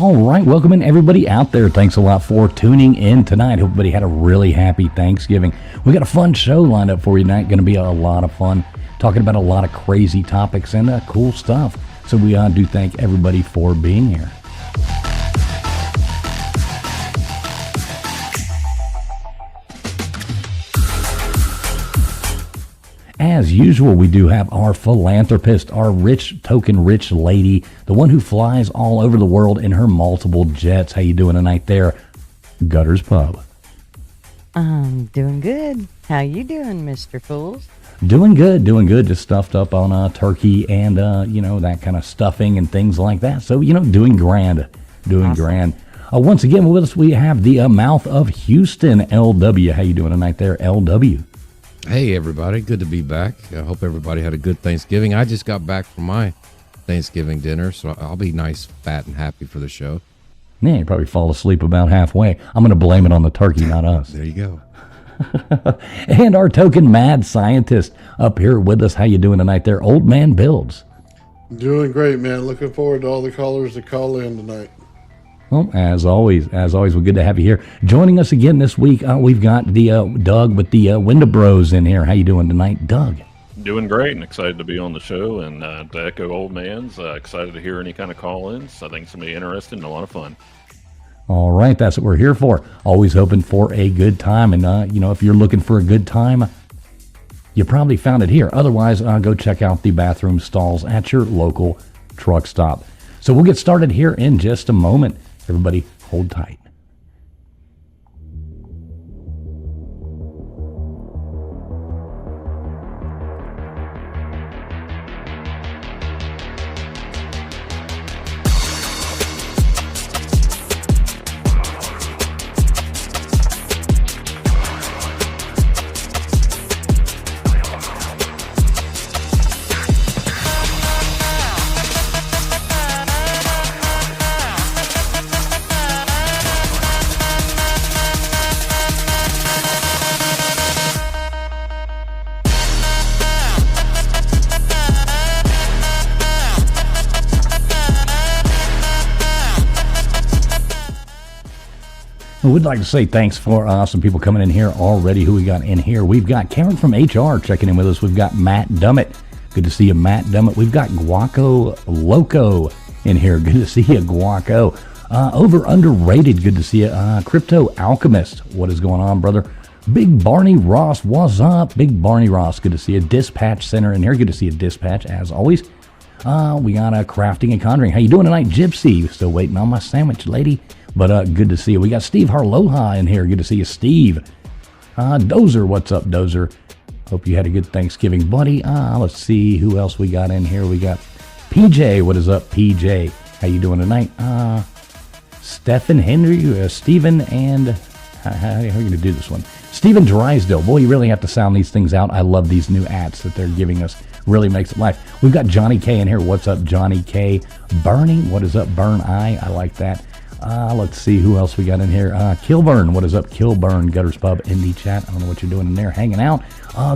All right, welcome in everybody out there. Thanks a lot for tuning in tonight. Hope everybody had a really happy Thanksgiving. We got a fun show lined up for you tonight. Going to be a lot of fun, talking about a lot of crazy topics and cool stuff. So we do thank everybody for being here. As usual, we do have our philanthropist, our rich lady, the one who flies all over the world in her multiple jets. How you doing tonight there, Gutters Pub? I'm doing good. How you doing, Mr. Fools? Doing good. Just stuffed up on turkey and, that kind of stuffing and things like that. So, doing grand. Awesome. Once again, with us, we have the mouth of Houston, LW. How you doing tonight there, LW? Hey, everybody. Good to be back. I hope everybody had a good Thanksgiving. I just got back from my Thanksgiving dinner, so I'll be nice, fat, and happy for the show. Yeah, you probably fall asleep about halfway. I'm going to blame it on the turkey, not us. There you go. And our token mad scientist up here with us. How you doing tonight there, Old Man Builds? Doing great, man. Looking forward to all the callers that call in tonight. Well, as always, we're good to have you here. Joining us again this week, we've got the Doug with the Window Bros in here. How you doing tonight, Doug? Doing great and excited to be on the show. And to echo Old Man's, excited to hear any kind of call-ins. I think it's going to be interesting and a lot of fun. All right, that's what we're here for. Always hoping for a good time. And, if you're looking for a good time, you probably found it here. Otherwise, go check out the bathroom stalls at your local truck stop. So we'll get started here in just a moment. Everybody, hold tight. We'd like to say thanks for some people coming in here already. Who we got in here? We've got Karen from HR checking in with us. We've got Matt Dummett. Good to see you, Matt Dummett. We've got Guaco Loco in here. Good to see you, Guaco. Over underrated. Good to see you. Crypto Alchemist. What is going on, brother? Big Barney Ross. What's up? Big Barney Ross. Good to see you. Dispatch Center in here. Good to see you, Dispatch, as always. We got Crafting and Conjuring. How you doing tonight, Gypsy? Still waiting on my sandwich, lady. But good to see you. We got Steve Harloha in here. Good to see you, Steve. Dozer, what's up, Dozer? Hope you had a good Thanksgiving, buddy. Let's see who else we got in here. We got PJ. What is up, PJ? How you doing tonight? Stephen Henry, Stephen, and how are you going to do this one? Stephen Drysdale. Boy, you really have to sound these things out. I love these new ads that they're giving us. Really makes it live. We've got Johnny K in here. What's up, Johnny K? Burning. What is up, Burn Eye? I like that. Let's see who else we got in here. Kilburn, what is up? Kilburn, Gutters Pub, Indie Chat. I don't know what you're doing in there, hanging out.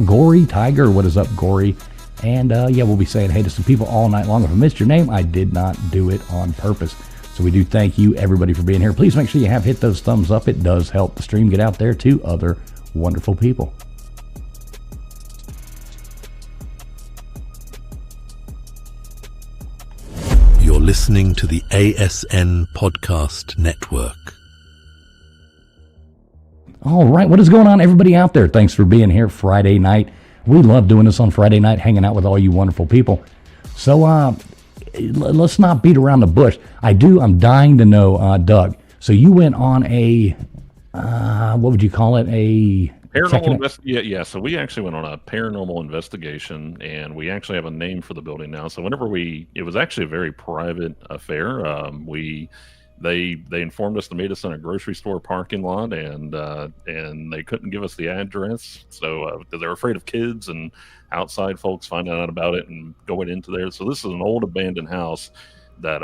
Gory Tiger, what is up, Gory? And we'll be saying hey to some people all night long. If I missed your name, I did not do it on purpose. So we do thank you, everybody, for being here. Please make sure you have hit those thumbs up. It does help the stream get out there to other wonderful people. You're listening to the ASN Podcast Network. All right, what is going on, everybody out there? Thanks for being here Friday night. We love doing this on Friday night, hanging out with all you wonderful people. So let's not beat around the bush. I'm dying to know, Doug. So you went on a, what would you call it? A paranormal so we actually went on a paranormal investigation, and we actually have a name for the building now. So it was actually a very private affair. They informed us to meet us in a grocery store parking lot, and they couldn't give us the address. So they're afraid of kids and outside folks finding out about it and going into there. So this is an old abandoned house that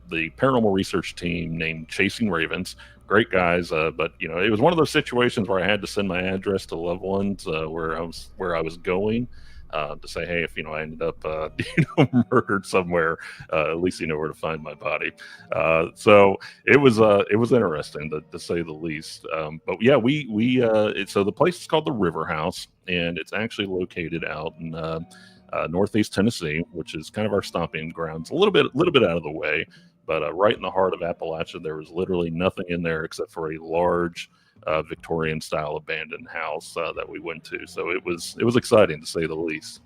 the paranormal research team named Chasing Ravens. Great guys, but it was one of those situations where I had to send my address to loved ones where I was going. to say, hey, if I ended up murdered somewhere, at least you know where to find my body. So it was interesting to say the least. But yeah, so the place is called the River House, and it's actually located out in northeast Tennessee, which is kind of our stomping grounds, a little bit out of the way, but right in the heart of Appalachia. There was literally nothing in there except for a large Victorian style abandoned house that we went to. So it was exciting to say the least.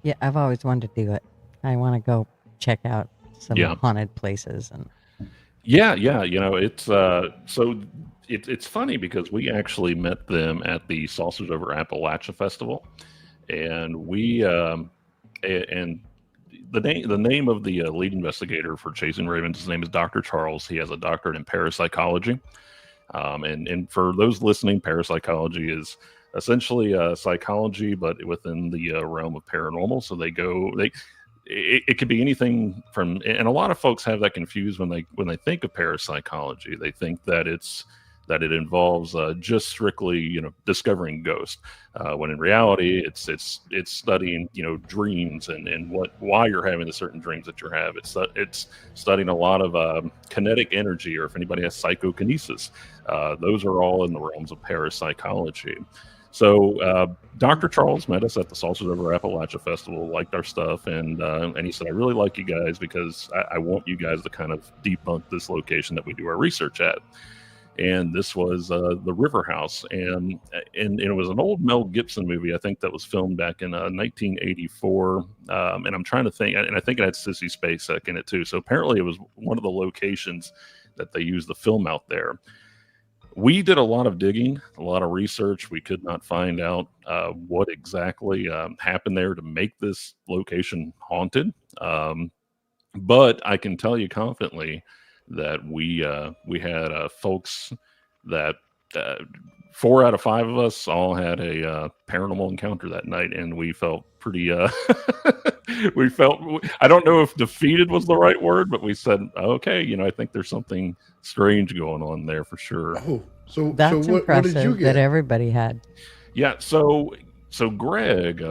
Yeah, I've always wanted to do it. I want to go check out some Yeah. haunted places. And Yeah, it's funny because we actually met them at the Saucers Over Appalachia Festival, and and the name of the lead investigator for Chasing Ravens, his name is Dr. Charles. He has a doctorate in parapsychology. And for those listening, parapsychology is essentially psychology, but within the realm of paranormal. So it could be anything from, and a lot of folks have that confused when they think of parapsychology. They think that it involves just strictly discovering ghosts, when in reality it's studying dreams and why you're having the certain dreams that you have. It's studying a lot of kinetic energy, or if anybody has psychokinesis, those are all in the realms of parapsychology. So Dr. Charles met us at the Saucers Over Appalachia Festival, liked our stuff, and he said, I really like you guys because I want you guys to kind of debunk this location that we do our research at. And this was the River House, and it was an old Mel Gibson movie, I think, that was filmed back in 1984. And I'm trying to think, and I think it had Sissy Spacek in it too. So apparently it was one of the locations that they used to film out there. We did a lot of digging, a lot of research. We could not find out what exactly happened there to make this location haunted. But I can tell you confidently that we had folks that 4 out of 5 of us all had a paranormal encounter that night, and we felt pretty I don't know if defeated was the right word, but we said, okay, I think there's something strange going on there for sure. Oh, so that's what impressive did you that get? everybody had. Yeah, so Greg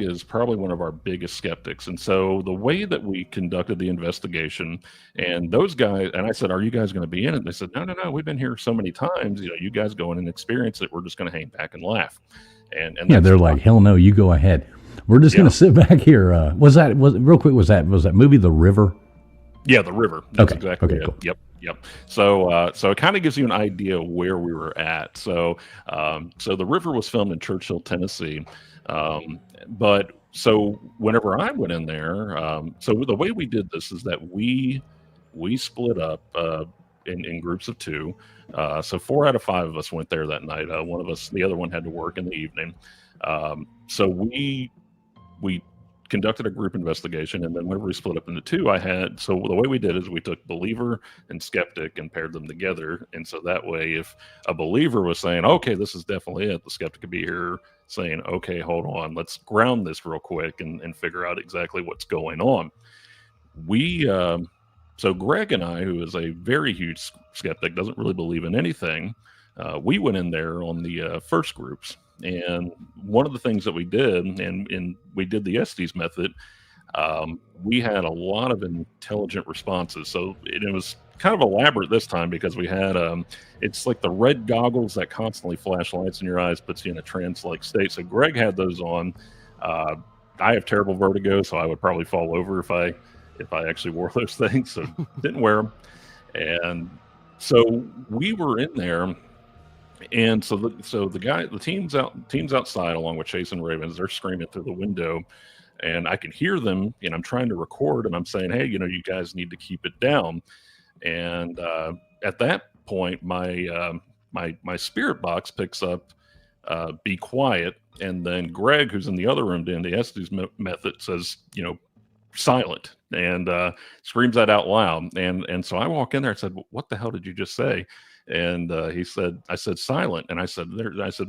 is probably one of our biggest skeptics, and so the way that we conducted the investigation, and those guys, and I said, "Are you guys going to be in it?" And they said, "No, we've been here so many times. You guys go in and experience it. We're just going to hang back and laugh." And Yeah, they're like, hell no, you go ahead. We're just going to sit back here. Was that movie The River? Yeah, The River. That's exactly okay, it. cool. Yep. So it kind of gives you an idea where we were at. So The River was filmed in Churchill, Tennessee. But so whenever I went in there, so the way we did this is that we split up in groups of 2. So 4 out of 5 of us went there that night. The other one had to work in the evening. So we conducted a group investigation, and then whenever we split up into 2, so the way we did is we took believer and skeptic and paired them together. And so that way, if a believer was saying, okay, this is definitely it, the skeptic could be here saying, okay, hold on, let's ground this real quick and figure out exactly what's going on. So Greg and I, who is a very huge skeptic, doesn't really believe in anything, we went in there on the first groups. And one of the things that we did, and we did the Estes method, we had a lot of intelligent responses. So it was kind of elaborate this time because we had, it's like the red goggles that constantly flash lights in your eyes, puts you in a trance-like state. So Greg had those on. I have terrible vertigo, so I would probably fall over if I actually wore those things. So didn't wear them. And so we were in there. And so the team's outside along with Chasing Ravens. They're screaming through the window, and I can hear them. And I'm trying to record, and I'm saying, "Hey, you guys need to keep it down." And at that point, my spirit box picks up, "Be quiet." And then Greg, who's in the other room doing the Estes method, says, "Silent," and screams that out loud. And so I walk in there and said, "What the hell did you just say?" And he said, I said, "Silent." And I said,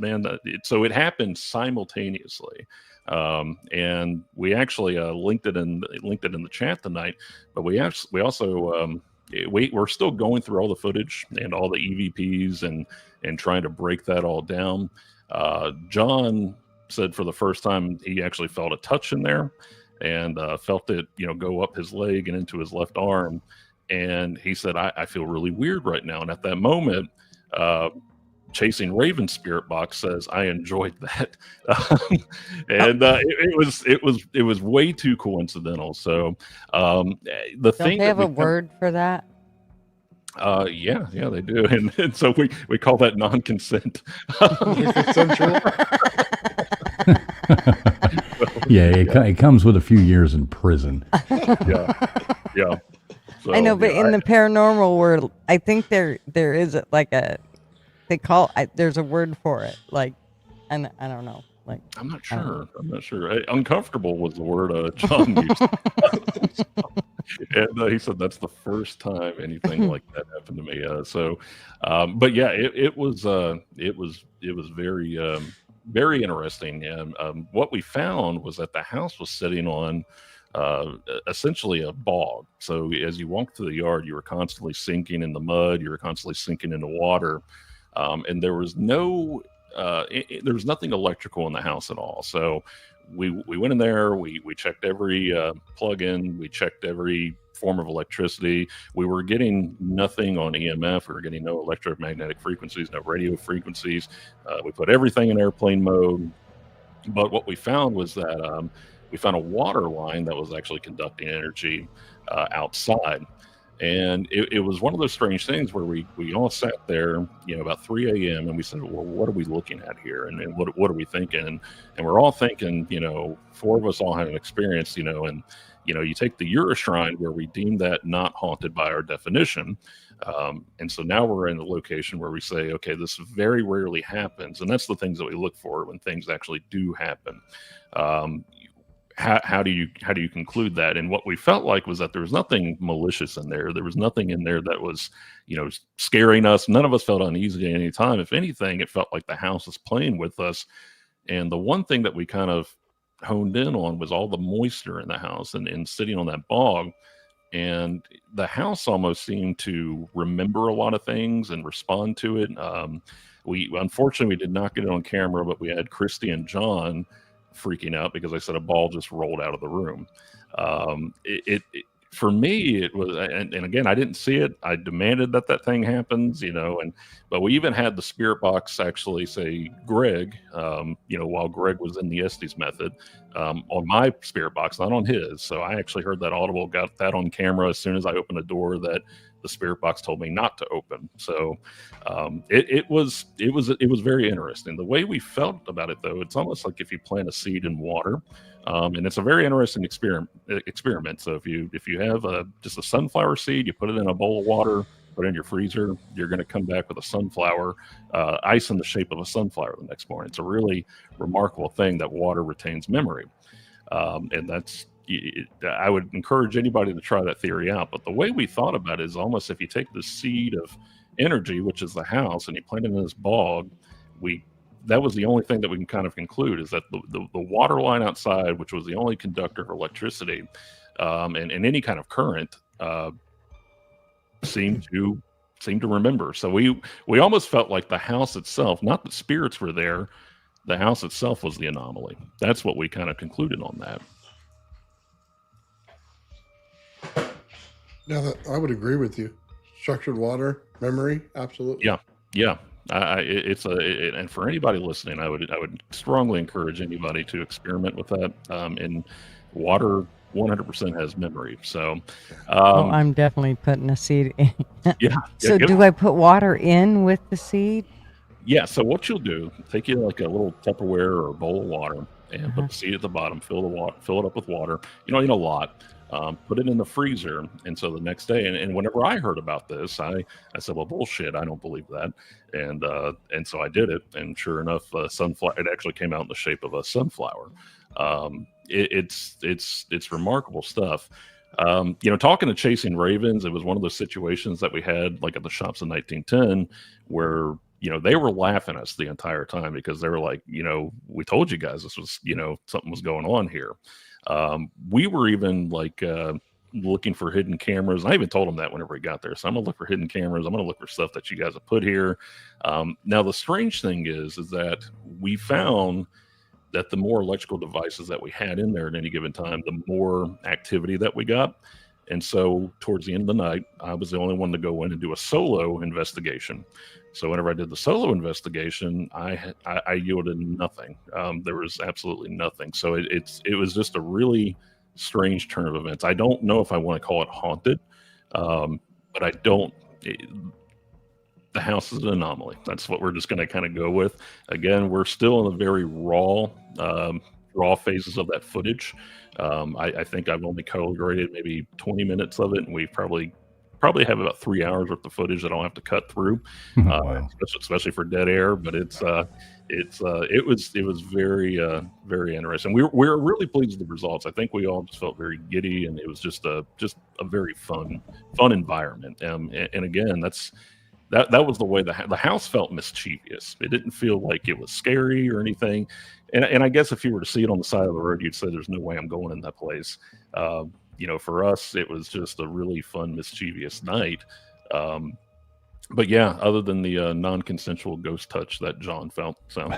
"Man, so it happened simultaneously." And we actually linked it in the chat tonight, but we also, we're still going through all the footage and all the EVPs and trying to break that all down. John said for the first time he actually felt a touch in there, and felt it, go up his leg and into his left arm. And he said, I feel really weird right now. And at that moment, Chasing Raven Spirit Box says, I enjoyed that. And it was way too coincidental. So the Don't thing they have that a word for that? yeah, they do. And so we call that non-consent. Consensual. Yeah, it comes with a few years in prison. Yeah. So, I know, but in the paranormal world, I think there is like there's a word for it. Like, and I don't know. Like, I'm not sure. Uncomfortable was the word John used. And he said that's the first time anything like that happened to me. But yeah, it was very very interesting. And what we found was that the house was sitting on essentially a bog. So as you walked through the yard, you were constantly sinking in the mud. You were constantly sinking in the water, and there was there was nothing electrical in the house at all. So we went in there. We checked every plug-in. We checked every form of electricity. We were getting nothing on EMF. We were getting no electromagnetic frequencies, no radio frequencies. We put everything in airplane mode. But what we found was that we found a water line that was actually conducting energy outside. And it was one of those strange things where we all sat there, about 3 a.m. and we said, well, what are we looking at here? And what are we thinking? And we're all thinking, 4 of us all had an experience, and, you take the Euroshrine where we deem that not haunted by our definition. And so now we're in the location where we say, okay, this very rarely happens. And that's the things that we look for when things actually do happen. How do you conclude that? And what we felt like was that there was nothing malicious in there. There was nothing in there that was, scaring us. None of us felt uneasy at any time. If anything, it felt like the house was playing with us. And the one thing that we kind of honed in on was all the moisture in the house and sitting on that bog. And the house almost seemed to remember a lot of things and respond to it. We unfortunately we did not get it on camera, but we had Christy and John freaking out because I said a ball just rolled out of the room. For me, it was, and again, I didn't see it. I demanded that thing happens, but we even had the spirit box actually say Greg, while Greg was in the Estes method, on my spirit box, not on his. So I actually heard that audible, got that on camera as soon as I opened the door that the spirit box told me not to open. So it was very interesting. The way we felt about it, though, it's almost like if you plant a seed in water, and it's a very interesting experiment. So if you have just a sunflower seed, you put it in a bowl of water, put it in your freezer, you're going to come back with a sunflower, ice in the shape of a sunflower the next morning. It's a really remarkable thing that water retains memory, and that's. I would encourage anybody to try that theory out. But the way we thought about it is almost if you take the seed of energy, which is the house, and you plant it in this bog, that was the only thing that we can kind of conclude is that the water line outside, which was the only conductor of electricity and any kind of current, seemed to remember. So we almost felt like the house itself, not that spirits were there, the house itself was the anomaly. That's what we kind of concluded on that. Yeah, I would agree with you. Structured water, memory, absolutely. Yeah. And for anybody listening, I would strongly encourage anybody to experiment with that. And water 100% has memory. So, I'm definitely putting a seed in. Yeah. So do I put water in with the seed? Yeah. So what you'll do, take you like a little Tupperware or a bowl of water and put the seed at the bottom, fill it up with water. You don't need a lot. Put it in the freezer. And so the next day, and whenever I heard about this, I said, well, bullshit, I don't believe that. And so I did it. And sure enough, sunflower, it actually came out in the shape of a sunflower. It's remarkable stuff. Talking to Chasing Ravens, it was one of those situations that we had like at the shops in 1910 where, they were laughing at us the entire time because they were like, we told you guys this was, something was going on here. We were even like, looking for hidden cameras. I even told him that whenever he got there. So I'm gonna look for hidden cameras. I'm gonna look for stuff that you guys have put here. Now the strange thing is that we found that the more electrical devices that we had in there at any given time, the more activity that we got. And so towards the end of the night, I was the only one to go in and do a solo investigation. So whenever I did the solo investigation, I yielded nothing. There was absolutely nothing. So it was just a really strange turn of events. I don't know if I want to call it haunted, but I don't. The house is an anomaly. That's what we're just going to kind of go with. Again, we're still in the very raw phases of that footage. I think I've only color graded maybe 20 minutes of it, and we probably have about 3 hours worth of footage that I'll have to cut through, Wow. especially for dead air. But it was very interesting. We were really pleased with the results. I think we all just felt very giddy, and it was just a very fun environment. And again, that was the way the house felt mischievous. It didn't feel like it was scary or anything. And I guess if you were to see it on the side of the road, you'd say, "There's no way I'm going in that place." For us, it was just a really fun, mischievous night. But yeah, other than the non-consensual ghost touch that John felt. So,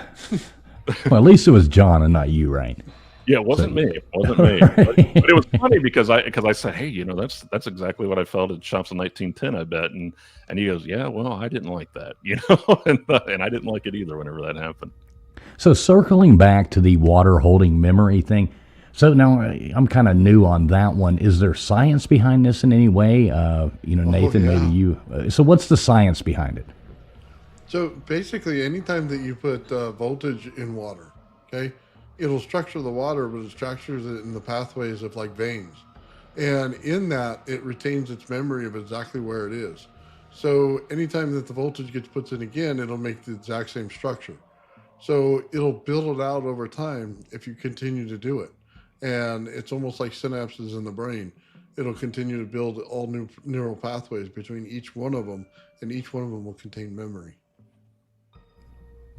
Well, at least it was John and not you, right? yeah, it wasn't me. It wasn't me. But it was funny because I said, "Hey, that's exactly what I felt at Shops in 1910, I bet." And he goes, "Yeah, well, I didn't like that, and I didn't like it either whenever that happened." So circling back to the water holding memory thing. So now I'm kind of new on that one. Is there science behind this in any way? Nathan, yeah. maybe you. So what's the science behind it? So basically, anytime that you put voltage in water, okay, it'll structure the water, but it structures it in the pathways of like veins. And in that, it retains its memory of exactly where it is. So anytime that the voltage gets put in again, it'll make the exact same structure. So it'll build it out over time if you continue to do it. And it's almost like synapses in the brain. It'll continue to build all new neural pathways between each one of them, and each one of them will contain memory.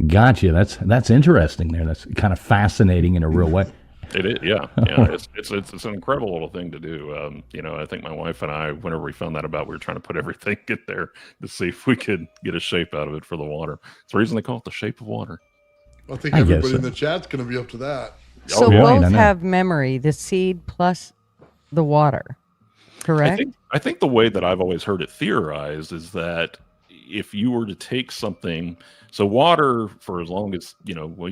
Gotcha. That's interesting there. That's kind of fascinating in a real way. It is, yeah. It's an incredible little thing to do. I think my wife and I, whenever we found that about, we were trying to put everything in there to see if we could get a shape out of it for the water. It's the reason they call it the shape of water. I think I guess everybody so. in the chat's going to be up to that. So yeah. I both know. have memory, the seed plus the water, correct? I think the way that I've always heard it theorized is that if you were to take something, so water, for as long as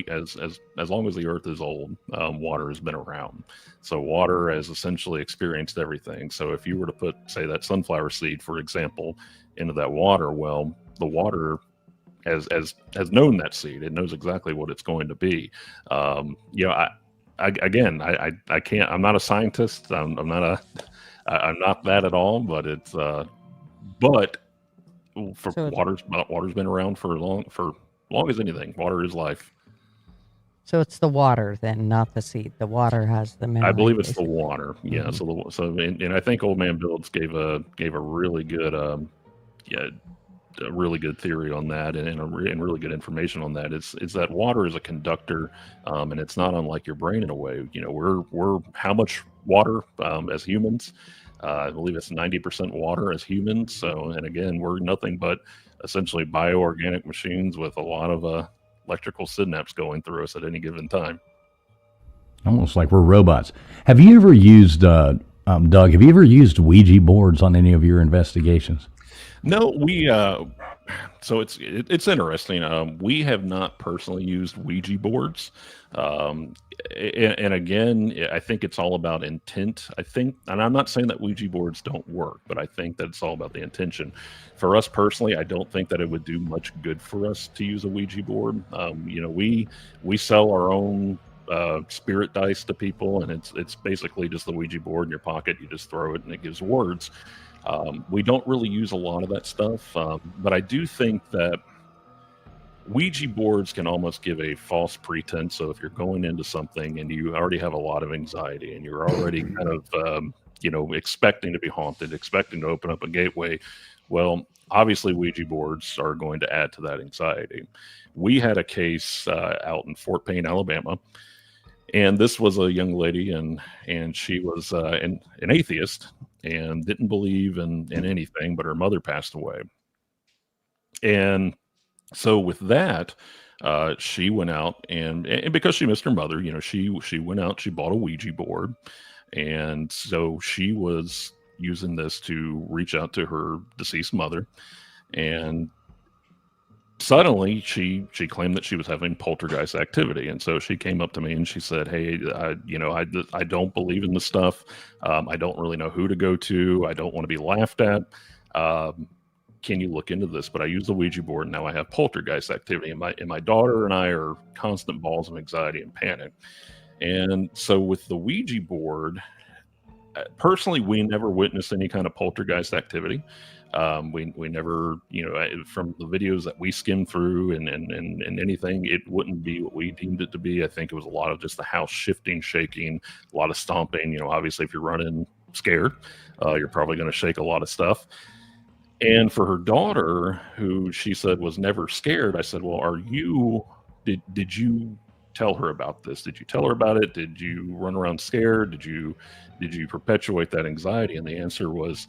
as long as the earth is old, water has been around. So water has essentially experienced everything. So if you were to put, say, that sunflower seed, for example, into that water, well, the water has known that seed. It knows exactly what it's going to be. I can't. I'm not a scientist. I'm not that at all. But it's water's been around for long as anything. Water is life. So it's the water then, not the seed. The water has the memory. I believe it's the basically. water. Yeah. And I think Old Man Builds gave a really good a really good theory on that, and really good information on that. Is that water is a conductor, and it's not unlike your brain in a way. We're how much water as humans? I believe it's 90% water as humans. So, and again, we're nothing but essentially bioorganic machines with a lot of electrical synapses going through us at any given time. Almost like we're robots. Have you ever used, Doug, have you ever used Ouija boards on any of your investigations? No, so it's interesting. We have not personally used Ouija boards. And again, I think it's all about intent. And I'm not saying that Ouija boards don't work, but I think that it's all about the intention. For us personally, I don't think that it would do much good for us to use a Ouija board. We sell our own spirit dice to people, and it's basically just the Ouija board in your pocket. You just throw it and it gives words. We don't really use a lot of that stuff, but I do think that Ouija boards can almost give a false pretense. So if you're going into something and you already have a lot of anxiety and you're already kind of, expecting to be haunted, expecting to open up a gateway, well, obviously Ouija boards are going to add to that anxiety. We had a case out in Fort Payne, Alabama, and this was a young lady, and she was an atheist. and didn't believe in anything, but her mother passed away. And so with that, she went out and because she missed her mother, she went out, she bought a Ouija board, and so she was using this to reach out to her deceased mother. And suddenly she claimed that she was having poltergeist activity, and so she came up to me and she said, hey, I don't believe in this stuff. I don't really know who to go to. I don't want to be laughed at. um, can you look into this? But I use the Ouija board, and now I have poltergeist activity, and my daughter and I are constant balls of anxiety and panic. And so with the Ouija board, personally, we never witnessed any kind of poltergeist activity. We never, from the videos that we skimmed through and anything, it wouldn't be what we deemed it to be. I think it was a lot of just the house shifting, shaking, a lot of stomping. Obviously, if you're running scared, you're probably going to shake a lot of stuff. And for her daughter, who she said was never scared, I said, well, did you tell her about this? Did you tell her about it? Did you run around scared? Did you perpetuate that anxiety? And the answer was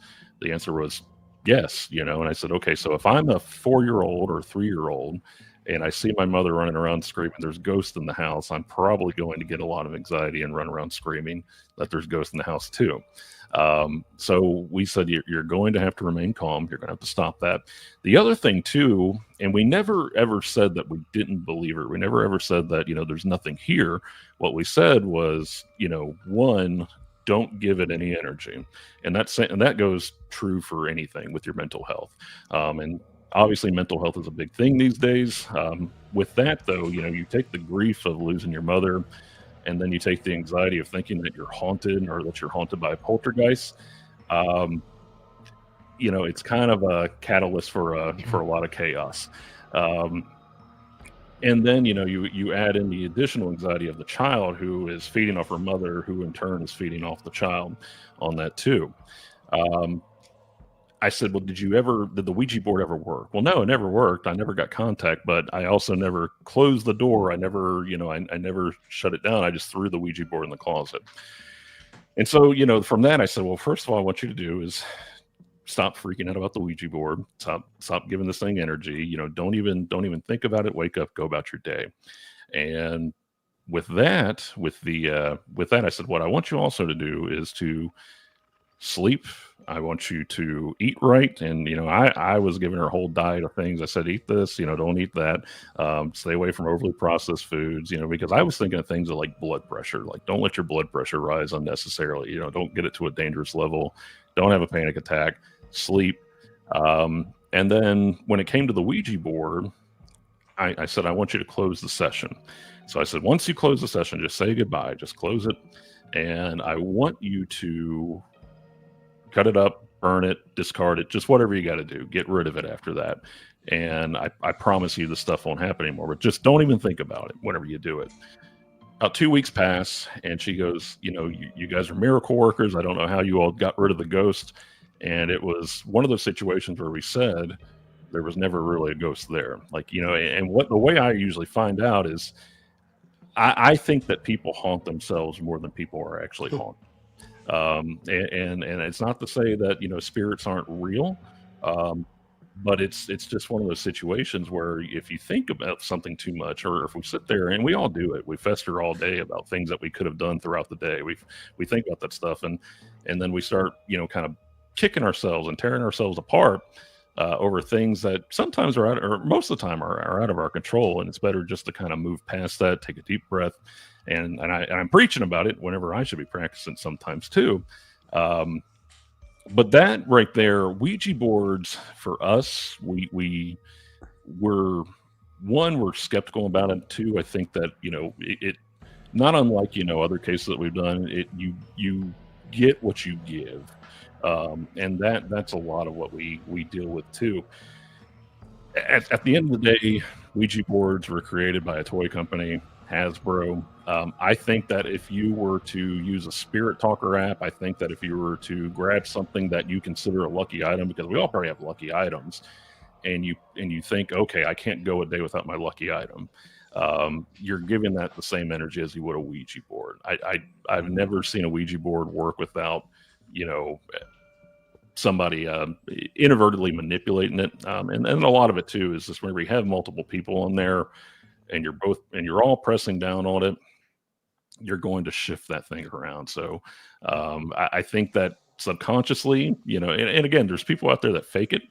yes, And I said, okay, so if I'm a 4-year-old or 3-year-old and I see my mother running around screaming, there's ghosts in the house, I'm probably going to get a lot of anxiety and run around screaming that there's ghosts in the house too. So we said, you're going to have to remain calm. You're going to have to stop that. The other thing too, and we never ever said that we didn't believe her. We never ever said that, there's nothing here. What we said was, one, don't give it any energy. And that goes true for anything with your mental health. And obviously mental health is a big thing these days. With that though, you take the grief of losing your mother, and then you take the anxiety of thinking that you're haunted or that you're haunted by a poltergeist. It's kind of a catalyst for a lot of chaos. And then, you add in the additional anxiety of the child who is feeding off her mother, who in turn is feeding off the child on that too. I said, well, did the Ouija board ever work? Well, no, it never worked. I never got contact, but I also never closed the door. I never, I never shut it down. I just threw the Ouija board in the closet. And so, from that, I said, well, first of all, I want you to do is stop freaking out about the Ouija board. Stop giving this thing energy. Don't even think about it. Wake up, go about your day. And with that, I said, what I want you also to do is to sleep. I want you to eat right. And, I was giving her a whole diet of things. I said, eat this, don't eat that. Stay away from overly processed foods, because I was thinking of things like blood pressure, like don't let your blood pressure rise unnecessarily. Don't get it to a dangerous level. Don't have a panic attack, sleep. And then when it came to the Ouija board, I said, I want you to close the session. So I said, once you close the session, just say goodbye, just close it. And I want you to cut it up, burn it, discard it, just whatever you got to do. Get rid of it after that. And I promise you this stuff won't happen anymore, but just don't even think about it whenever you do it. About 2 weeks pass, and she goes, you guys are miracle workers. I don't know how you all got rid of the ghost. And it was one of those situations where we said there was never really a ghost there. Like, and the way I usually find out is I think that people haunt themselves more than people are actually haunted. And it's not to say that spirits aren't real, but it's just one of those situations where if you think about something too much, or if we sit there, and we all do it, we fester all day about things that we could have done throughout the day. We think about that stuff, and then we start kind of kicking ourselves and tearing ourselves apart over things that sometimes are out, or most of the time are out of our control. And it's better just to kind of move past that, take a deep breath. And I'm preaching about it whenever I should be practicing sometimes too. But that right there, Ouija boards for us, we're skeptical about it. Two, I think that, it not unlike, other cases that we've done, you get what you give. And that's a lot of what we deal with too. At the end of the day, Ouija boards were created by a toy company, Hasbro. I think that if you were to use a Spirit Talker app, I think that if you were to grab something that you consider a lucky item, because we all probably have lucky items, and you think, okay, I can't go a day without my lucky item, you're giving that the same energy as you would a Ouija board. I've never seen a Ouija board work without, somebody inadvertently manipulating it. And a lot of it too is just whenever you have multiple people on there and you're all pressing down on it, you're going to shift that thing around. So I think that subconsciously, and again, there's people out there that fake it,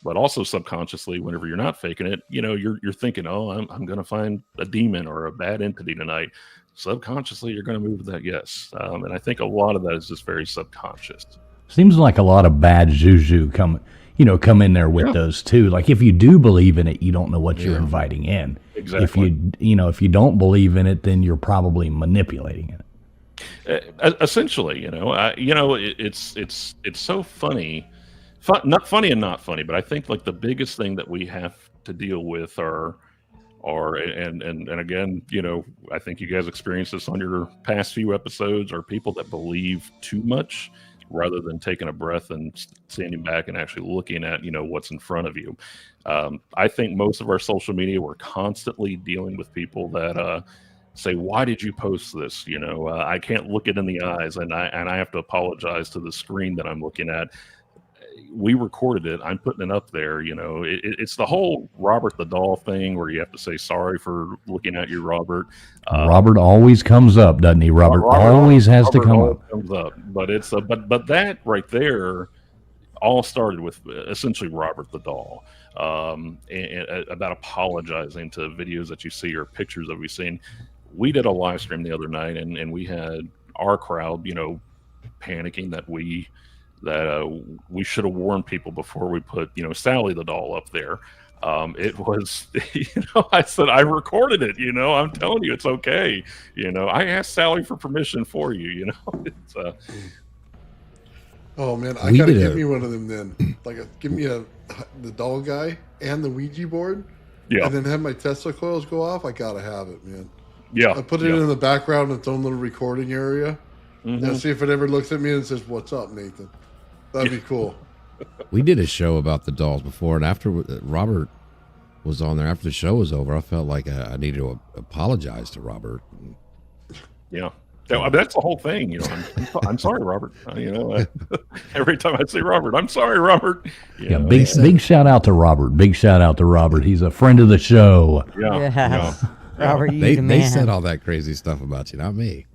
but also subconsciously, whenever you're not faking it, you're thinking, oh, I'm going to find a demon or a bad entity tonight. Subconsciously, you're going to move to that yes. And I think a lot of that is just very subconscious. Seems like a lot of bad juju come in there with those too. Like if you do believe in it, you don't know what you're inviting in. Exactly. If you don't believe in it, then you're probably manipulating it. Essentially, it's so funny, not funny and not funny, but I think like the biggest thing that we have to deal with are and again, I think you guys experienced this on your past few episodes, are people that believe too much rather than taking a breath and standing back and actually looking at, what's in front of you. I think most of our social media, we're constantly dealing with people that say, why did you post this? I can't look it in the eyes and I have to apologize to the screen that I'm looking at. We recorded it. I'm putting it up there. It's the whole Robert the Doll thing where you have to say sorry for looking at you, Robert. Robert always comes up, doesn't he? Robert always has to come up. Comes up. But it's but that right there all started with essentially Robert the Doll, and about apologizing to videos that you see or pictures that we've seen. We did a live stream the other night, and we had our crowd, panicking that we should have warned people before we put, Sally the Doll up there. It was, I said, I recorded it, I'm telling you, it's okay. I asked Sally for permission for you, it's, oh man, I gotta give me one of them then. Like, give me the doll guy and the Ouija board. Yeah. And then have my Tesla coils go off. I gotta have it, man. Yeah. I put it in the background in its own little recording area. Mm-hmm. And see if it ever looks at me and says, "What's up, Nathan?" That'd be cool. We did a show about the dolls before, and after Robert was on there, after the show was over, I felt like I needed to apologize to Robert. Yeah. That's the whole thing, I'm sorry, Robert. Every time I say Robert, I'm sorry, Robert. Big shout out to Robert. Big shout out to Robert. He's a friend of the show. Yeah. Robert, they said all that crazy stuff about you, not me.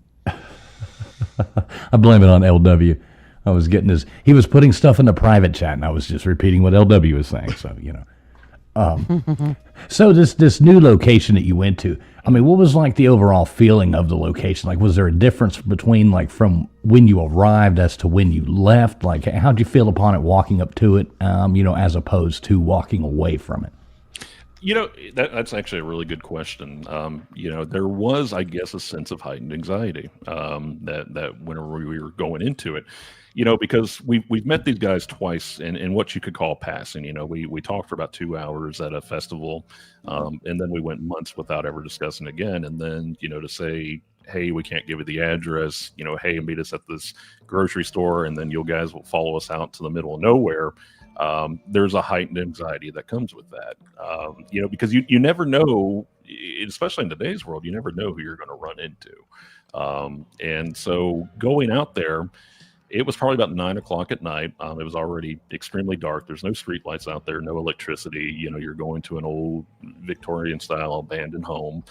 I blame it on LW. I was getting he was putting stuff in the private chat, and I was just repeating what LW was saying. So, so this new location that you went to, I mean, what was like the overall feeling of the location? Like, was there a difference between like from when you arrived as to when you left? Like, how'd you feel upon it walking up to it, as opposed to walking away from it? That's actually a really good question. There was, I guess, a sense of heightened anxiety that whenever we were going into it, because we've met these guys twice in what you could call passing. We talked for about 2 hours at a festival, and then we went months without ever discussing again. And then, to say, hey, we can't give you the address, hey, meet us at this grocery store, and then you guys will follow us out to the middle of nowhere. There's a heightened anxiety that comes with that, because you never know, especially in today's world, you never know who you're going to run into. And so going out there, it was probably about 9 o'clock at night. It was already extremely dark. There's no street lights out there, no electricity. You're going to an old Victorian style abandoned home.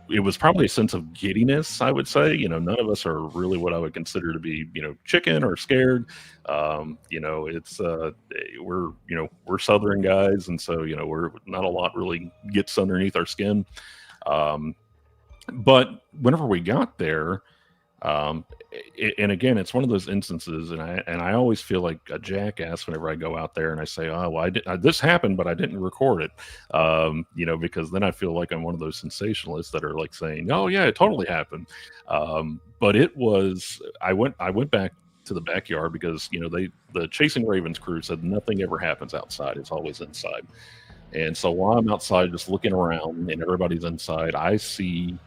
It was probably a sense of giddiness, I would say. None of us are really what I would consider to be, chicken or scared. It's we're Southern guys, and so we're not a lot really gets underneath our skin. But whenever we got there, and again, it's one of those instances, and I always feel like a jackass whenever I go out there and I say, oh, well, this happened, but I didn't record it, because then I feel like I'm one of those sensationalists that are like saying, oh yeah, it totally happened. But it was, I went back to the backyard because, the Chasing Ravens crew said nothing ever happens outside. It's always inside. And so while I'm outside just looking around and everybody's inside, I see,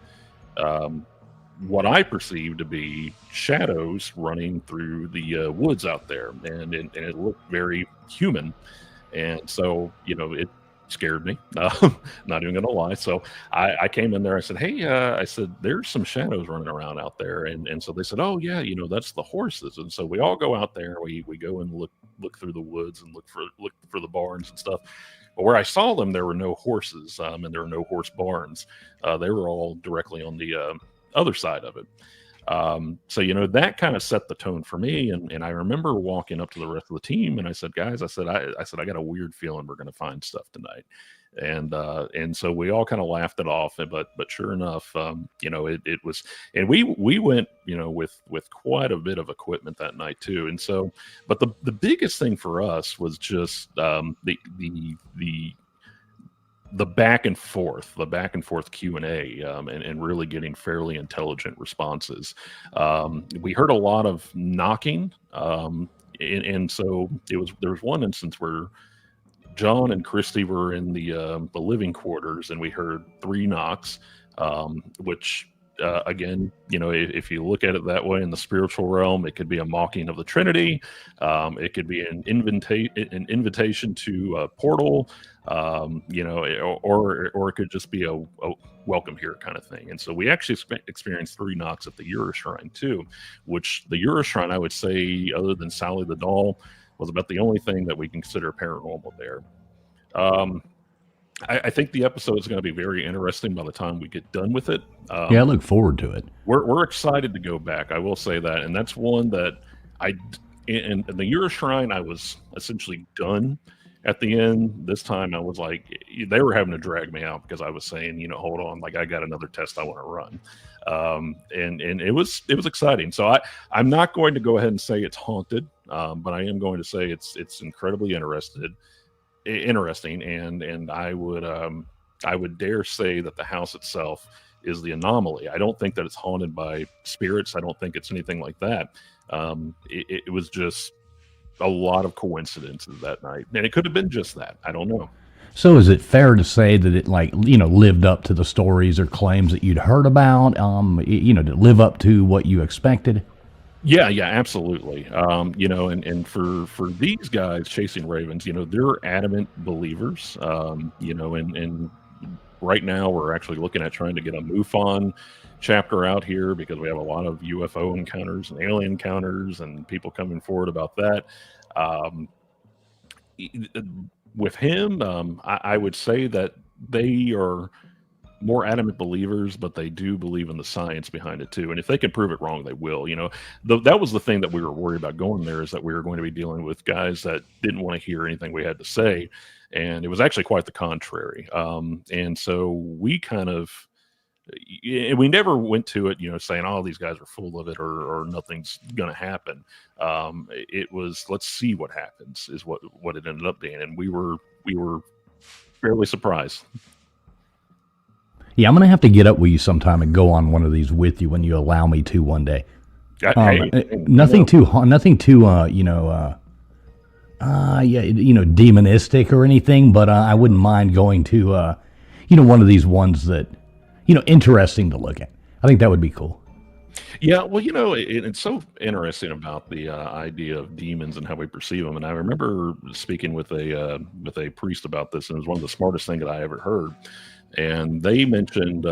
what I perceive to be shadows running through the woods out there, and it looked very human. And so, scared me. Not even gonna lie. So I came in there. I said, "Hey," I said, "there's some shadows running around out there," and so they said, "Oh yeah, that's the horses." And so we all go out there. We go and look through the woods and look for the barns and stuff. But where I saw them, there were no horses, and there were no horse barns. They were all directly on the other side of it. So that kind of set the tone for me, and I remember walking up to the rest of the team, and I said, "Guys, I got a weird feeling we're going to find stuff tonight," and so we all kind of laughed it off, but sure enough, it was, and we went with quite a bit of equipment that night too, and so, but the biggest thing for us was just the back and forth Q&A, and really getting fairly intelligent responses. We heard a lot of knocking, and so there was one instance where John and Christy were in the living quarters, and we heard 3 knocks, which again, if you look at it that way in the spiritual realm, it could be a mocking of the Trinity. It could be an invitation to a portal, or it could just be a welcome here kind of thing. And so we actually experienced 3 knocks at the Ura Shrine too, which the Ura Shrine, I would say, other than Sally the Doll, was about the only thing that we can consider paranormal there. I think the episode is going to be very interesting by the time we get done with it. Yeah, I look forward to it. We're excited to go back. I will say that, and that's one that in the Ura Shrine, I was essentially done at the end. This time, I was like, they were having to drag me out because I was saying, hold on, like I got another test I want to run, and it was exciting. So I'm not going to go ahead and say it's haunted, but I am going to say it's incredibly interesting, and I would dare say that the house itself is the anomaly. I don't think that it's haunted by spirits. I don't think it's anything like that. It was just a lot of coincidences that night, and it could have been just that. I don't know. So is it fair to say that it lived up to the stories or claims that you'd heard about? Did it live up to what you expected? Yeah, absolutely. And for these guys chasing ravens, they're adamant believers. And right now we're actually looking at trying to get a MUFON chapter out here because we have a lot of UFO encounters and alien encounters and people coming forward about that. With him, I would say that they are more adamant believers, but they do believe in the science behind it too. And if they can prove it wrong, they will. That was the thing that we were worried about going there, is that we were going to be dealing with guys that didn't want to hear anything we had to say. And it was actually quite the contrary. And so we we never went to it, saying, "Oh, these guys are full of it," or "nothing's going to happen." It was, let's see what happens, is what it ended up being. And we were fairly surprised. Yeah, I'm going to have to get up with you sometime and go on one of these with you when you allow me to one day. Nothing too demonistic or anything, but I wouldn't mind going to, one of these ones that, interesting to look at. I think that would be cool. Yeah, well, it's so interesting about the idea of demons and how we perceive them. And I remember speaking with a priest about this, and it was one of the smartest things that I ever heard. And they mentioned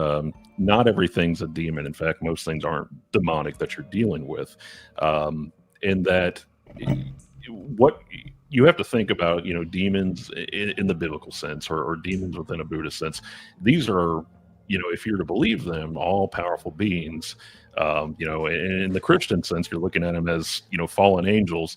not everything's a demon. In fact, most things aren't demonic that you're dealing with. And that what you have to think about, demons in the biblical sense, or demons within a Buddhist sense. These are, if you're to believe them, all powerful beings. In the Christian sense, you're looking at them as, fallen angels.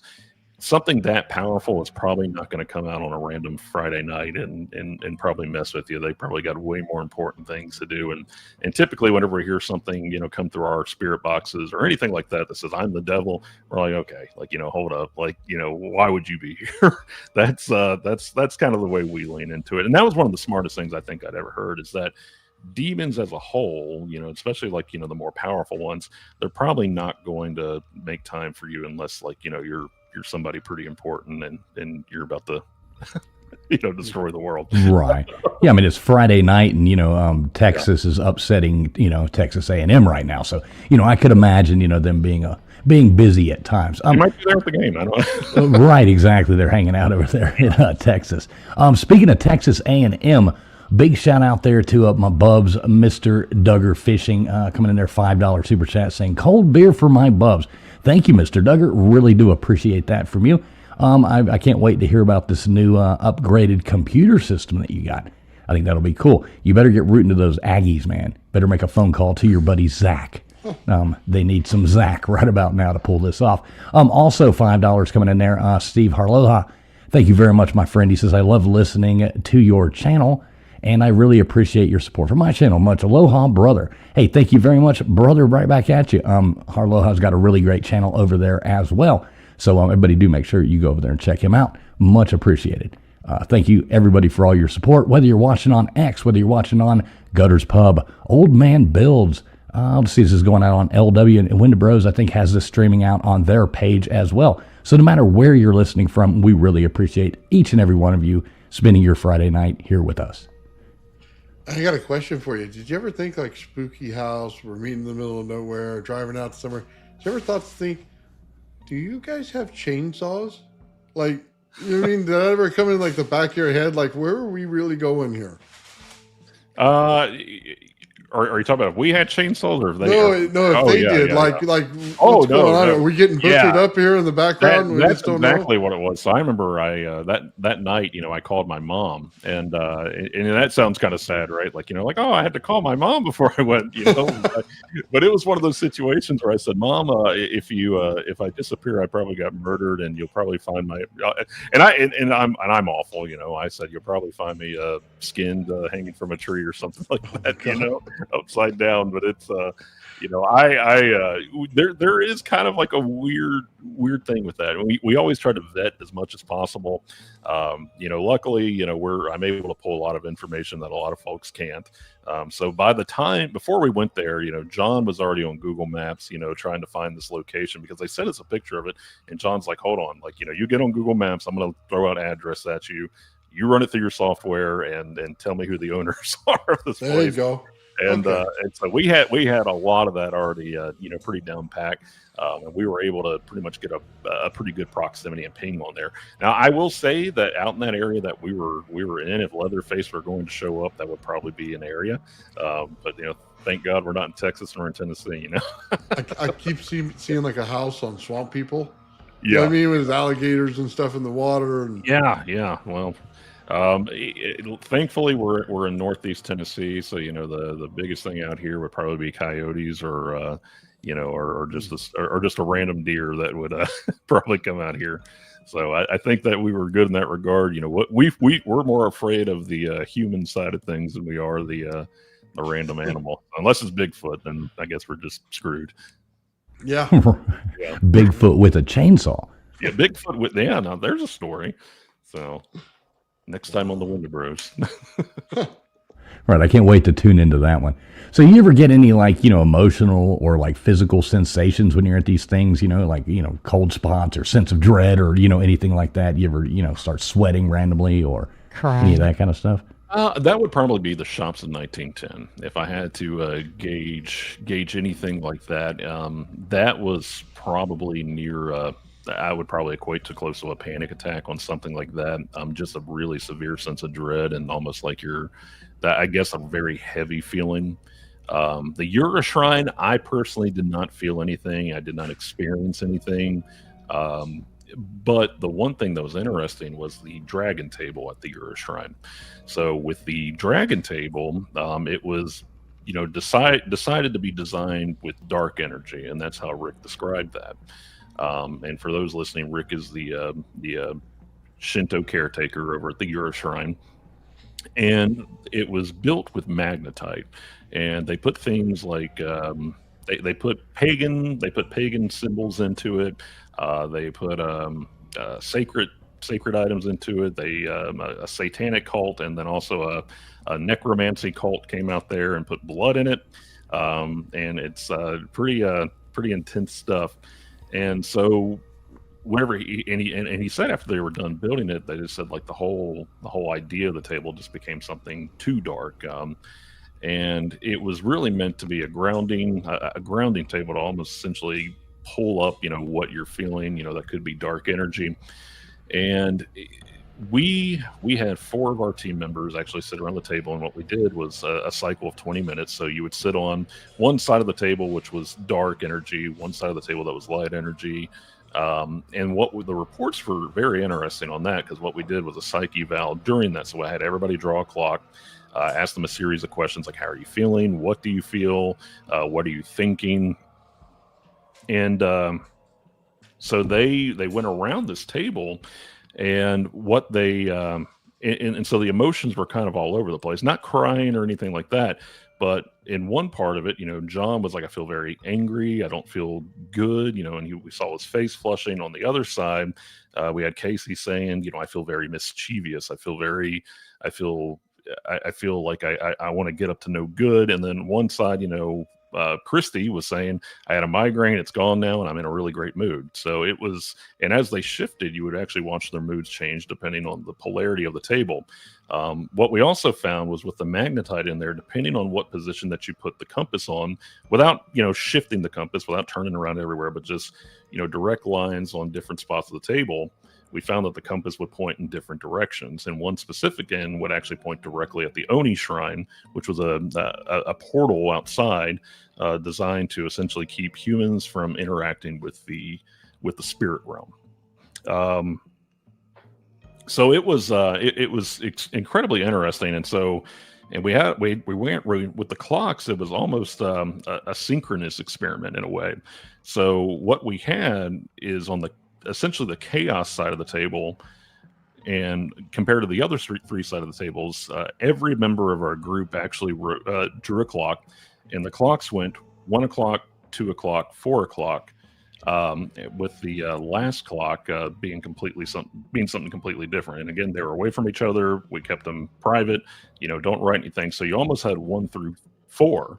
Something that powerful is probably not going to come out on a random Friday night and probably mess with you. They probably got way more important things to do. And typically whenever we hear something, come through our spirit boxes or anything like that says, "I'm the devil," we're like, okay, hold up. Why would you be here? That's kind of the way we lean into it. And that was one of the smartest things I think I'd ever heard, is that demons as a whole, especially the more powerful ones, they're probably not going to make time for you unless you're somebody pretty important and you're about to destroy the world. Right. Yeah, I mean, it's Friday night, and Texas is upsetting Texas A&M right now. So I could imagine them being being busy at times. You might be there at the game. I don't know. Right, exactly. They're hanging out over there in Texas. Speaking of Texas A&M, big shout out there to my bubs, Mr. Duggar Fishing, coming in there, $5 super chat saying, cold beer for my bubs. Thank you, Mr. Duggar. Really do appreciate that from you. I can't wait to hear about this new upgraded computer system that you got. I think that'll be cool. You better get rooting to those Aggies, man. Better make a phone call to your buddy Zach. They need some Zach right about now to pull this off. Also, $5 coming in there. Steve Harloha, thank you very much, my friend. He says, I love listening to your channel, and I really appreciate your support for my channel. Much aloha, brother. Hey, thank you very much, brother. Right back at you. Harloha's got a really great channel over there as well. So everybody do make sure you go over there and check him out. Much appreciated. Thank you, everybody, for all your support, whether you're watching on X, whether you're watching on Gutters Pub, Old Man Builds. Let's see, this is going out on LW, and Window Bros, I think, has this streaming out on their page as well. So no matter where you're listening from, we really appreciate each and every one of you spending your Friday night here with us. I got a question for you. Did you ever think like spooky house, we're meeting in the middle of nowhere, driving out somewhere? Did you ever thought to think, do you guys have chainsaws? Like, you know what I mean? Did that ever come in like the back of your head? Like, where are we really going here? Are you talking about if we had chainsaws or if they? If they did, like, what's going on? Are we getting butchered up here in the background? That's exactly what it was. So I remember that night, I called my mom, and that sounds kind of sad, right? Like, oh, I had to call my mom before I went, but it was one of those situations where I said, Mom, if I disappear, I probably got murdered, and you'll probably find my, I'm awful, I said, you'll probably find me skinned, hanging from a tree or something like that, upside down. But it's there is kind of like a weird thing with that. We always try to vet as much as possible. Luckily, I'm able to pull a lot of information that a lot of folks can't. So by the time before we went there, John was already on Google Maps, trying to find this location because they sent us a picture of it, and John's like, hold on, like, you get on Google Maps, I'm going to throw out an address at you. You run it through your software and tell me who the owners are of this place. There you go. And and so we had a lot of that already, pretty down packed, and we were able to pretty much get a pretty good proximity and ping on there. Now, I will say that out in that area that we were in, if Leatherface were going to show up, that would probably be an area. But thank God we're not in Texas or in Tennessee. I keep seeing like a house on Swamp People. Yeah, you know what I mean, with alligators and stuff in the water. And yeah. Well. Thankfully, we're in Northeast Tennessee, so the biggest thing out here would probably be coyotes, or just a random deer that would probably come out here. So I think that we were good in that regard. We're more afraid of the human side of things than we are the random animal. Unless it's Bigfoot, then I guess we're just screwed. Yeah. Bigfoot with a chainsaw. Yeah, Bigfoot now there's a story. So. Next time on the Window Bros. Right, I can't wait to tune into that one. So you ever get any emotional or like physical sensations when you're at these things, like, cold spots or sense of dread or, anything like that? You ever, start sweating randomly or any of that kind of stuff? That would probably be the shops in 1910. If I had to gauge anything like that, that was probably near I would probably equate to close to a panic attack on something like that. Just a really severe sense of dread and almost like I guess a very heavy feeling. The Ura Shrine, I personally did not feel anything. I did not experience anything. But the one thing that was interesting was the dragon table at the Ura Shrine. So with the dragon table, it was decided to be designed with dark energy, and that's how Rick described that. And for those listening, Rick is the Shinto caretaker over at the Ura Shrine, and it was built with magnetite. And they put things like they put pagan symbols into it. They put sacred items into it. They a satanic cult, and then also a necromancy cult came out there and put blood in it. And it's pretty intense stuff. And so whenever he said after they were done building it, they just said like the whole idea of the table just became something too dark. And it was really meant to be a grounding table to almost essentially pull up, what you're feeling. That could be dark energy. And we had 4 of our team members actually sit around the table, and what we did was a cycle of 20 minutes. So you would sit on one side of the table, which was dark energy, one side of the table that was light energy. And the reports were very interesting on that, because what we did was a psych eval during that. So I had everybody draw a clock, ask them a series of questions like, how are you feeling? What do you feel? What are you thinking? And so they went around this table, and what they and so the emotions were kind of all over the place, not crying or anything like that. But in one part of it, John was like, I feel very angry. I don't feel good, and we saw his face flushing. On the other side, we had Casey saying, I feel very mischievous. I feel like I want to get up to no good. And then one side, Christy was saying, I had a migraine, it's gone now, and I'm in a really great mood. So it was, and as they shifted, you would actually watch their moods change depending on the polarity of the table. What we also found was with the magnetite in there, depending on what position that you put the compass on, without, shifting the compass, without turning around everywhere, but just, direct lines on different spots of the table, we found that the compass would point in different directions. And one specific end would actually point directly at the Oni shrine, which was a portal outside designed to essentially keep humans from interacting with the spirit realm. So it was incredibly interesting. And so, and we went with the clocks. It was almost a synchronous experiment in a way. So what we had is on essentially the chaos side of the table, and compared to the other 3 side of the tables, every member of our group actually drew a clock, and the clocks went 1 o'clock, 2 o'clock, 4 o'clock, with the last clock being something completely different. And again, they were away from each other. We kept them private. Don't write anything. So you almost had 1 through 4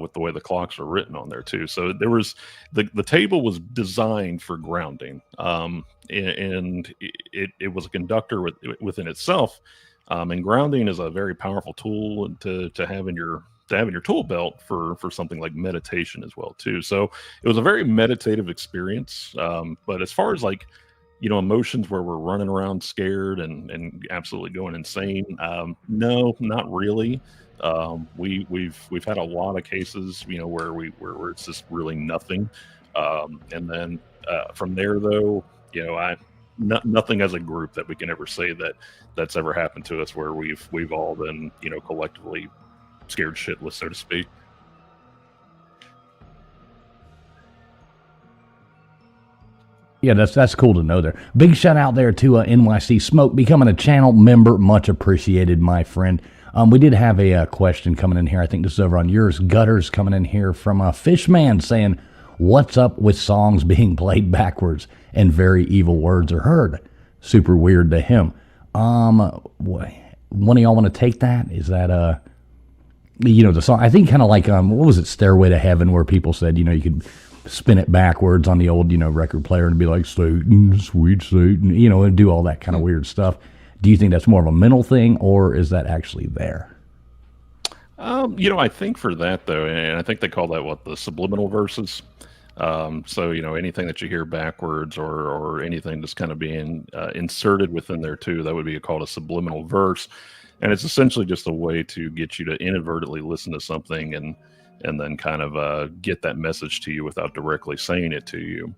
with the way the clocks are written on there too. So there was the table was designed for grounding, and it was a conductor within itself. And grounding is a very powerful tool to have in your tool belt for something like meditation as well too. So it was a very meditative experience. But as far as emotions where we're running around scared and absolutely going insane, no, not really. We've had a lot of cases, where it's just really nothing. And then from there though, nothing as a group that we can ever say that's ever happened to us where we've all been, collectively scared shitless, so to speak. Yeah, that's cool to know there. Big shout out there to NYC Smoke becoming a channel member. Much appreciated, my friend. We did have a question coming in here. I think this is over on yours. Gutters coming in here from Fishman saying, what's up with songs being played backwards and very evil words are heard? Super weird to him. One of y'all want to take that? Is that the song? I think kind of like what was it, Stairway to Heaven, where people said you could spin it backwards on the old record player and be like Satan, sweet Satan, and do all that kind of weird stuff. Do you think that's more of a mental thing, or is that actually there? I think for that though, and I think they call that the subliminal verses. So anything that you hear backwards or anything that's kind of being inserted within there too, that would be called a subliminal verse, and it's essentially just a way to get you to inadvertently listen to something and then kind of get that message to you without directly saying it to you.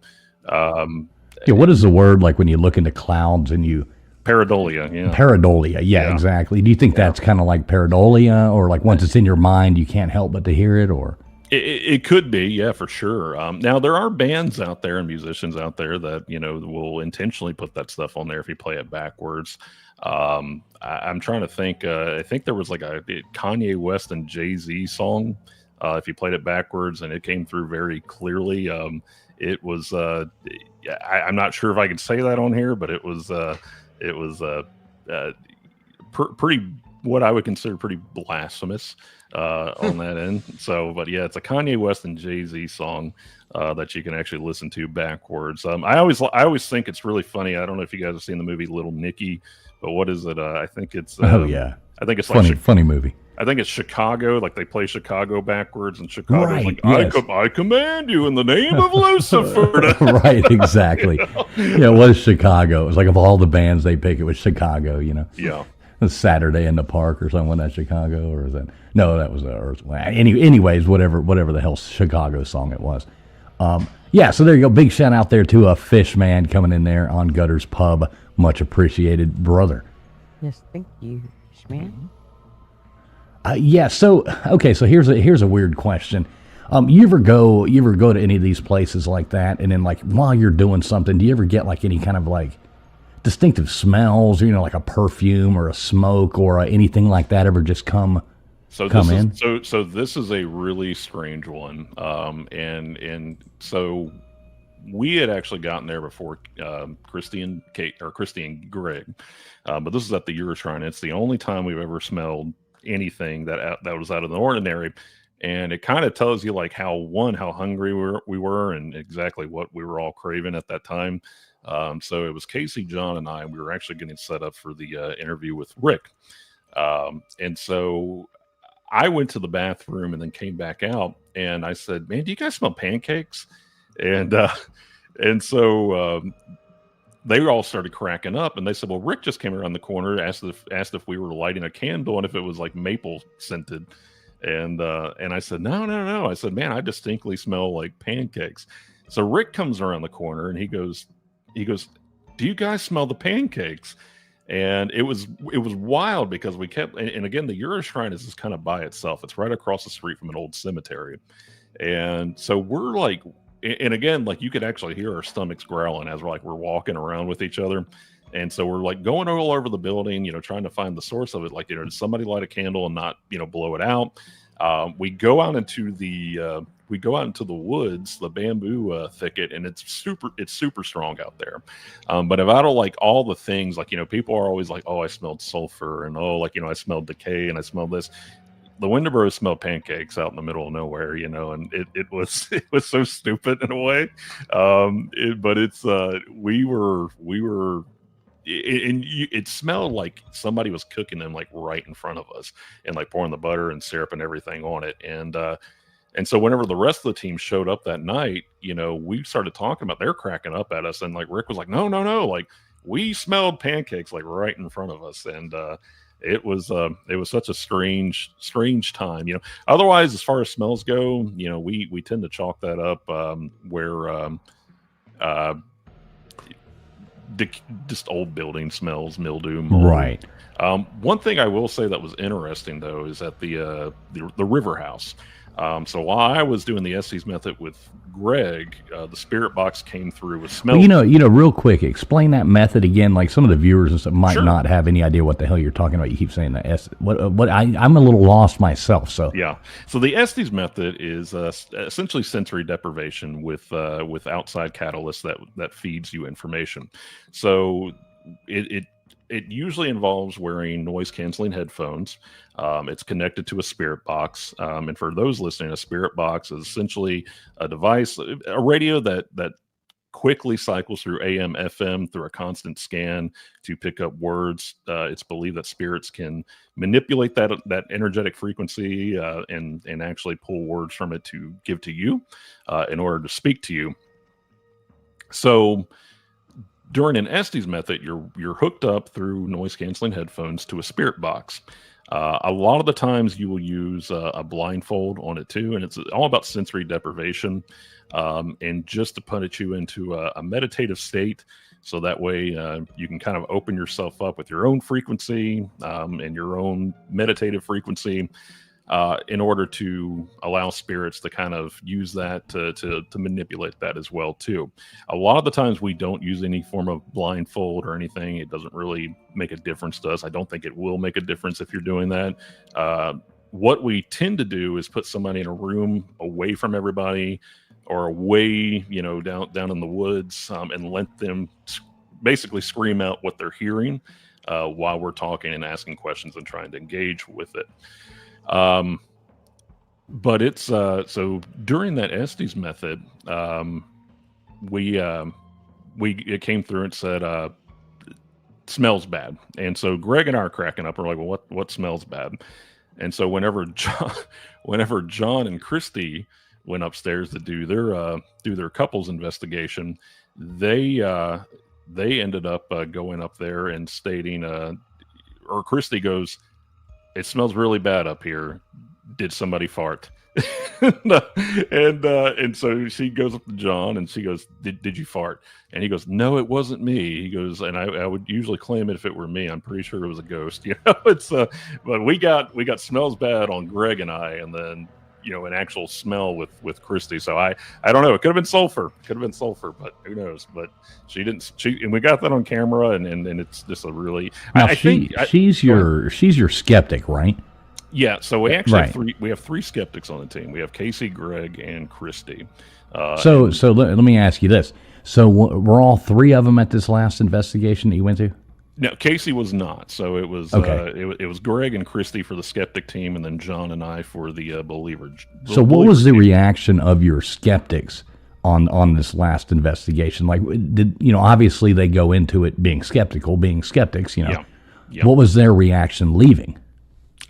What is the word like when you look into clouds and you? Pareidolia, yeah. Pareidolia, yeah, exactly. Do you think that's kind of like pareidolia, or like once it's in your mind, you can't help but to hear it, or? It could be, yeah, for sure. Now, there are bands out there and musicians out there that, will intentionally put that stuff on there if you play it backwards. I'm trying to think. I think there was like a Kanye West and Jay-Z song. If you played it backwards and it came through very clearly, it was, I'm not sure if I could say that on here, but it was pretty, what I would consider pretty blasphemous on that end. So, but yeah, it's a Kanye West and Jay-Z song that you can actually listen to backwards. I always think it's really funny. I don't know if you guys have seen the movie Little Nicky, but what is it? I think it's I think it's funny movie. I think it's Chicago. Like they play Chicago backwards, and Chicago's Right, like, yes. I command you in the name of Lucifer. Right, exactly. Yeah, it was Chicago. It was like of all the bands they pick, it was Chicago. Yeah. Saturday in the Park or something. Was that Chicago or is that? No, that was Earth. Anyways, whatever the hell Chicago song it was. Yeah, so there you go. Big shout out there to a Fishman coming in there on Gutters Pub. Much appreciated, brother. Yes, thank you, man. Yeah. So okay. So here's a weird question. You ever go to any of these places like that, and then like while you're doing something, do you ever get like any kind of like distinctive smells, like a perfume or a smoke or anything like that ever just come in? So this is a really strange one. And so we had actually gotten there before Christy and Greg, but this is at the Euroshrine. It's the only time we've ever smelled anything that was out of the ordinary, and it kind of tells you like how hungry we were and exactly what we were all craving at that time. So it was Casey, John, and I. We were actually getting set up for the interview with Rick, and so I went to the bathroom and then came back out, and I said, "Man, do you guys smell pancakes?" And so they all started cracking up, and they said, "Well, Rick just came around the corner, asked if we were lighting a candle and if it was like maple scented." And I said, no. I said, "Man, I distinctly smell like pancakes." So Rick comes around the corner and he goes, "Do you guys smell the pancakes?" And it was wild because we kept, and again, the Euroshrine is just kind of by itself. It's right across the street from an old cemetery. And so we're like, and again, like you could actually hear our stomachs growling as we're walking around with each other. And so we're like going all over the building, trying to find the source of it. Like, does somebody light a candle and not, blow it out? We go out into the woods, the bamboo thicket, and it's super strong out there. But if I don't like all the things, like, people are always like, "Oh, I smelled sulfur," and "Oh, like, I smelled decay," and "I smelled this." The Winterborough smelled pancakes out in the middle of nowhere, and it was so stupid in a way. It smelled like somebody was cooking them like right in front of us and like pouring the butter and syrup and everything on it. And so whenever the rest of the team showed up that night, we started talking about, they're cracking up at us. And like Rick was like, no, like we smelled pancakes like right in front of us. And it was such a strange time. Otherwise, as far as smells go, we tend to chalk that up where just old building smells, mildew, mold. Right. One thing I will say that was interesting though is at the River House. So while I was doing the Estes method with Greg, the spirit box came through with smell. Well, real quick, explain that method again. Like some of the viewers and stuff might not have any idea what the hell you're talking about. You keep saying that. I'm a little lost myself. So yeah. So the Estes method is essentially sensory deprivation with outside catalyst that feeds you information. So it usually involves wearing noise-canceling headphones. It's connected to a spirit box. And for those listening, a spirit box is essentially a device, a radio that quickly cycles through AM, FM through a constant scan to pick up words. It's believed that spirits can manipulate that energetic frequency and actually pull words from it to give to you in order to speak to you. So during an Estes method, you're hooked up through noise-canceling headphones to a spirit box. A lot of the times you will use a blindfold on it too, and it's all about sensory deprivation and just to put you into a meditative state, so that way you can kind of open yourself up with your own frequency and your own meditative frequency in order to allow spirits to kind of use that to manipulate that as well too. A lot of the times we don't use any form of blindfold or anything. It doesn't really make a difference to us. I don't think it will make a difference if you're doing that. What we tend to do is put somebody in a room away from everybody or away, down in the woods and let them basically scream out what they're hearing while we're talking and asking questions and trying to engage with it. But it's so during that Estes method, it came through and said smells bad, and so Greg and I are cracking up. We're like, well, what smells bad? And so whenever John and Christy went upstairs to do their couples investigation, they they ended up going up there and stating, or Christy goes, "It smells really bad up here. Did somebody fart?" And so she goes up to John and she goes, "Did you fart?" And he goes, "No, it wasn't me." He goes, "And I would usually claim it if it were me. I'm pretty sure it was a ghost." It's but we got smells bad on Greg and I, and then an actual smell with Christy. So I don't know. It could have been sulfur. But who knows? But she didn't. And we got that on camera, and it's just a really. Now I think she's your skeptic, right? Yeah, so we actually Right. have three skeptics on the team. We have Casey, Greg, and Christy. So let me ask you this. So were all three of them at this last investigation that you went to? No, Casey was not. So it was Okay. it was Greg and Christy for the skeptic team, and then John and I for the believer. So what was the reaction of your skeptics on this last investigation? Like, obviously they go into it being skeptics. Yeah. Yeah. What was their reaction leaving?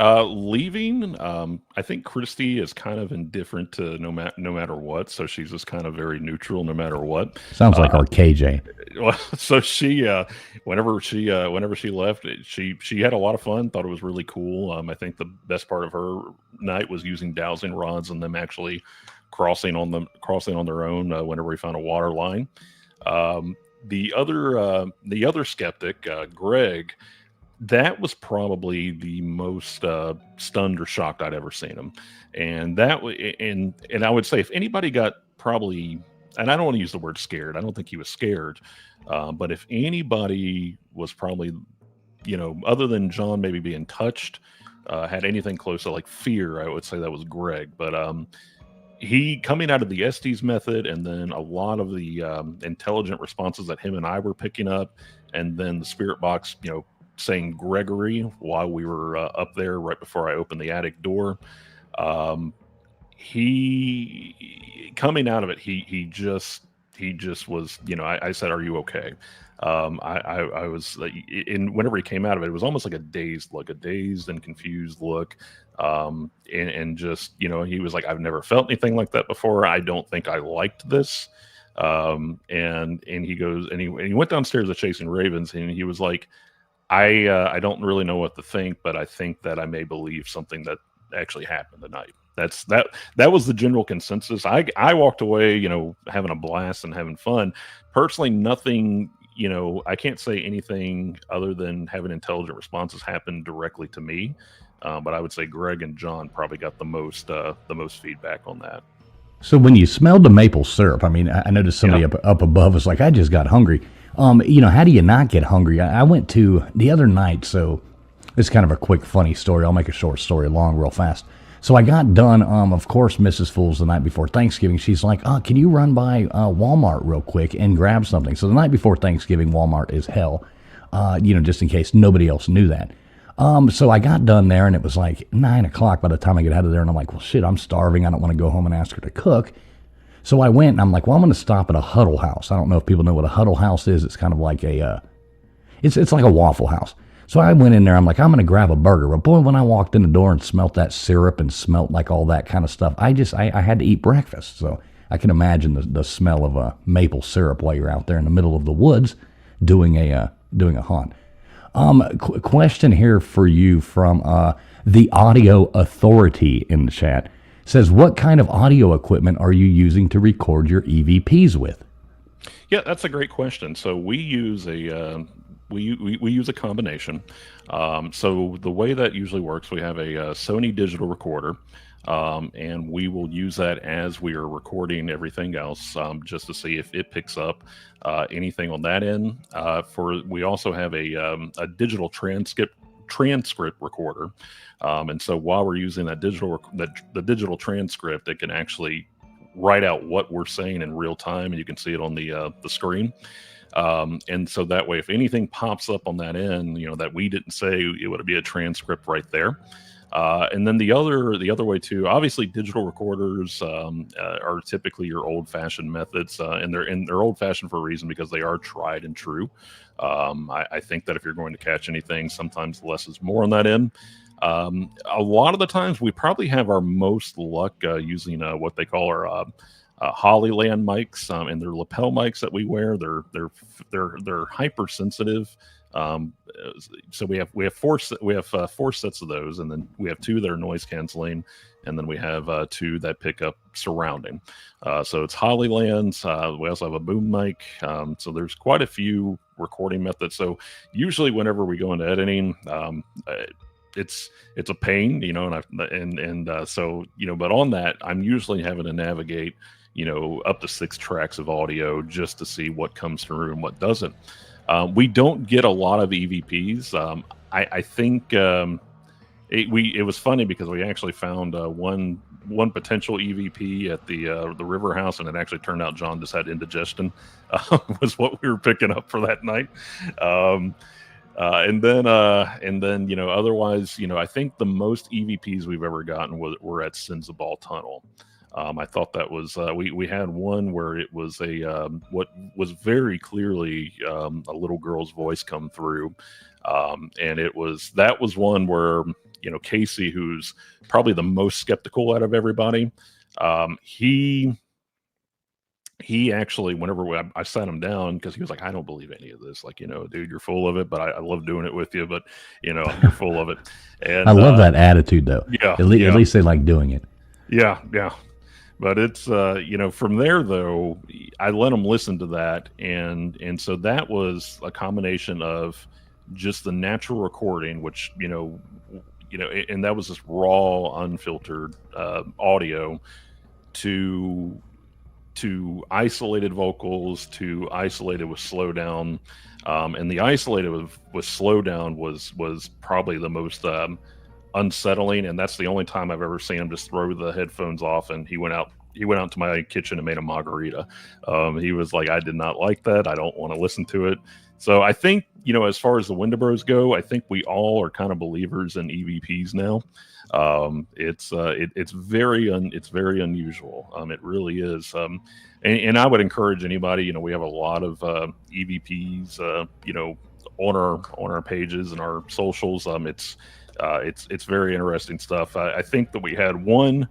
Leaving, I think Christy is kind of indifferent to no matter what, so she's just kind of very neutral no matter what. Sounds like our KJ. Well, so she, whenever she left, she had a lot of fun. Thought it was really cool. I think the best part of her night was using dowsing rods and them actually crossing on their own whenever we found a water line. The other skeptic, Greg. That was probably the most stunned or shocked I'd ever seen him, and and I would say if anybody got probably, and I don't want to use the word scared. I don't think he was scared, but if anybody was probably, other than John maybe being touched, had anything close to like fear, I would say that was Greg. But he coming out of the Estes method, and then a lot of the intelligent responses that him and I were picking up, and then the spirit box, saying Gregory while we were up there right before I opened the attic door. He coming out of it, he just was, I said, "Are you okay?" I was like, and whenever he came out of it, it was almost like a dazed and confused look. And just, he was like, "I've never felt anything like that before. I don't think I liked this." And he goes, and he went downstairs to Chasing Ravens, and he was like, I don't really know what to think, but I think that I may believe something that actually happened tonight. That was the general consensus. I walked away, having a blast and having fun. Personally, nothing, I can't say anything other than having intelligent responses happen directly to me. But I would say Greg and John probably got the most feedback on that. So when you smelled the maple syrup, I mean, I noticed somebody up above was like, "I just got hungry." How do you not get hungry? I went to the other night, so it's kind of a quick, funny story. I'll make a short story long real fast. So I got done, of course, Mrs. Fools the night before Thanksgiving. She's like, "Can you run by Walmart real quick and grab something?" So the night before Thanksgiving, Walmart is hell, just in case nobody else knew that. So I got done there, and it was like 9 o'clock by the time I get out of there, and I'm like, "Well, shit, I'm starving. I don't want to go home and ask her to cook." So I went, and I'm like, "Well, I'm going to stop at a Huddle House." I don't know if people know what a Huddle House is. It's kind of like it's like a Waffle House. So I went in there. I'm like, "I'm going to grab a burger." But boy, when I walked in the door and smelt that syrup and smelt like all that kind of stuff, I had to eat breakfast. So I can imagine the smell of maple syrup while you're out there in the middle of the woods doing a haunt. Question here for you from the Audio Authority in the chat. Says, "What kind of audio equipment are you using to record your EVPs with?" Yeah, that's a great question. So we use we use a combination. So the way that usually works, we have a Sony digital recorder, and we will use that as we are recording everything else, just to see if it picks up anything on that end. We also have a digital transcript recorder, and so while we're using that the digital transcript, it can actually write out what we're saying in real time, and you can see it on the screen. And so that way, if anything pops up on that end, that we didn't say, it would be a transcript right there. And then the other way too, obviously digital recorders are typically your old-fashioned methods, and they're old-fashioned for a reason, because they are tried and true. I think that if you're going to catch anything, sometimes less is more on that end. A lot of the times, we probably have our most luck using what they call our Hollyland mics, and they're lapel mics that we wear. They're hypersensitive. So we have four sets of those, and then we have two that are noise canceling, and then we have two that pick up surrounding. So it's Hollylands. We also have a boom mic. So there's quite a few recording methods. So usually, whenever we go into editing, it's a pain, so but on that, I'm usually having to navigate, up to 6 tracks of audio just to see what comes through and what doesn't. We don't get a lot of EVPs. I think it was funny because we actually found one potential EVP at the River House, and it actually turned out John just had indigestion. Was what we were picking up for that night. And then otherwise, I think the most EVPs we've ever gotten were at Sinzabal Tunnel. I thought that was we had one where it was what was very clearly a little girl's voice come through, and that was one where Casey, who's probably the most skeptical out of everybody, he actually, whenever I sat him down, because he was like, I don't believe any of this. Like, dude, you're full of it, but I love doing it with you, but, you're full of it. And I love that attitude, though. Yeah. At least they like doing it. Yeah. Yeah. But it's, from there, though, I let him listen to that. And so that was a combination of just the natural recording, which, and that was just raw, unfiltered audio to isolated vocals, to isolated with slowdown, and the isolated with slowdown was probably the most unsettling, and that's the only time I've ever seen him just throw the headphones off, and he went out to my kitchen and made a margarita. He was like, I did not like that. I don't want to listen to it. So I think, as far as the Windobros go, I think we all are kind of believers in EVPs now. It's very unusual. It really is. And I would encourage anybody, we have a lot of EVPs, on our pages and our socials. It's very interesting stuff. I think that we had one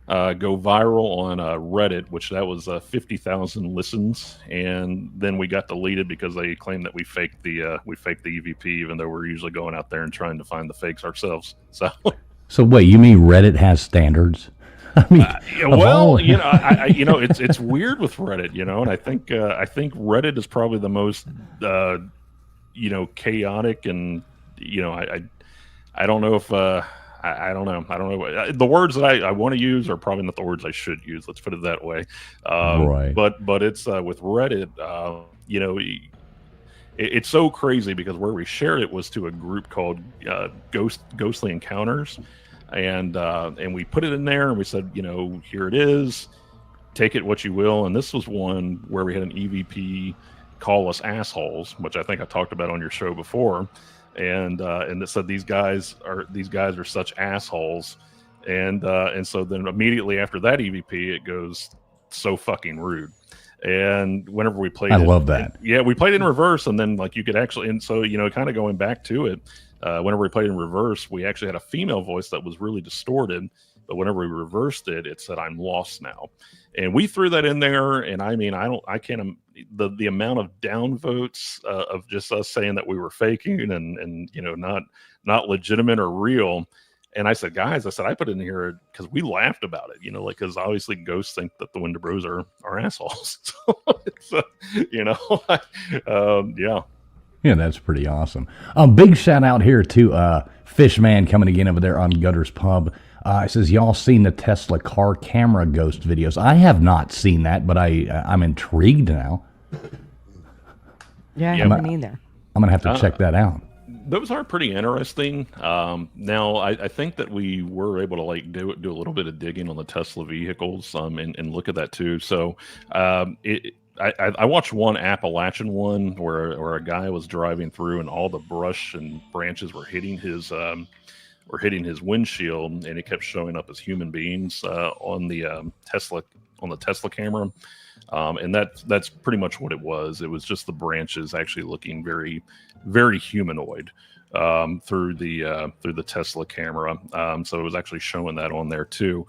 go viral on Reddit, which that was 50,000 listens, and then we got deleted because they claimed that we faked the EVP, even though we're usually going out there and trying to find the fakes ourselves. So wait, you mean Reddit has standards? I mean, it's weird with Reddit, and I think Reddit is probably the most chaotic, and I don't know if I don't know. The words that I want to use are probably not the words I should use. Let's put it that way. Right. But it's with Reddit, it's so crazy because where we shared it was to a group called Ghostly Encounters, and we put it in there and we said, here it is, take it what you will. And this was one where we had an EVP call us assholes, which I think I talked about on your show before. And it said these guys are such assholes, and so then immediately after that EVP it goes so fucking rude. And whenever we played, I love that. Yeah, we played in reverse, and then you could actually, and so kind of going back to it, whenever we played in reverse, we actually had a female voice that was really distorted. But whenever we reversed it, it said, "I'm lost now," and we threw that in there. And I mean, I can't. The amount of downvotes of just us saying that we were faking and not legitimate or real. And I said, guys, I put it in here because we laughed about it, because obviously ghosts think that the Windobros are assholes. So yeah. Yeah, that's pretty awesome. Big shout out here to Fishman coming again over there on Gutters Pub. It says, y'all seen the Tesla car camera ghost videos? I have not seen that, but I'm intrigued now. Yeah, I haven't either. I'm going to have to check that out. Those are pretty interesting. Now, I think that we were able to do a little bit of digging on the Tesla vehicles and look at that too. So I watched one Appalachian one where a guy was driving through and all the brush and branches were hitting his windshield, and it kept showing up as human beings on the Tesla camera. And that's pretty much what it was. It was just the branches actually looking very, very humanoid. through the Tesla camera. So it was actually showing that on there too.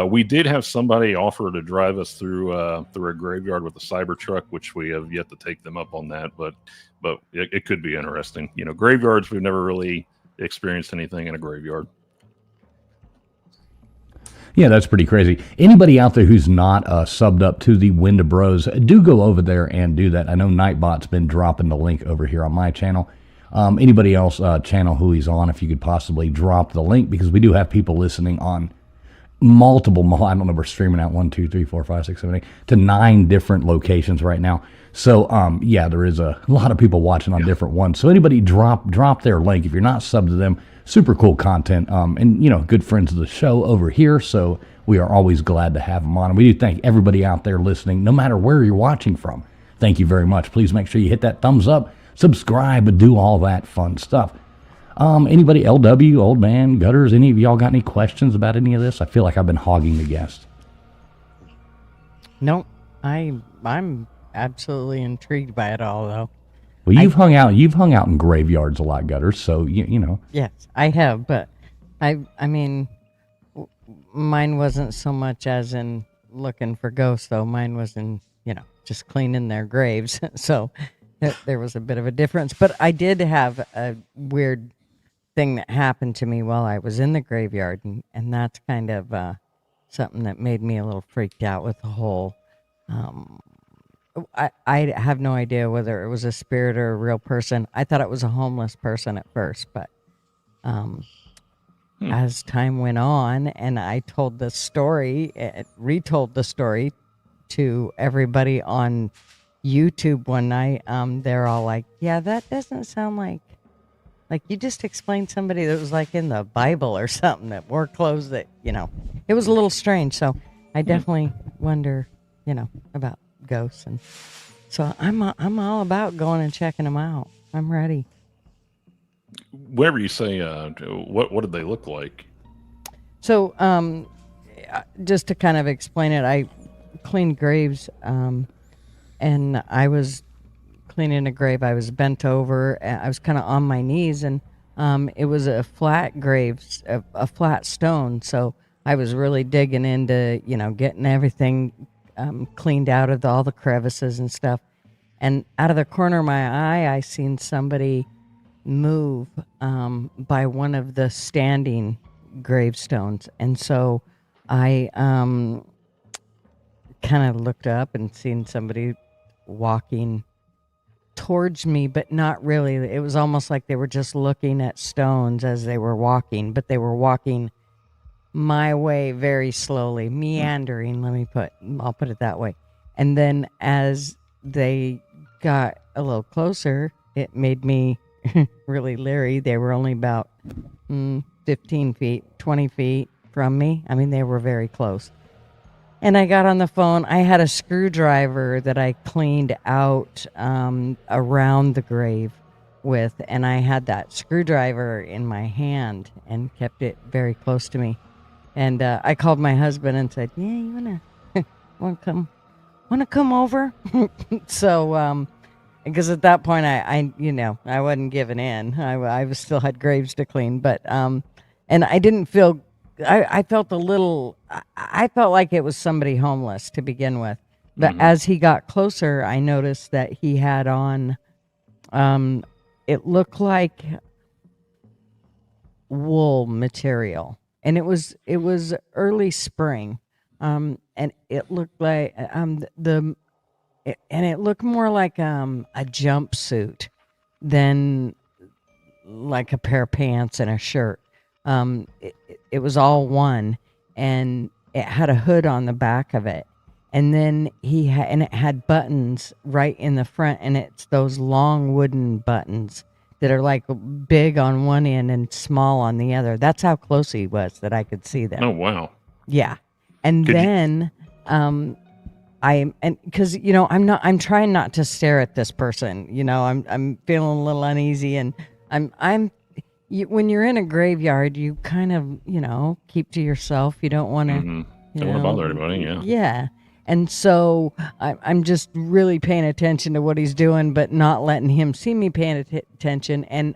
We did have somebody offer to drive us through a graveyard with a Cybertruck, which we have yet to take them up on that, but it could be interesting. Graveyards, we've never really experienced anything in a graveyard. Yeah, that's pretty crazy. Anybody out there who's not subbed up to the Winda Bros, do go over there and do that. I know Nightbot's been dropping the link over here on my channel. Anybody else channel who he's on, if you could possibly drop the link, because we do have people listening on multiple, I don't know, we're streaming out 1, 2, 3, 4, 5, 6, 7, 8 to 9 different locations right now. So yeah, there is a lot of people watching on different ones. So anybody drop their link if you're not subbed to them. Super cool content, and good friends of the show over here. So we are always glad to have them on. And we do thank everybody out there listening, no matter where you're watching from. Thank you very much. Please make sure you hit that thumbs up, subscribe, and do all that fun stuff. Anybody, LW, Old Man, Gutters, any of y'all got any questions about any of this? I feel like I've been hogging the guest. No, I'm absolutely intrigued by it all, though. Well, you've hung out in graveyards a lot, Gutters. So you know. Yes, I have, but I mean, mine wasn't so much as in looking for ghosts, though. Mine was in just cleaning their graves. So there was a bit of a difference. But I did have a weird thing that happened to me while I was in the graveyard, and that's kind of something that made me a little freaked out with the whole. I have no idea whether it was a spirit or a real person. I thought it was a homeless person at first, but as time went on and I told the story, retold the story to everybody on YouTube one night, they're all like, yeah, that doesn't sound like you just explained somebody that was like in the Bible or something that wore clothes that, it was a little strange. So I definitely wonder, about ghosts, and so I'm all about going and checking them out. I'm ready. Whenever you say what did they look like? So just to kind of explain it, I cleaned graves, and I was cleaning a grave. I was bent over. I was kind of on my knees, and it was a flat grave, a flat stone. So I was really digging into getting everything cleaned out of all the crevices and stuff. And out of the corner of my eye, I seen somebody move by one of the standing gravestones. And so I kind of looked up and seen somebody walking towards me, but not really. It was almost like they were just looking at stones as they were walking, but they were walking my way very slowly, meandering, I'll put it that way. And then as they got a little closer, it made me really leery. They were only about 15 feet, 20 feet from me. I mean, they were very close. And I got on the phone. I had a screwdriver that I cleaned out around the grave with, and I had that screwdriver in my hand and kept it very close to me. And I called my husband and said, "Yeah, you want to come over?" So, because at that point I wasn't giving in. I still had graves to clean, but and I didn't feel. I felt a little. I felt like it was somebody homeless to begin with, but as he got closer, I noticed that he had on. It looked like wool material. And it was early spring, and it looked like it looked more like a jumpsuit than like a pair of pants and a shirt. It was all one, and it had a hood on the back of it, and then it had buttons right in the front, and it's those long wooden buttons that are like big on one end and small on the other. That's how close he was that I could see them. Oh, wow. Yeah. And then, because, I'm trying not to stare at this person, I'm feeling a little uneasy, and when you're in a graveyard, you kind of, keep to yourself. You don't want to, Don't want to bother anybody. Yeah. Yeah. And so I'm just really paying attention to what he's doing, but not letting him see me paying attention. And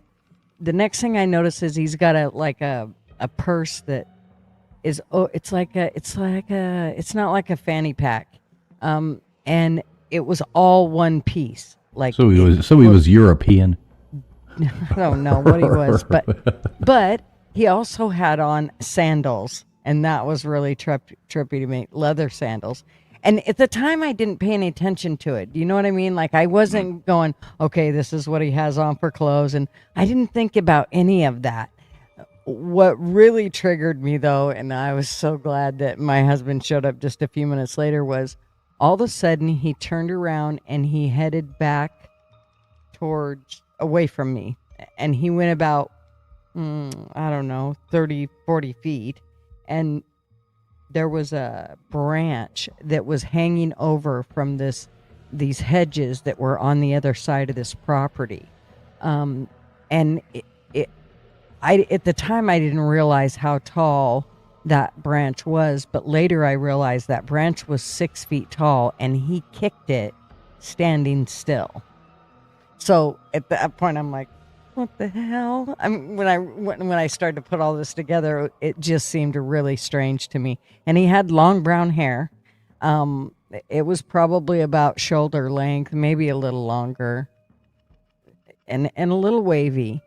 the next thing I notice is he's got a purse that is, it's not like a fanny pack, and it was all one piece. Like So he was European. I don't know what he was, but he also had on sandals, and that was really trippy to me. Leather sandals. And at the time, I didn't pay any attention to it. You know what I mean? Like, I wasn't going, okay, this is what he has on for clothes. And I didn't think about any of that. What really triggered me, though, and I was so glad that my husband showed up just a few minutes later, was all of a sudden he turned around and he headed back away from me. And he went about, I don't know, 30, 40 feet. And there was a branch that was hanging over from these hedges that were on the other side of this property. And at the time I didn't realize how tall that branch was, but later I realized that branch was 6 feet tall, and he kicked it standing still. So at that point I'm like, what the hell? I mean, when I started to put all this together, it just seemed really strange to me. And he had long brown hair. It was probably about shoulder length, maybe a little longer, and a little wavy.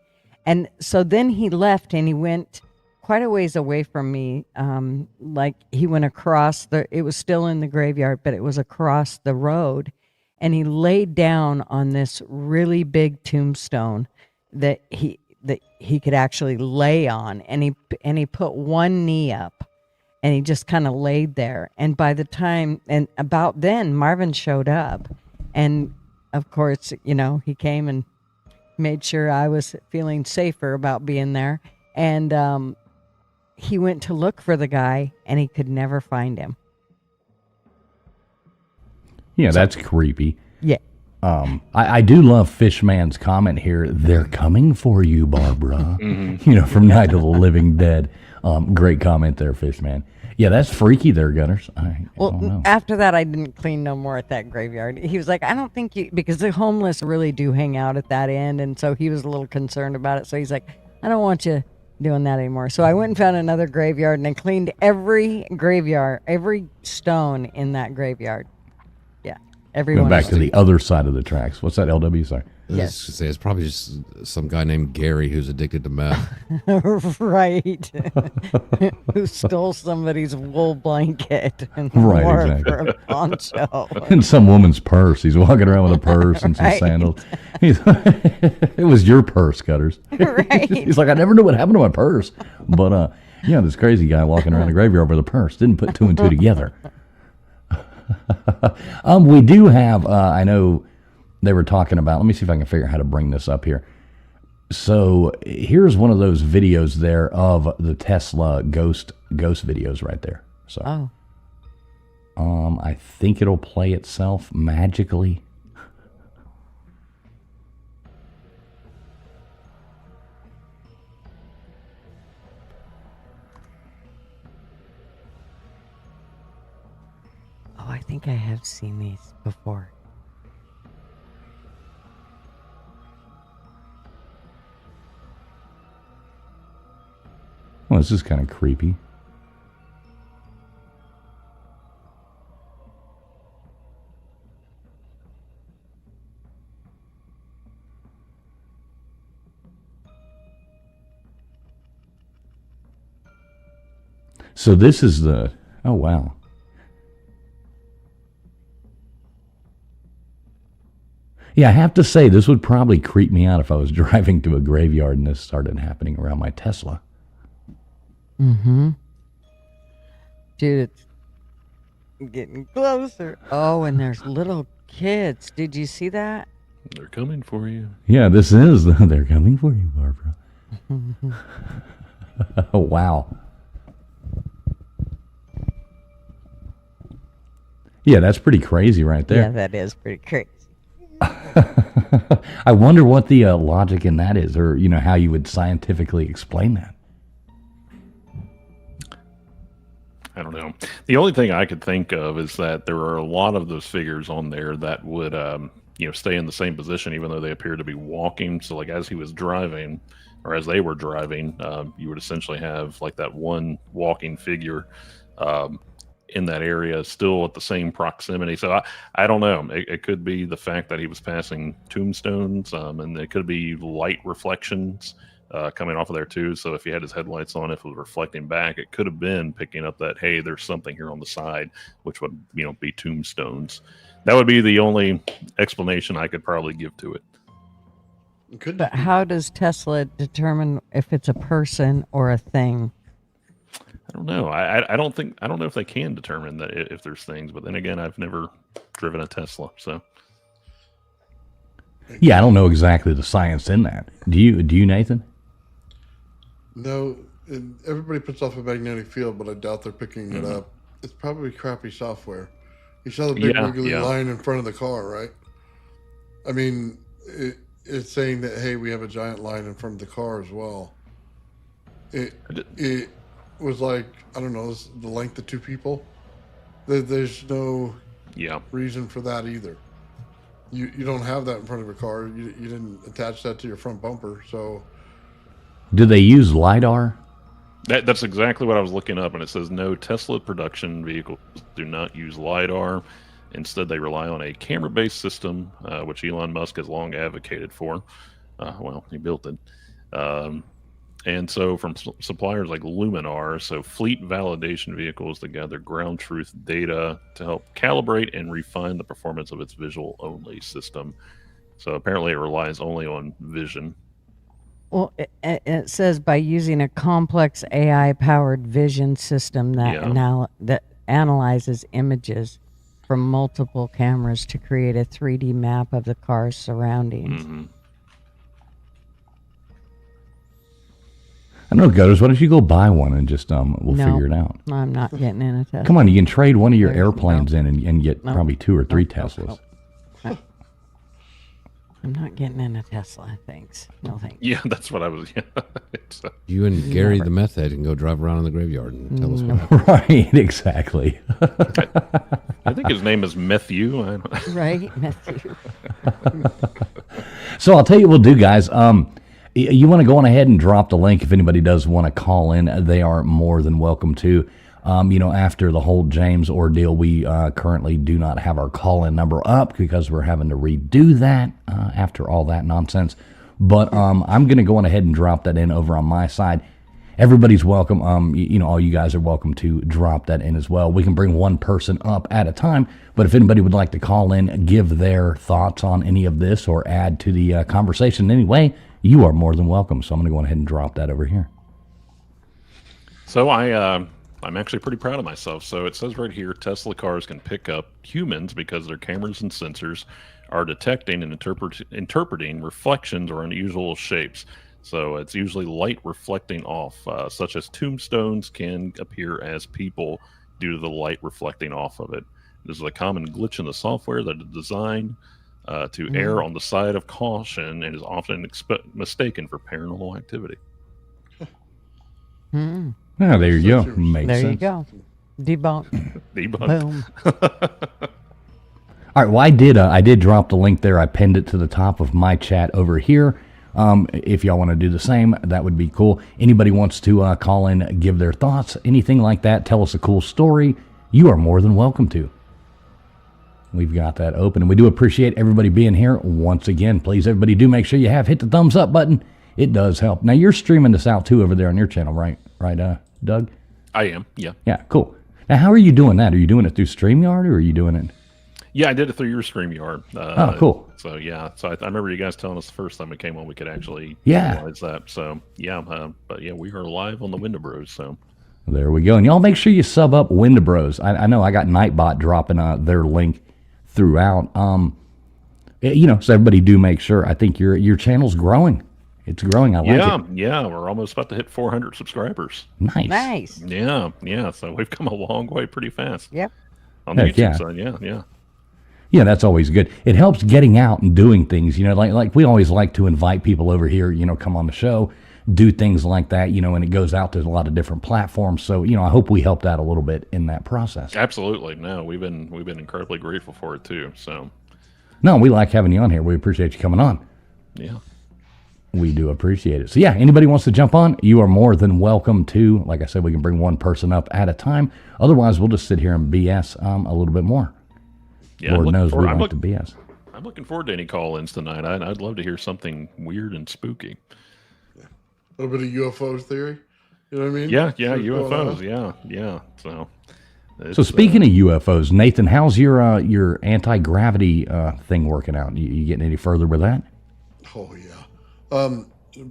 And so then he left and he went quite a ways away from me. Like he went across it was still in the graveyard, but it was across the road. And he laid down on this really big tombstone that he could actually lay on, and he put one knee up, and he just kind of laid there. And by the time, and about then, Marvin showed up, and of course, he came and made sure I was feeling safer about being there. And he went to look for the guy, and he could never find him. Yeah, that's creepy. Yeah. I do love Fishman's comment here. They're coming for you, Barbara. From Night of the Living Dead. Great comment there, Fishman. Yeah, that's freaky there, Gunners. I don't know. After that, I didn't clean no more at that graveyard. He was like, I don't think because the homeless really do hang out at that end. And so he was a little concerned about it. So he's like, I don't want you doing that anymore. So I went and found another graveyard, and I cleaned every graveyard, every stone in that graveyard. Everyone Went back to the other side of the tracks. What's that, LW? Sorry. Yes. It's probably just some guy named Gary who's addicted to meth. Right. Who stole somebody's wool blanket and Right, wore exactly. it for a poncho. In some woman's purse. He's walking around with a purse and some Right. sandals. It was your purse, Cutters. Right. He's like, I never knew what happened to my purse. But, this crazy guy walking around the graveyard with a purse. Didn't put two and two together. We do have, I know they were talking about, let me see if I can figure out how to bring this up here. So here's one of those videos there of the Tesla ghost videos right there. So, I think it'll play itself magically. Oh, I think I have seen these before. Well, this is kind of creepy. So this is oh wow. Yeah, I have to say, this would probably creep me out if I was driving to a graveyard and this started happening around my Tesla. Mm-hmm. Dude, it's getting closer. Oh, and there's little kids. Did you see that? They're coming for you. Yeah, this is. They're coming for you, Barbara. Oh, wow. Yeah, that's pretty crazy right there. Yeah, that is pretty crazy. I wonder what the logic in that is, or how you would scientifically explain that. I don't know. The only thing I could think of is that there are a lot of those figures on there that would, stay in the same position even though they appear to be walking. So, like as he was driving, or as they were driving, you would essentially have like that one walking figure in that area, still at the same proximity. So I don't know. It could be the fact that he was passing tombstones, and it could be light reflections coming off of there too. So if he had his headlights on, if it was reflecting back, it could have been picking up that, hey, there's something here on the side, which would be tombstones. That would be the only explanation I could probably give to it. But how does Tesla determine if it's a person or a thing? I don't know. I don't know if they can determine that if there's things, but then again, I've never driven a Tesla, so. Yeah, I don't know exactly the science in that. Do you, Nathan? No, everybody puts off a magnetic field, but I doubt they're picking it up. It's probably crappy software. You saw the big wiggly line in front of the car, right? I mean, it's saying that, hey, we have a giant line in front of the car as well. It was like, I don't know, the length of two people. There's no reason for that either. You don't have that in front of a car. You didn't attach that to your front bumper, so. Do they use LiDAR? That's exactly what I was looking up, and it says no, Tesla production vehicles do not use LiDAR. Instead, they rely on a camera-based system, which Elon Musk has long advocated for. Well, he built it. And so from suppliers like Luminar, so fleet validation vehicles that gather ground truth data to help calibrate and refine the performance of its visual-only system. So apparently it relies only on vision. Well, it says by using a complex AI-powered vision system that analyzes images from multiple cameras to create a 3D map of the car's surroundings. Mm-hmm. I don't know, Gutters, why don't you go buy one and just we'll figure it out. I'm not getting in a Tesla. Come on, you can trade one of your airplanes in and get probably 2 or 3 Teslas. I'm not getting in a Tesla, thanks. No thanks. Yeah, that's what I was. So. You and Gary the meth head can go drive around in the graveyard and tell us what happened. Right, exactly. I think his name is Matthew. Right, Matthew. So I'll tell you what we'll do, guys. You want to go on ahead and drop the link if anybody does want to call in. They are more than welcome to. After the whole James ordeal, we currently do not have our call-in number up because we're having to redo that after all that nonsense. But I'm going to go on ahead and drop that in over on my side. Everybody's welcome. All you guys are welcome to drop that in as well. We can bring one person up at a time, but if anybody would like to call in, give their thoughts on any of this or add to the conversation in any way, you are more than welcome. So I'm going to go ahead and drop that over here. So I'm actually pretty proud of myself. So it says right here, Tesla cars can pick up humans because their cameras and sensors are detecting and interpreting reflections or unusual shapes. So it's usually light reflecting off, such as tombstones can appear as people due to the light reflecting off of it. This is a common glitch in the software that is designed to err on the side of caution and is often mistaken for paranormal activity. Yeah, there you go. Makes there sense. you go. Debunk. Boom. All right. Well, I did drop the link there. I pinned it to the top of my chat over here. If y'all want to do the same, that would be cool. Anybody wants to call in, give their thoughts, anything like that, tell us a cool story, you are more than welcome to. We've got that open, and we do appreciate everybody being here once again. Please, everybody, do make sure you hit the thumbs up button. It does help. Now, you're streaming this out, too, over there on your channel, right? Right, Doug? I am, yeah. Yeah, cool. Now, how are you doing that? Are you doing it through StreamYard, or are you doing it? Yeah, I did it through your StreamYard. Oh, cool. So, yeah. So I remember you guys telling us the first time we came on we could actually realize that. So, yeah. But, yeah, we are live on the Window Bros, so. There we go. And y'all make sure you sub up Window Bros. I know I got Nightbot dropping their link throughout. So everybody do make sure. I think your channel's growing. It's growing. I like it. Yeah. We're almost about to hit 400 subscribers. Nice. Yeah. So we've come a long way pretty fast. Yep. On the YouTube side, yeah. Yeah, that's always good. It helps getting out and doing things. Like we always like to invite people over here. Come on the show, do things like that. And it goes out to a lot of different platforms. So I hope we helped out a little bit in that process. Absolutely. No, we've been incredibly grateful for it too. So. No, we like having you on here. We appreciate you coming on. Yeah. We do appreciate it. So yeah, anybody wants to jump on, you are more than welcome to. Like I said, we can bring one person up at a time. Otherwise, we'll just sit here and BS a little bit more. Yeah, Lord knows we like to BS. I'm looking forward to any call-ins tonight. I'd love to hear something weird and spooky. A little bit of UFOs theory. You know what I mean? Yeah, UFOs. Yeah. So speaking of UFOs, Nathan, how's your anti-gravity thing working out? You getting any further with that? Oh yeah.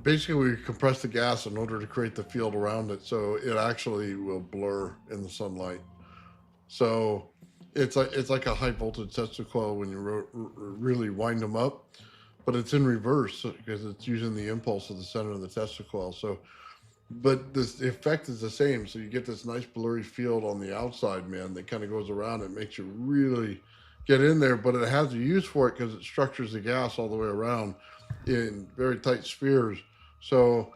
Basically, we compress the gas in order to create the field around it, so it actually will blur in the sunlight. So it's like a high voltage Tesla coil when you really wind them up, but it's in reverse because it's using the impulse of the center of the Tesla coil. So, but the effect is the same. So you get this nice blurry field on the outside, man, that kind of goes around. It makes you really get in there, but it has a use for it because it structures the gas all the way around in very tight spheres. So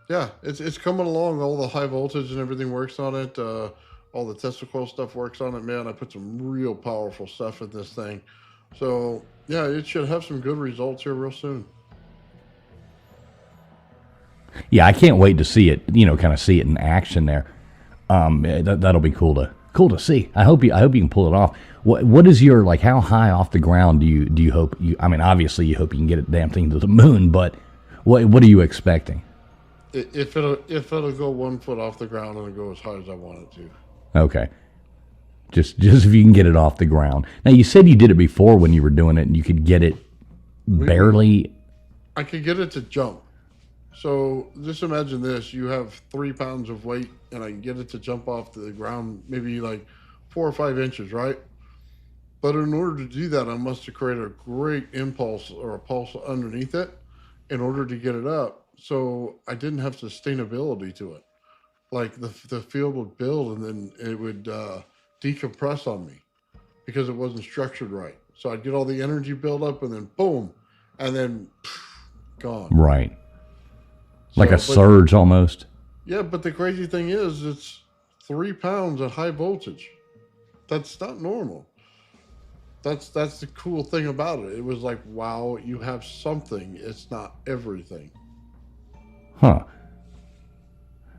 yeah, it's coming along. All the high voltage and everything works on it. All the Tesla coil stuff works on it, man. I put some real powerful stuff in this thing. So yeah, it should have some good results here real soon. Yeah, I can't wait to see it, kind of see it in action there. That'll be cool to see. I hope you can pull it off. What is your, like, how high off the ground do you hope I mean, obviously you hope you can get it damn thing to the moon, but what are you expecting? If it'll go 1 foot off the ground, it'll go as high as I want it to. Okay. Just if you can get it off the ground. Now, you said you did it before when you were doing it and you could get it barely. I could get it to jump. So just imagine this. You have 3 pounds of weight and I can get it to jump off the ground maybe like 4 or 5 inches, right? But in order to do that, I must have created a great impulse or a pulse underneath it in order to get it up. So I didn't have sustainability to it. Like the field would build and then it would decompress on me because it wasn't structured right. So I'd get all the energy build up and then boom, and then gone. Right. Like a surge almost. Yeah, but the crazy thing is it's 3 pounds at high voltage. That's not normal. That's the cool thing about it. It was like, wow, you have something. It's not everything. Huh.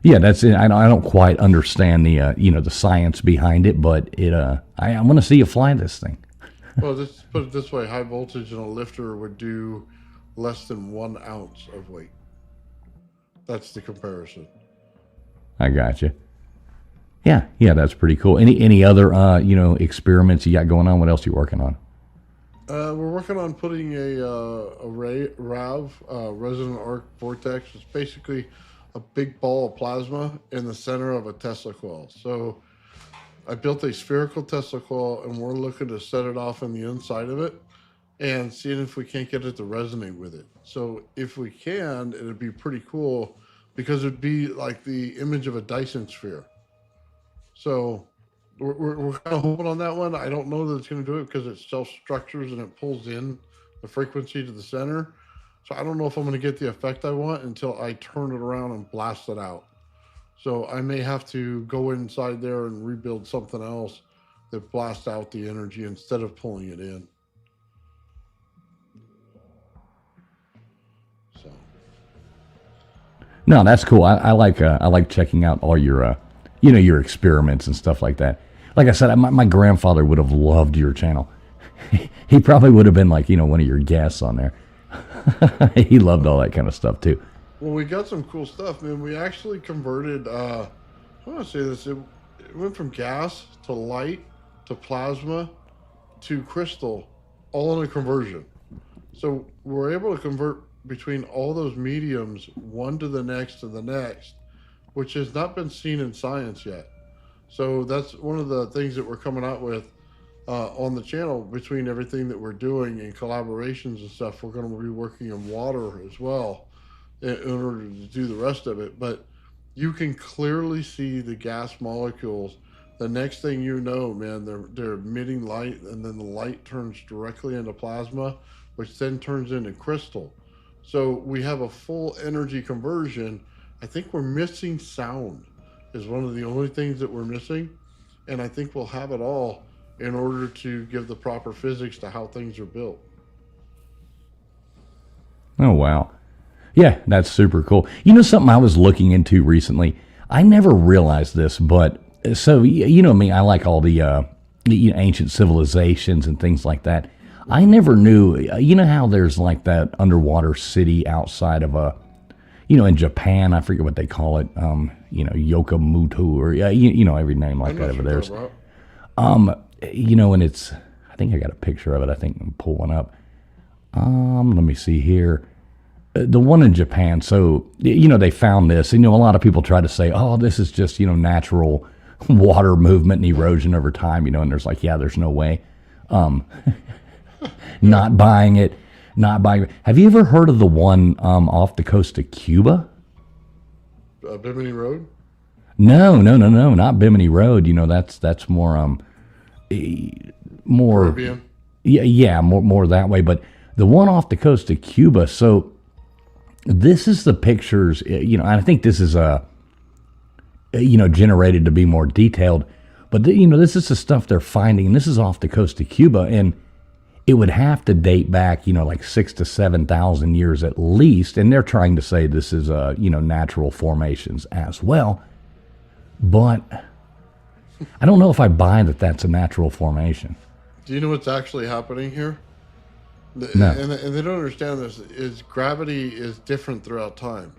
Yeah, that's it. I don't quite understand the the science behind it, but I want to see you fly this thing. Well, let's put it this way: high voltage in a lifter would do less than 1 ounce of weight. That's the comparison. I got you. Yeah, that's pretty cool. Any other experiments you got going on? What else are you working on? We're working on putting a RAV, resonant arc vortex. It's basically a big ball of plasma in the center of a Tesla coil. So I built a spherical Tesla coil, and we're looking to set it off on the inside of it and seeing if we can't get it to resonate with it. So if we can, it'd be pretty cool because it'd be like the image of a Dyson sphere. So we're kind of hoping on that one. I don't know that it's going to do it because it self-structures and it pulls in the frequency to the center. So I don't know if I'm going to get the effect I want until I turn it around and blast it out. So I may have to go inside there and rebuild something else that blasts out the energy instead of pulling it in. So. No, that's cool. I like checking out all your your experiments and stuff like that. Like I said, my grandfather would have loved your channel. He probably would have been like, one of your guests on there. He loved all that kind of stuff too. Well, we got some cool stuff, man. We actually converted, I want to say this, it went from gas to light to plasma to crystal, all in a conversion. So we're able to convert between all those mediums, one to the next, which has not been seen in science yet. So that's one of the things that we're coming out with on the channel. Between everything that we're doing in collaborations and stuff, we're going to be working in water as well in order to do the rest of it. But you can clearly see the gas molecules. The next thing you know, man, they're emitting light, and then the light turns directly into plasma, which then turns into crystal. So we have a full energy conversion. I think we're missing sound is one of the only things that we're missing. And I think we'll have it all in order to give the proper physics to how things are built. Oh, wow. Yeah, that's super cool. You know, something I was looking into recently. I never realized this, but so you know me, I like all the ancient civilizations and things like that. I never knew. You know how there's like that underwater city outside of in Japan. I forget what they call it. Yokomuto or every name like that over there. And it's. I think I got a picture of it. I think I'm pulling up. Let me see here. The one in Japan. So they found this. A lot of people try to say, "Oh, this is just natural water movement and erosion over time." And there's like, yeah, there's no way. Not buying it. Have you ever heard of the one off the coast of Cuba? Bimini Road? No, not Bimini Road. That's more Caribbean? Yeah, more that way. But the one off the coast of Cuba. So this is the pictures. I think this is generated to be more detailed. But this is the stuff they're finding, and this is off the coast of Cuba, and it would have to date back, like 6,000 to 7,000 years at least. And they're trying to say this is, natural formations as well. But I don't know if I buy that that's a natural formation. Do you know what's actually happening here? No. And they don't understand this, is gravity is different throughout time.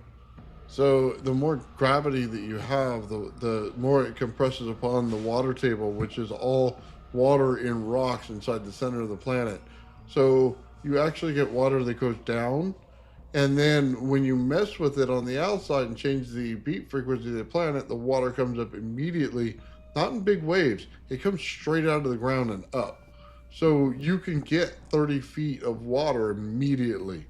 So the more gravity that you have, the more it compresses upon the water table, which is all water in rocks inside the center of the planet. So you actually get water that goes down, and then when you mess with it on the outside and change the beat frequency of the planet, the water comes up immediately, not in big waves. It comes straight out of the ground and up. So you can get 30 feet of water immediately.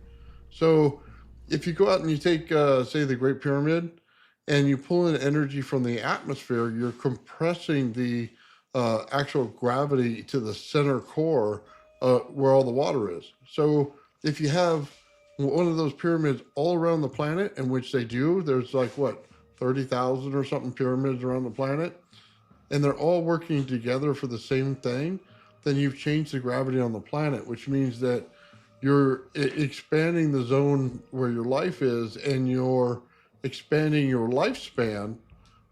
So if you go out and you take, say, the Great Pyramid, and you pull in energy from the atmosphere, you're compressing the actual gravity to the center core where all the water is. So if you have one of those pyramids all around the planet, in which they do, there's like 30,000 or something pyramids around the planet, and they're all working together for the same thing, then you've changed the gravity on the planet, which means that you're expanding the zone where your life is, and you're expanding your lifespan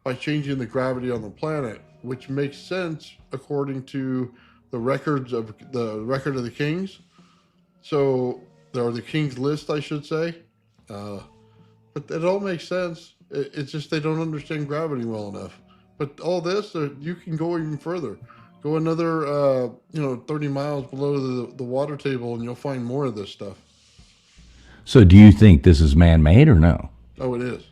by changing the gravity on the planet, which makes sense according to the record of the kings. So, or the king's list, I should say. But it all makes sense. It's just they don't understand gravity well enough. But all this, you can go even further. Go another, 30 miles below the water table, and you'll find more of this stuff. So do you think this is man-made or no? Oh, it is.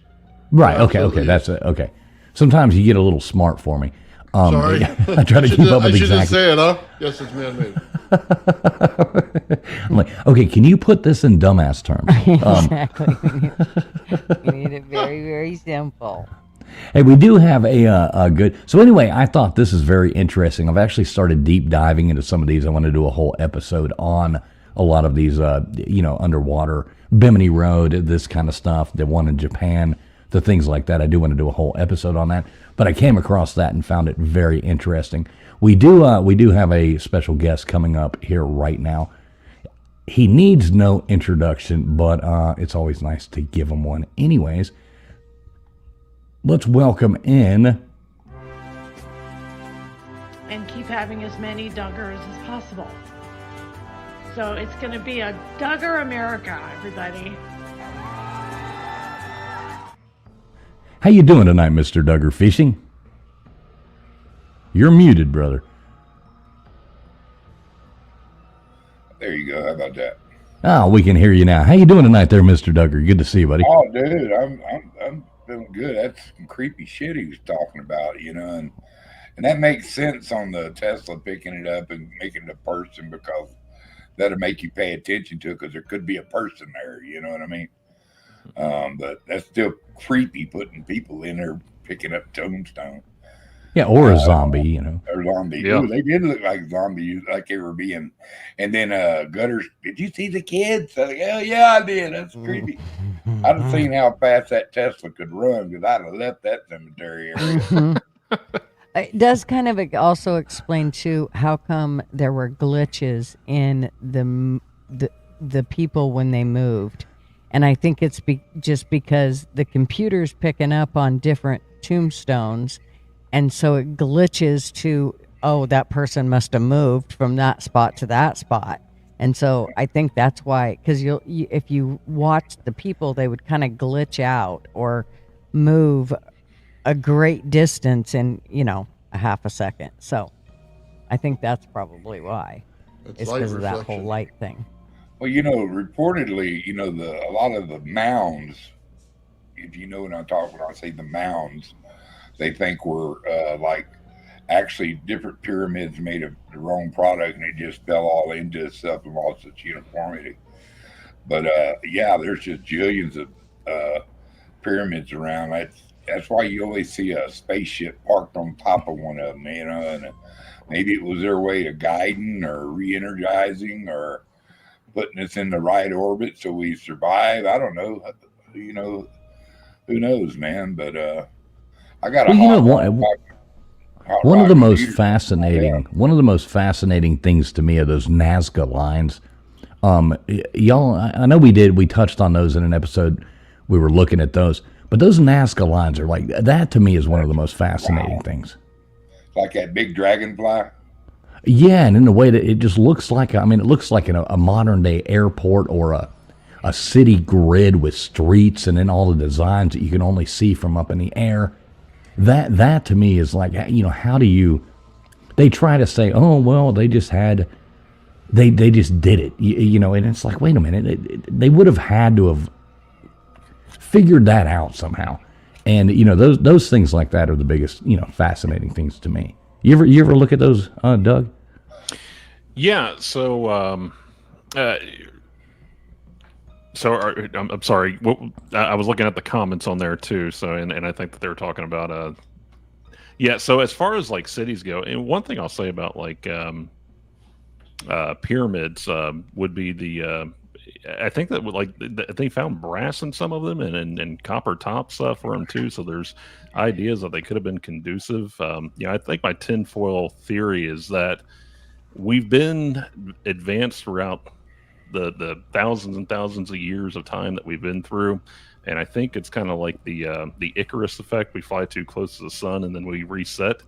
Right. Okay. That's it. Okay. Sometimes you get a little smart for me. Sorry. I try to keep up with I should exactly. just say it, huh? Yes, it's man-made. I'm like, okay, can you put this in dumbass terms? Exactly. We need it very, very simple. Hey, we do have a good. So anyway, I thought this is very interesting. I've actually started deep diving into some of these. I want to do a whole episode on a lot of these, underwater Bimini Road, this kind of stuff. The one in Japan, the things like that. I do want to do a whole episode on that. But I came across that and found it very interesting. We do have a special guest coming up here right now. He needs no introduction, but it's always nice to give him one. Anyways, let's welcome in. And keep having as many Duggars as possible. So it's going to be a Duggar America, everybody. How you doing tonight, Mr. Duggar Fishing? You're muted, brother. There you go. How about that? Oh, we can hear you now. How you doing tonight there, Mr. Duggar? Good to see you, buddy. Oh, dude, I'm feeling good. That's some creepy shit he was talking about, and that makes sense on the Tesla picking it up and making it a person, because that'll make you pay attention to it, because there could be a person there, you know what I mean? But that's still creepy, putting people in there picking up tombstone. Yeah, or a zombie, Or zombie. Yeah. Ooh, they did look like zombies, like they were being. And then Gutters, did you see the kids? I was like, hell yeah, I did. That's creepy. I'd have seen how fast that Tesla could run, because I'd have left that cemetery area. It does kind of also explain too how come there were glitches in the people when they moved, And I think it's just because the computer's picking up on different tombstones, and so it glitches to, oh, that person must have moved from that spot to that spot. And so I think that's why, because if you watch the people, they would kind of glitch out or move a great distance in, a half a second. So I think that's probably why. It's because of that whole light thing. Well, reportedly, a lot of the mounds, if you know what I'm talking when I say the mounds, they think were like actually different pyramids made of the wrong product, and it just fell all into itself and lost its uniformity. But yeah, there's just jillions of pyramids around. That's why you always see a spaceship parked on top of one of them, and maybe it was their way of guiding or re-energizing or putting us in the right orbit so we survive. I don't know. Who knows, man? But I got one of the most fascinating things to me are those Nazca lines. Y'all, I know we touched on those in an episode. We were looking at those, but those Nazca lines are like, that to me is one of the most fascinating things. Like that big dragonfly. Yeah, and in the way that it just looks like, it looks like a modern day airport or a city grid with streets and then all the designs that you can only see from up in the air. That to me is like, how do you, they try to say, oh, well, they just did it, and it's like, wait a minute, they would have had to have figured that out somehow. And, those things like that are the biggest, fascinating things to me. You ever look at those, Doug? Yeah. So, I'm sorry. I was looking at the comments on there too. So, and I think that they were talking about, yeah. So as far as like cities go, and one thing I'll say about like, pyramids, would be the, I think that they found brass in some of them and copper tops for them too. So there's ideas that they could have been conducive. I think my tinfoil theory is that we've been advanced throughout the thousands and thousands of years of time that we've been through. And I think it's kind of like the Icarus effect. We fly too close to the sun and then we reset.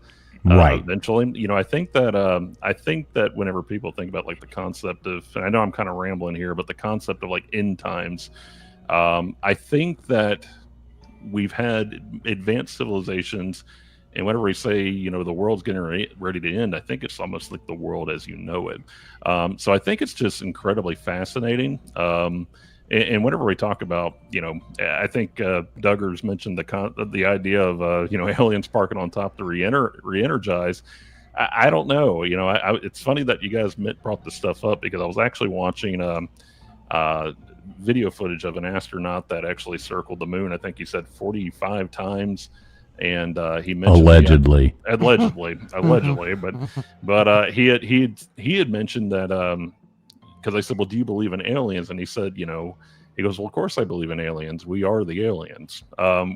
Right. Eventually, I think that whenever people think about like the concept of, and I know I'm kind of rambling here, but the concept of like end times, I think that we've had advanced civilizations, and whenever we say, the world's getting ready to end, I think it's almost like the world as you know it. So I think it's just incredibly fascinating. And whenever we talk about, I think Duggars mentioned the idea of, aliens parking on top to re-energize. I don't know. It's funny that you guys brought this stuff up because I was actually watching video footage of an astronaut that actually circled the moon. I think he said 45 times. And he mentioned allegedly, but he had mentioned that because I said, well, do you believe in aliens? And he said, he goes, well, of course I believe in aliens. We are the aliens,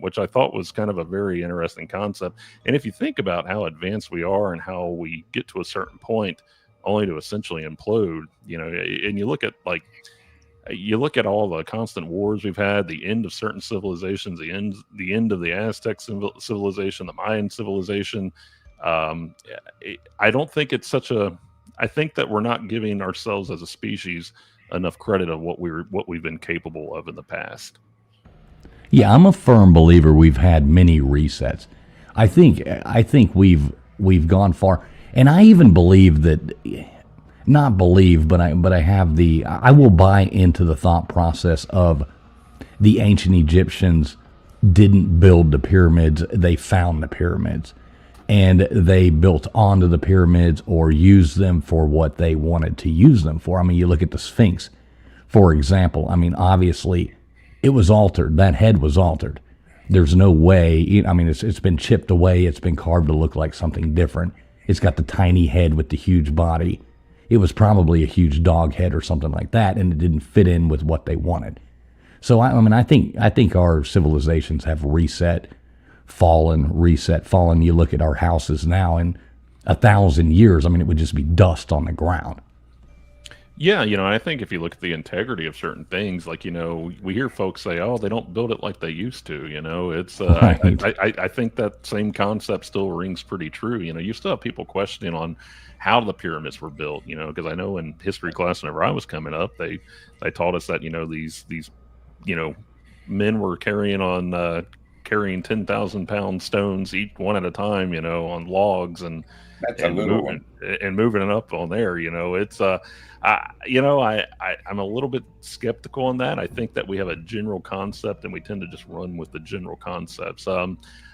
which I thought was kind of a very interesting concept. And if you think about how advanced we are and how we get to a certain point only to essentially implode, and you look at all the constant wars we've had, the end of certain civilizations, the end of the Aztec civilization, the Mayan civilization. I don't think it's I think that we're not giving ourselves as a species enough credit of what we've been capable of in the past. Yeah, I'm a firm believer we've had many resets. I think we've gone far, and I even believe that. Not believe, but I will buy into the thought process of the ancient Egyptians didn't build the pyramids, they found the pyramids. And they built onto the pyramids or used them for what they wanted to use them for. You look at the Sphinx, for example. Obviously, it was altered. That head was altered. There's no way, it's been chipped away. It's been carved to look like something different. It's got the tiny head with the huge body. It was probably a huge dog head or something like that, and it didn't fit in with what they wanted. So I think our civilizations have reset, fallen. You look at our houses now, in 1,000 years, it would just be dust on the ground. Yeah, I think if you look at the integrity of certain things, like, we hear folks say, "Oh, they don't build it like they used to." It's Right. I think that same concept still rings pretty true. You still have people questioning on how the pyramids were built. Because I know in history class whenever I was coming up, they taught us that these you know men were carrying 10,000-pound stones each one at a time, on logs That's a and little one. moving it up on there. It's I'm a little bit skeptical on that. I think that we have a general concept and we tend to just run with the general concepts.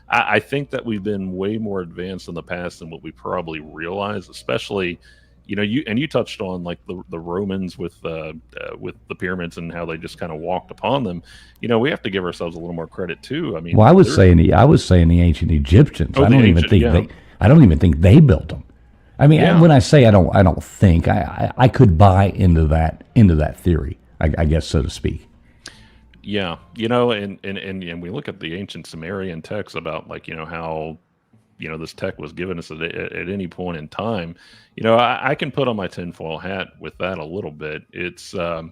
I think that we've been way more advanced in the past than what we probably realize, especially, you touched on like the Romans with the pyramids and how they just kind of walked upon them. We have to give ourselves a little more credit too. I mean, Well, I was saying the ancient Egyptians. Oh, I the don't even ancient, think yeah. I don't even think they built them. I mean, Yeah. when I say I don't think I could buy into that theory, I guess, so to speak. Yeah, and we look at the ancient Sumerian texts about like how this tech was given us at any point in time. I can put on my tinfoil hat with that a little bit. It's I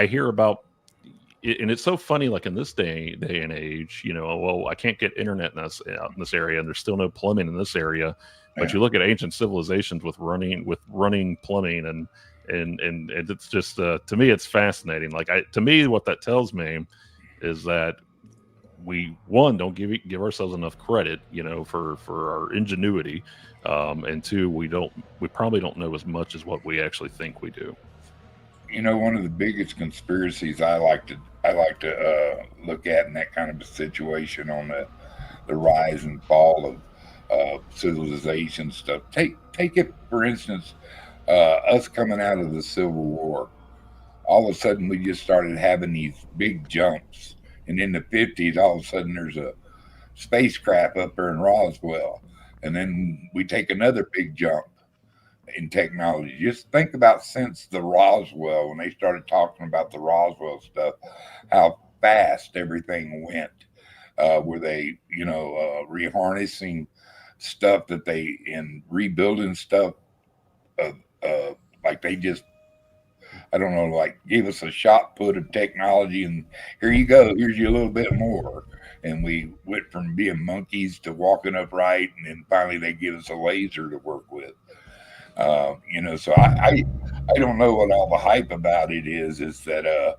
hear about it, and it's so funny. Like in this day and age, well, I can't get internet out in this area, and there's still no plumbing in this area. But Yeah. you look at ancient civilizations with running plumbing and it's just to me it's fascinating. Like to me what that tells me is that we don't give ourselves enough credit for our ingenuity, and two, we probably don't know as much as what we actually think we do. One of the biggest conspiracies I like to look at in that kind of a situation on the rise and fall of civilization stuff. Take it for instance, us coming out of the Civil War. All of a sudden, we just started having these big jumps, and in the '50s, all of a sudden, there's a spacecraft up there in Roswell, and then we take another big jump in technology. Just think about since the Roswell, when they started talking about the Roswell stuff, how fast everything went. Were they, reharnessing stuff that they in rebuilding stuff? Uh, like they just, I don't know, like gave us a shot put of technology, and here you go, here's you a little bit more. And we went from being monkeys to walking upright, and then finally they give us a laser to work with. So I don't know what all the hype about it is that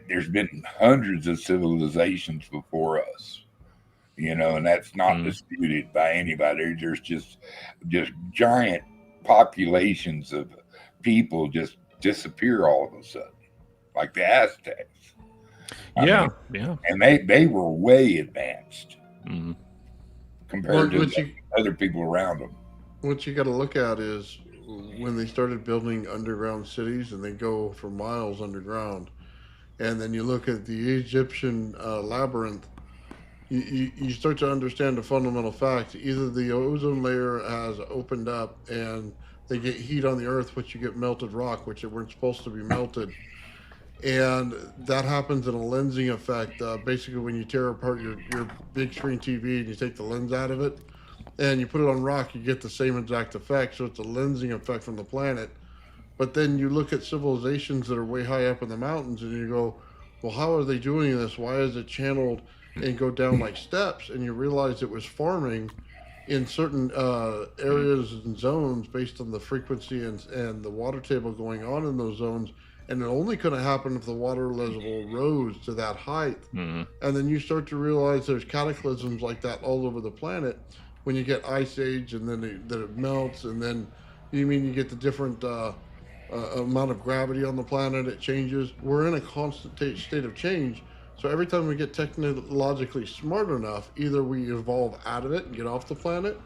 there's been hundreds of civilizations before us, and that's not disputed by anybody. There's just giant populations of people just disappear all of a sudden, like the Aztecs. Yeah, and they were way advanced compared Well, to other people around them. what you got to look at is when they started building underground cities and they go for miles underground, and then you look at the Egyptian labyrinth, you start to understand the fundamental fact. Either the ozone layer has opened up and they get heat on the earth, which you get melted rock, which it weren't supposed to be melted. And that happens in a lensing effect. Basically, when you tear apart your big screen TV and you take the lens out of it and you put it on rock, you get the same exact effect. So it's a lensing effect from the planet. But then you look at civilizations that are way high up in the mountains and you go, well, how are they doing this? Why is it channeled and go down like steps? And you realize it was farming in certain areas and zones based on the frequency and the water table going on in those zones. And it only could have happened if the water level rose to that height. And then you start to realize there's cataclysms like that all over the planet when you get ice age, and then it melts, and then you get the different amount of gravity on the planet. It changes. We're in a constant state of change. So every time we get technologically smart enough, either we evolve out of it and get off the planet,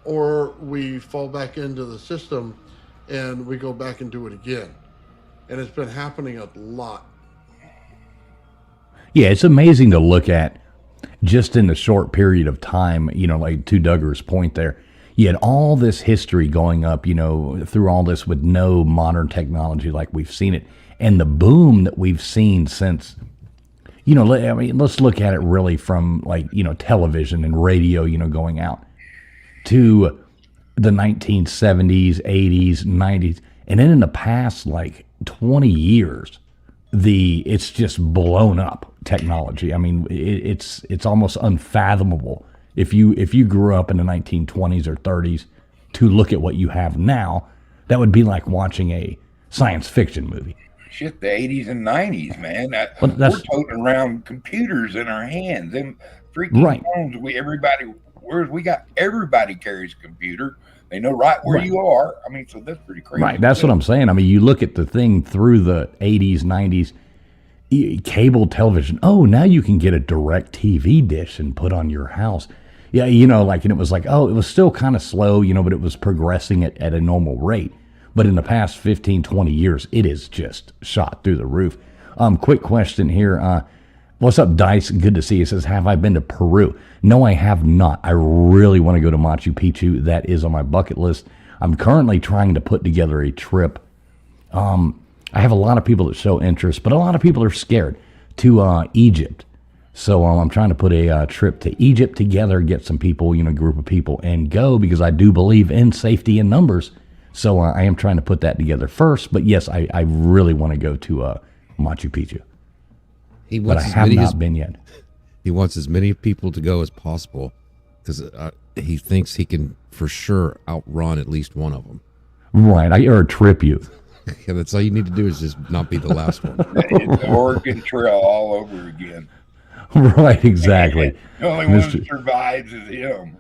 or we fall back into the system and we go back and do it again. And it's been happening a lot. Yeah, it's amazing to look at just in the short period of time, like to Duggar's point there. You had all this history going up, through all this with no modern technology like we've seen it. And the boom that we've seen since, let's look at it really from like, television and radio, going out to the 1970s, 80s, 90s, and then in the past like 20 years, it's just blown up technology. I mean, it's almost unfathomable if you grew up in the 1920s or 30s to look at what you have now. That would be like watching a science fiction movie. Shit, the 80s and 90s, man. Well, We're toting around computers in our hands. Them freaking phones. Everybody carries a computer. They know right where you are. I mean, so that's pretty crazy. Right, that's what I'm saying. I mean, you look at the thing through the 80s, 90s, cable television. Oh, now you can get a direct TV dish and put on your house. Yeah, and it was like, it was still kind of slow, but it was progressing at a normal rate. But in the past 15, 20 years, it is just shot through the roof. Quick question here. What's up, Dice? Good to see you. It says, have I been to Peru? No, I have not. I really want to go to Machu Picchu. That is on my bucket list. I'm currently trying to put together a trip. I have a lot of people that show interest, but a lot of people are scared to Egypt. So I'm trying to put a trip to Egypt together, get some people, group of people, and go, because I do believe in safety in numbers. So I am trying to put that together first. But yes, I really want to go to Machu Picchu. But I have not been yet. He wants as many people to go as possible because he thinks he can for sure outrun at least one of them. Right, or trip you. Yeah, that's all you need to do is just not be the last one. It's the Oregon Trail all over again. Right, exactly. The only one that survives is him.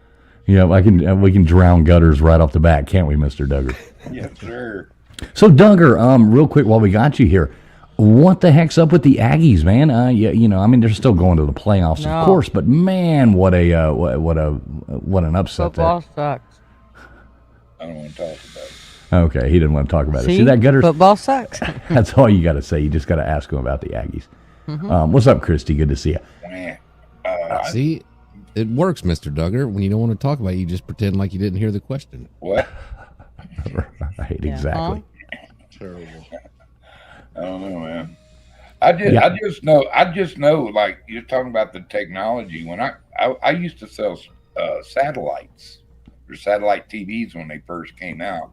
Yeah, we can drown gutters right off the bat, can't we, Mr. Duggar? Yes, sir. So, Duggar, real quick while we got you here, what the heck's up with the Aggies, man? I mean, they're still going to the playoffs, of course, but man, what an upset! Football sucks. I don't want to talk about it. Okay, he didn't want to talk about it. See that, Gutters? Football sucks. That's all you got to say. You just got to ask him about the Aggies. Mm-hmm. What's up, Christy? Good to see you. See, it works, Mr. Duggar. When you don't want to talk about it, you just pretend like you didn't hear the question. What? Right, exactly. Terrible. I don't know, man. I just know. Like you're talking about the technology. When I used to sell satellites or satellite TVs when they first came out,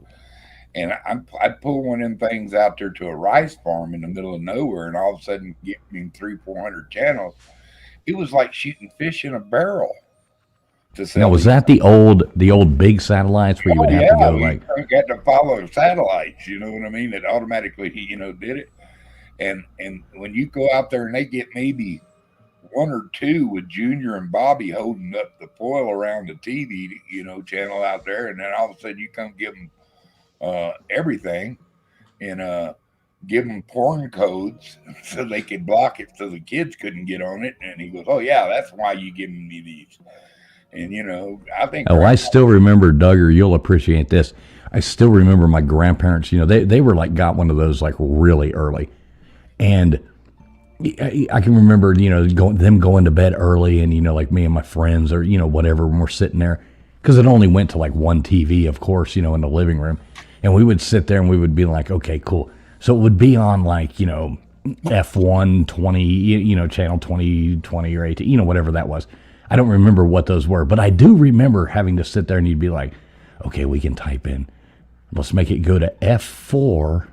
and I'd pull one of them things out there to a rice farm in the middle of nowhere, and all of a sudden get me 300-400 channels. It was like shooting fish in a barrel. Now, was that the old big satellites where you would have to go like? You had to follow satellites. You know what I mean? That automatically, did it. And when you go out there and they get maybe one or two with Junior and Bobby holding up the foil around the TV, channel out there, and then all of a sudden you come give them everything and give them porn codes so they could block it so the kids couldn't get on it. And he goes, "Oh yeah, that's why you giving me these." And I think. Oh, I still remember, Duggar. You'll appreciate this. I still remember my grandparents. They were like got one of those like really early, and I can remember them going to bed early, and like me and my friends or whatever, when we're sitting there, because it only went to like one TV, of course, in the living room, and we would sit there and we would be like, okay, cool. So it would be on like F1 20, channel 20 or 18, whatever that was. I don't remember what those were, but I do remember having to sit there and you'd be like, okay, we can type in, let's make it go to F4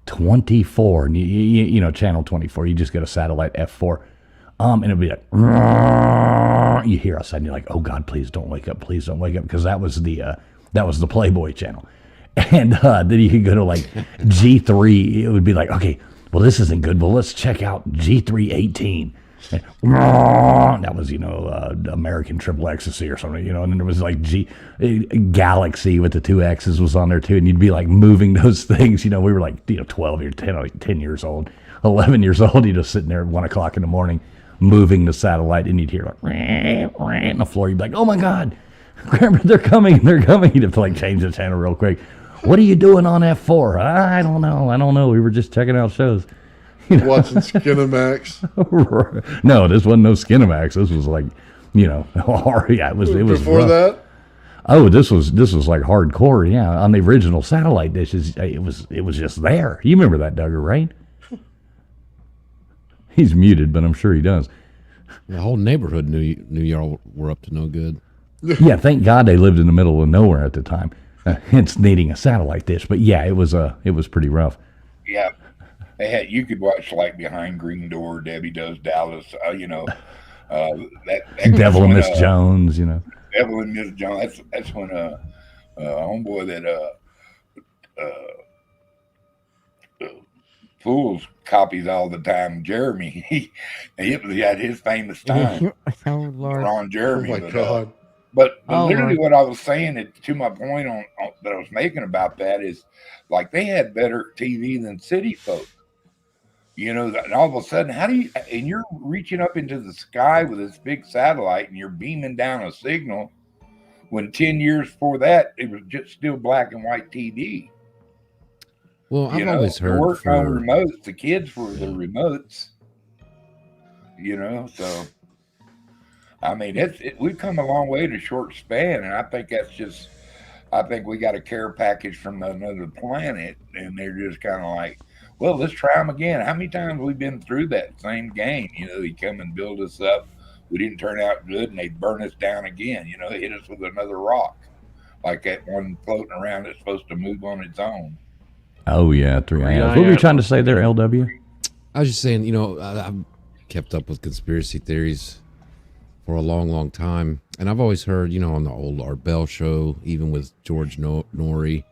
24, and channel 24. You just get a satellite F4, and it'd be like, you hear outside, and you're like, oh God, please don't wake up, because that was the Playboy channel, and then you could go to like G3. It would be like, okay, well this isn't good, but let's check out G318. That was, American Triple Ecstasy or something, and then there was like Galaxy with the 2 X's was on there too, and you'd be like moving those things. We were like 12 or 10 years old, 11 years old, sitting there at 1 o'clock in the morning moving the satellite, and you'd hear like on the floor. You'd be like, oh my God, Grandma, they're coming. You'd have to like change the channel real quick. What are you doing on F4? I don't know. We were just checking out shows. Watching Skinamax. No, this wasn't no Skinamax. This was like, it was before rough. that. Oh, this was like hardcore. Yeah, on the original satellite dishes, it was just there. You remember that, Duggar, right? He's muted, but I'm sure he does. The whole neighborhood knew y'all were up to no good. Yeah, thank God they lived in the middle of nowhere at the time, hence needing a satellite dish. But yeah, it was pretty rough. Yeah, they had. You could watch like Behind Green Door, Debbie Does Dallas. That Devil that's and when Miss Jones, you know. Devil and Miss Jones. That's when homeboy that Fools copies all the time. Jeremy, he had his famous time. Oh Lord. Ron Jeremy. Oh my God. But Oh, literally, Lord. what I was saying to my point on that I was making about that is, like, they had better TV than city folk. You know, and all of a sudden, and you're reaching up into the sky with this big satellite and you're beaming down a signal when 10 years before that, it was just still black and white TV. Well, I've always there heard weren't no remotes. The kids were the remotes. You know, so I mean, we've come a long way in a short span, and I think I think we got a care package from another planet, and they're just kind of like, well, let's try them again. How many times we've been through that same game? You know, they come and build us up. We didn't turn out good, and they burn us down again. You know, they hit us with another rock, like that one floating around that's supposed to move on its own. Oh yeah, 3 IOs. What were you trying to say there, LW? I was just saying, you know, I've kept up with conspiracy theories for a long, long time, and I've always heard, you know, on the old Art Bell show, even with George Norrie.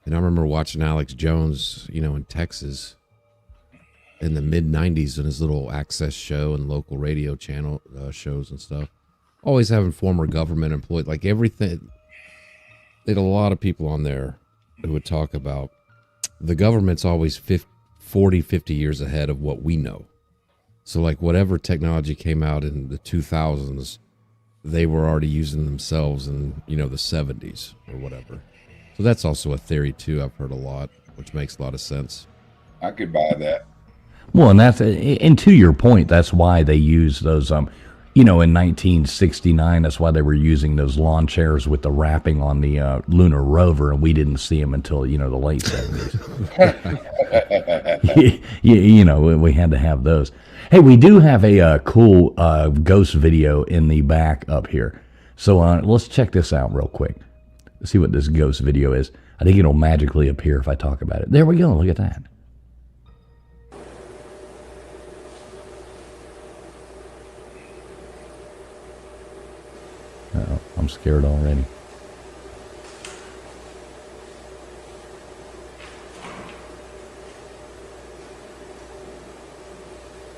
And I remember watching Alex Jones, you know, in Texas in the mid-'90s on his little access show and local radio channel shows and stuff. Always having former government employees, like everything. They had a lot of people on there who would talk about the government's always 40, 50 years ahead of what we know. So, like, whatever technology came out in the 2000s, they were already using themselves in, you know, the 70s or whatever. So that's also a theory, too, I've heard a lot, which makes a lot of sense. I could buy that. Well, and to your point, that's why they use those, you know, in 1969, that's why they were using those lawn chairs with the wrapping on the lunar rover, and we didn't see them until, you know, the late 70s. You know, we had to have those. Hey, we do have a cool ghost video in the back up here. So let's check this out real quick. See what this ghost video is. I think it'll magically appear if I talk about it. There we go. Look at that. Uh-oh, I'm scared already.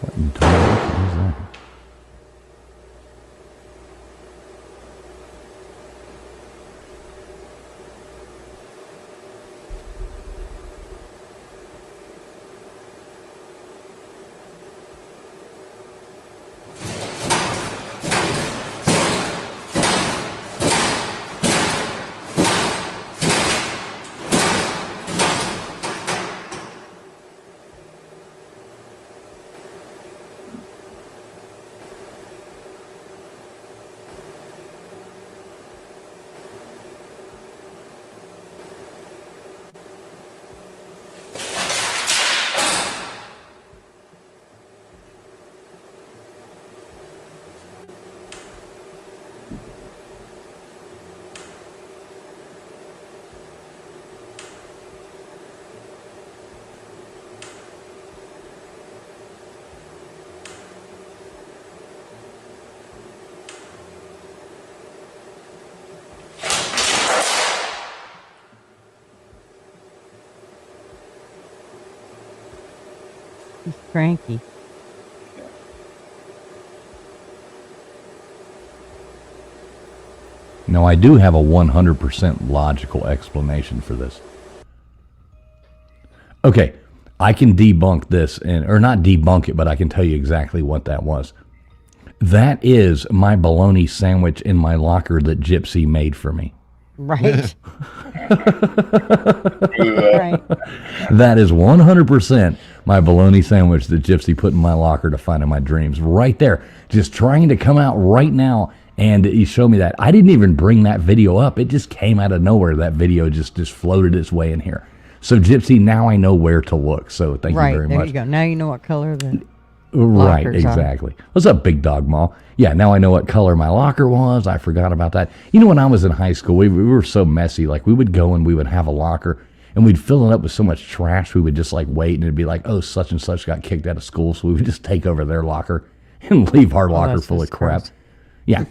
What in the world is that? He's cranky. Now, I do have a 100% logical explanation for this. Okay, I can debunk this, or not debunk it, but I can tell you exactly what that was. That is my bologna sandwich in my locker that Gypsy made for me. Right. Right. That is 100% my bologna sandwich that Gypsy put in my locker to find in my dreams. Right there. Just trying to come out right now, and he showed me that. I didn't even bring that video up. It just came out of nowhere. That video just floated its way in here. So, Gypsy, now I know where to look. So, thank you very much. Right, there you go. Now you know what color the... Right, lockers on. exactly. What's up, Big Dog Mall? Yeah, now I know what color my locker was. I forgot about that. You know, when I was in high school, we were so messy. Like, we would go and we would have a locker, and we'd fill it up with so much trash, we would just, like, wait, and it'd be like, oh, such and such got kicked out of school, so we would just take over their locker and leave our locker that's full of just crap. gross. Yeah.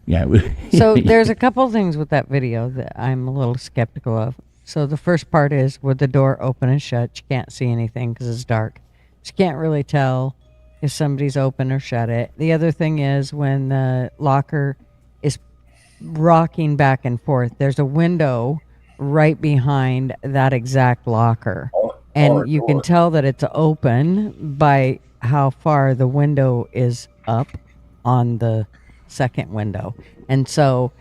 Yeah. So there's a couple things with that video that I'm a little skeptical of. So the first part is with the door open and shut, you can't see anything because it's dark. So you can't really tell if somebody's open or shut it. The other thing is when the locker is rocking back and forth, there's a window right behind that exact locker. And you can tell that it's open by how far the window is up on the second window. And so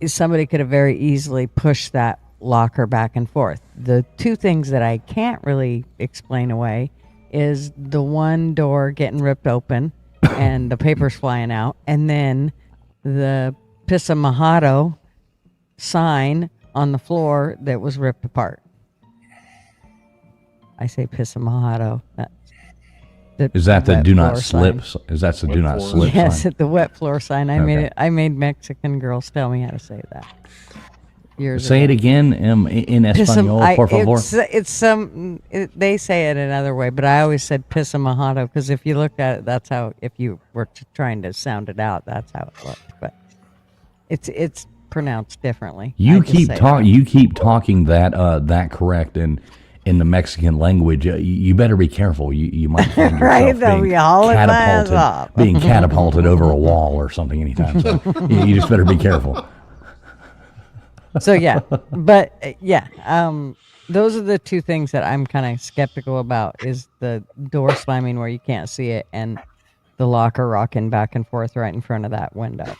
somebody could have very easily pushed that locker back and forth. The two things that I can't really explain away is the one door getting ripped open and the papers flying out, and then the Pissa Mojado sign on the floor that was ripped apart. I say Pissa Mojado. Is that the wet do not floor slip? sign. Is that the do not slip Yes, sign? the wet floor sign. I made Okay. it. I made Mexican girls tell me how to say that. Years Say ago. it again in Espanol, por favor. They say it another way, but I always said Pissa Mojado because if you look at it, that's how. If you were trying to sound it out, that's how it looked. But it's pronounced differently. You I just keep say it talking. wrong. You keep talking that correct in the Mexican language. You better be careful. You might find Right, yourself they'll being be hauling my ass catapulted, off. being catapulted over a wall or something anytime. So you just better be careful. So yeah, but those are the two things that I'm kind of skeptical about: is the door slamming where you can't see it, and the locker rocking back and forth right in front of that window.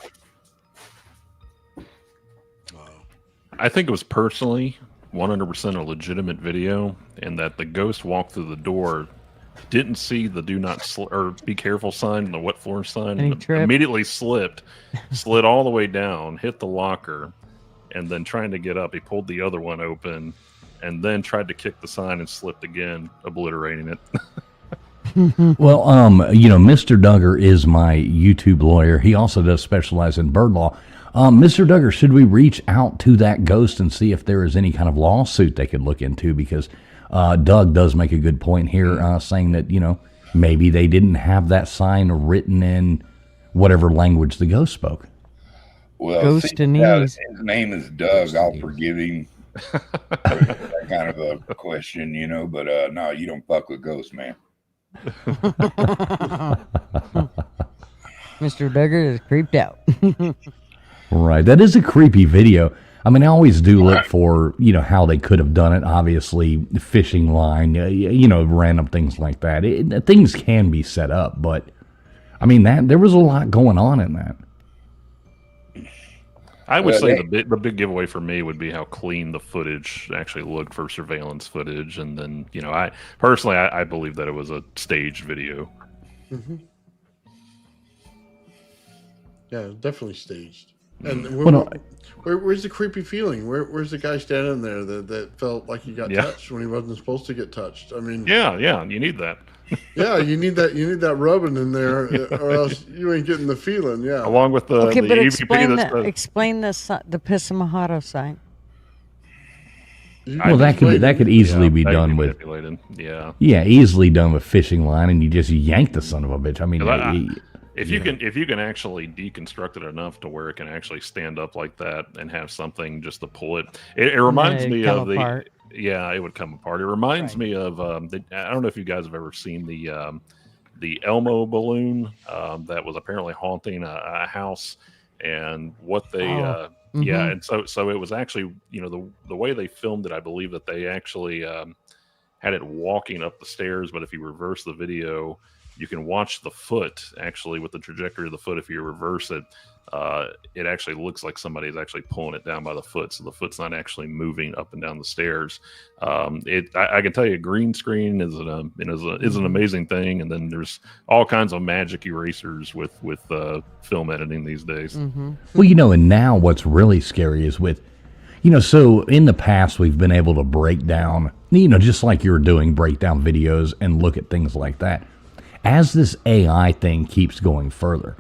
I think it was personally 100% a legitimate video, and that the ghost walked through the door, didn't see the do not or be careful sign and the wet floor sign, And he and tripped. immediately slid all the way down, hit the locker, and then trying to get up, he pulled the other one open, and then tried to kick the sign and slipped again, obliterating it. Well, Mr. Duggar is my YouTube lawyer. He also does specialize in bird law. Mr. Duggar, should we reach out to that ghost and see if there is any kind of lawsuit they could look into? Because Doug does make a good point here, saying that, maybe they didn't have that sign written in whatever language the ghost spoke. Well, Ghost-anese. his name is Doug. I'll forgive him for that kind of a question, But no, you don't fuck with ghosts, man. Mr. Duggar is creeped out. Right. That is a creepy video. I mean, I always do look for, how they could have done it. Obviously, fishing line, random things like that. Things can be set up, but, I mean, there was a lot going on in that. I would say the big giveaway for me would be how clean the footage actually looked for surveillance footage, and then I personally I believe that it was a staged video. Mm-hmm. Yeah, definitely staged. And where's the creepy feeling? Where's the guy standing there that felt like he got touched when he wasn't supposed to get touched? I mean, yeah, you need that. Yeah, you need that rubbing in there, or else you ain't getting the feeling. Yeah, along with the okay, but EVP explain the Pissa Mojado sign. Well, that could easily be done with easily done with fishing line, and you just yank the son of a bitch. I mean, if you can actually deconstruct it enough to where it can actually stand up like that and have something just to pull it, it reminds me of the. Yeah, it would come apart. It reminds me of I don't know if you guys have ever seen the Elmo balloon that was apparently haunting a house, and what they and so it was actually the way they filmed it. I believe that they actually had it walking up the stairs, but if you reverse the video, you can watch the foot actually with the trajectory of the foot. If you reverse it, it actually looks like somebody is actually pulling it down by the foot. So the foot's not actually moving up and down the stairs. I can tell you, green screen is an amazing thing. And then there's all kinds of magic erasers with film editing these days. Mm-hmm. Well, and now what's really scary is with, so in the past we've been able to break down, just like you're doing, break down videos and look at things like that. as this AI thing keeps going further,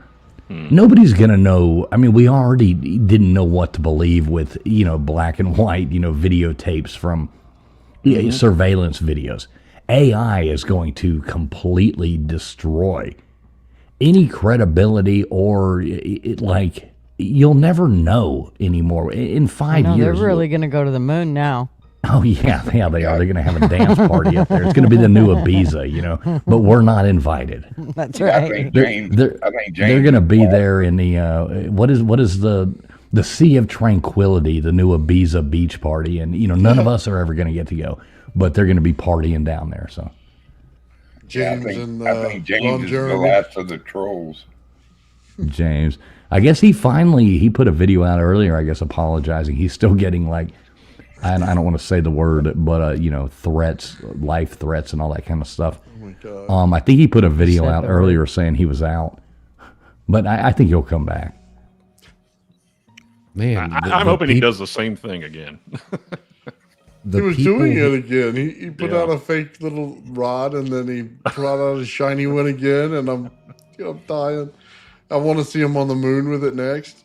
nobody's going to know. I mean, we already didn't know what to believe with, black and white, videotapes from surveillance videos. AI is going to completely destroy any credibility or you'll never know anymore. In 5 years. They're really going to go to the moon now. Oh, yeah, they are. They're going to have a dance party up there. It's going to be the new Ibiza, but we're not invited. That's I right. think James. They're going to be there in the, what is the Sea of Tranquility, the new Ibiza beach party. And, none of us are ever going to get to go, but they're going to be partying down there. So James I think James is the last of the trolls. James, I guess he put a video out earlier, I guess, apologizing. He's still getting I don't want to say the word, but threats, life threats, and all that kind of stuff. Oh my God. I think he put a video out earlier saying he was out, but I think he'll come back. Man, I'm hoping he does the same thing again. He was doing it again. He put out a fake little rod, and then he brought out a shiny one again, and I'm dying. I want to see him on the moon with it next.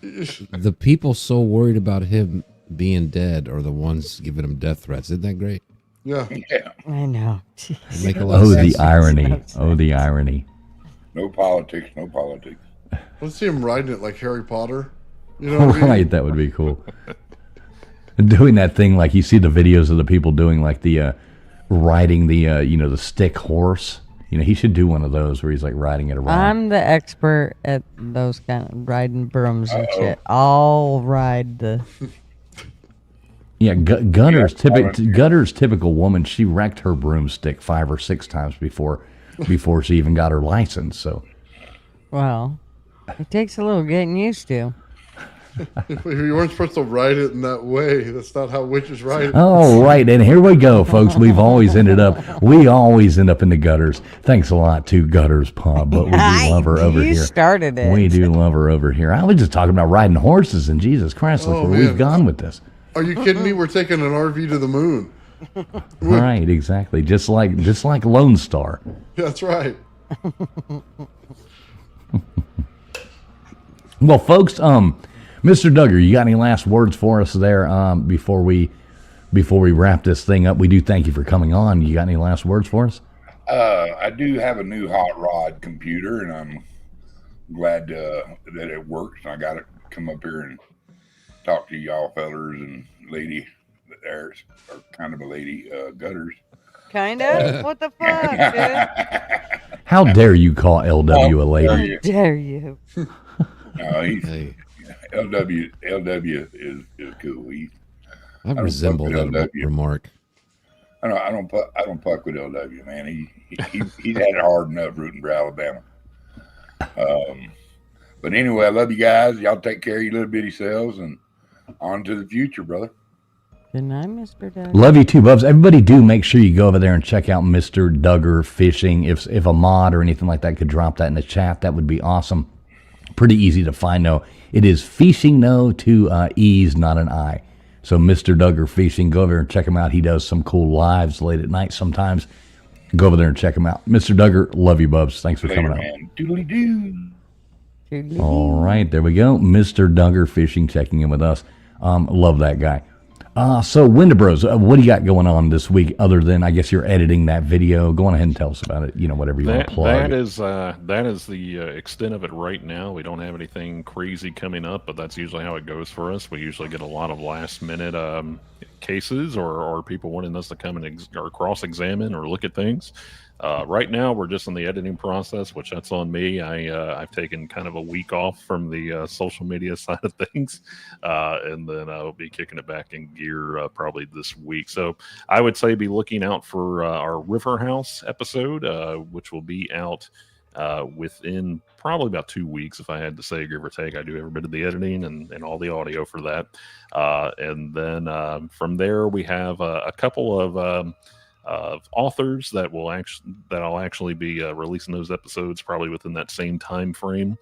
The people so worried about him being dead are the ones giving him death threats. Isn't that great? Yeah. I know. They make a lot of sense. The irony. Oh, the irony. No politics. No politics. Let's see him riding it like Harry Potter. You know what I mean? Right, that would be cool. Doing that thing, like you see the videos of the people doing the riding the the stick horse. He should do one of those where he's riding it around. I'm the expert at those kind of riding brooms and shit. I'll ride the. Yeah, Gutter's typical woman. She wrecked her broomstick 5 or 6 times before she even got her license. So, well, it takes a little getting used to. You weren't supposed to ride it in that way. That's not how witches ride it. Oh, right. And here we go, folks. We always end up in the gutters. Thanks a lot to Gutters Pub, but we do love her over here. You started it. We do love her over here. I was just talking about riding horses, and Jesus Christ, look where we've gone with this. Are you kidding me? We're taking an RV to the moon. Right, exactly. Just like Lone Star. That's right. Well, folks, Mr. Duggar, you got any last words for us there before we wrap this thing up? We do thank you for coming on. You got any last words for us? I do have a new hot rod computer, and I'm glad that it works. I got to come up here and talk to y'all fellers and lady there's or kind of a lady Gutters. Kind of? What the fuck, dude? How dare you call LW a lady? How dare you? No, LW is cool. I resemble that remark. I don't fuck with LW, man. He's had it hard enough rooting for Alabama. But anyway, I love you guys. Y'all take care of your little bitty selves and on to the future, brother. Good night, Mr. Duggar. Love you too, Bubs. Everybody do make sure you go over there and check out Mr. Duggar Fishing. If a mod or anything like that could drop that in the chat, that would be awesome. Pretty easy to find, though. It is fishing, though, 2 E's, not an I. So Mr. Duggar Fishing, go over there and check him out. He does some cool lives late at night sometimes. Go over there and check him out. Mr. Duggar, love you, Bubs. Thanks for coming out. Doodly-doo. All right, there we go. Mr. Duggar Fishing checking in with us. Love that guy. So, Windabros, what do you got going on this week other than, I guess, you're editing that video? Go on ahead and tell us about it, whatever you want to plug. That is the extent of it right now. We don't have anything crazy coming up, but that's usually how it goes for us. We usually get a lot of last-minute cases or people wanting us to come and or cross-examine or look at things. Right now, we're just in the editing process, which that's on me. I've taken kind of a week off from the social media side of things, and then I'll be kicking it back in gear probably this week. So I would say be looking out for our River House episode, which will be out within probably about 2 weeks, if I had to say, give or take. I do every bit of the editing and all the audio for that. And then from there, we have a couple of authors that I'll actually be releasing those episodes probably within that same time frame.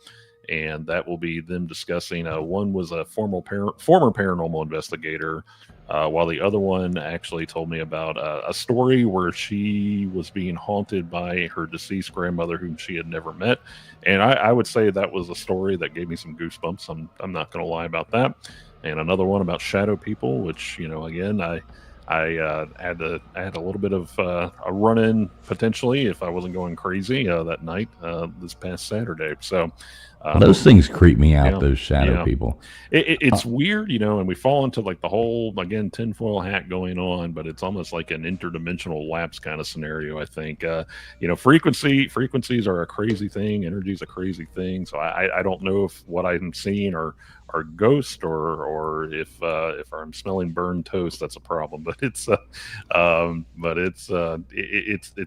and that will be them discussing. One was a former paranormal investigator, while the other one actually told me about a story where she was being haunted by her deceased grandmother, whom she had never met. And I would say that was a story that gave me some goosebumps. I'm not going to lie about that. And another one about shadow people, which, again, I had a little bit of a run-in potentially if I wasn't going crazy that night this past Saturday. So those things creep me out. Those shadow people. It's weird, and we fall into like the whole tinfoil hat going on, but it's almost like an interdimensional lapse kind of scenario. I think frequencies are a crazy thing. Energy is a crazy thing. So I don't know if what I'm seeing are ghost or if I'm smelling burned toast, that's a problem. But it's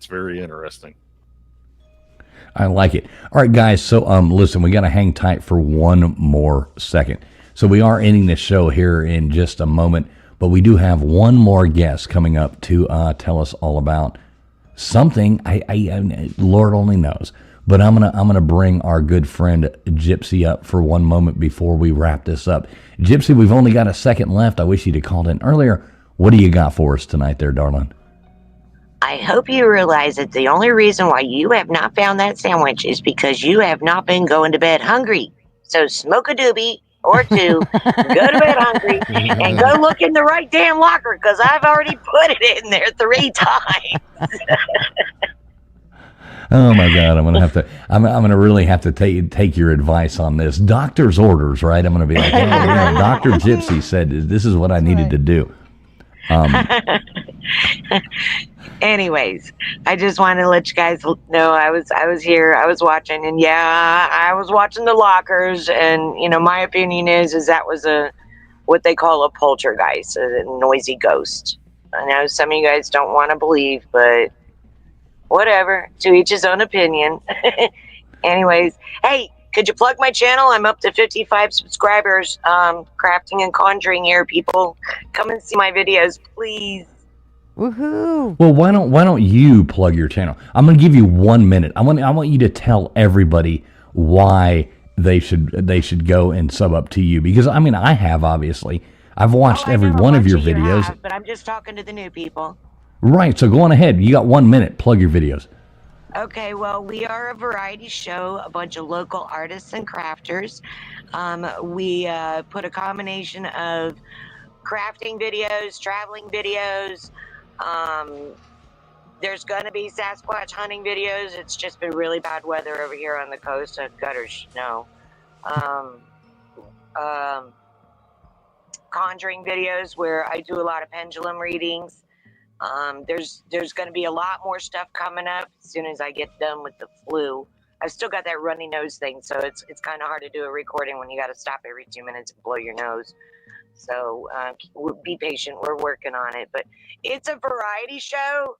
very interesting. I like it. All right, guys. So, listen, we got to hang tight for one more second. So we are ending this show here in just a moment, but we do have one more guest coming up to tell us all about something. I Lord only knows, but I'm gonna bring our good friend Gypsy up for one moment before we wrap this up. Gypsy, we've only got a second left. I wish you'd have called in earlier. What do you got for us tonight, there, darling? I hope you realize that the only reason why you have not found that sandwich is because you have not been going to bed hungry. So smoke a doobie or two, go to bed hungry, and go look in the right damn locker, because I've already put it in there 3 times. Oh my God, I'm gonna really have to take your advice on this. Doctor's orders, right? I'm gonna be like, Dr. Gypsy said this is what I needed to do. Anyways, I just wanted to let you guys know I was here, I was watching, and I was watching the lockers, and my opinion is that was what they call a poltergeist, a noisy ghost. I know some of you guys don't want to believe, but whatever, to each his own opinion. Anyways, hey, could you plug my channel? I'm up to 55 subscribers. Crafting and conjuring here, people. Come and see my videos, please. Woohoo! Well, why don't you plug your channel? I'm going to give you 1 minute. I want you to tell everybody why they should go and sub up to you, because I have, obviously. I've watched every one of your videos. But I'm just talking to the new people. Right, so go on ahead. You got 1 minute. Plug your videos. Okay, well, we are a variety show, a bunch of local artists and crafters. We put a combination of crafting videos, traveling videos. There's going to be Sasquatch hunting videos. It's just been really bad weather over here on the coast of gutters snow. Conjuring videos where I do a lot of pendulum readings. There's going to be a lot more stuff coming up as soon as I get done with the flu. I've still got that runny nose thing, so it's kind of hard to do a recording when you got to stop every 2 minutes and blow your nose. So be patient. We're working on it, but it's a variety show.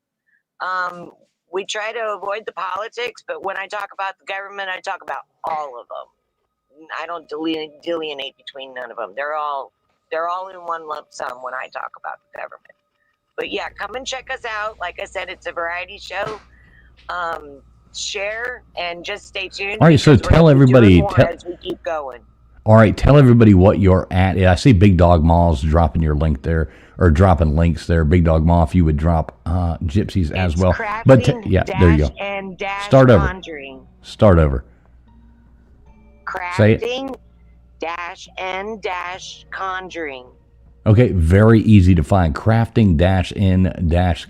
We try to avoid the politics, but when I talk about the government, I talk about all of them. I don't delineate between none of them. They're all in one lump sum when I talk about the government. But yeah, come and check us out. Like I said, it's a variety show. Share and just stay tuned. All right, so tell everybody as we keep going. All right, tell everybody what you're at. I see Big Dog Mall's dropping your link there, or dropping links there. Big Dog Mall, if you would drop Gypsy's as well. But there you go. And Start over. Conjuring. Start over. Crafting and conjuring. Okay, very easy to find. Crafting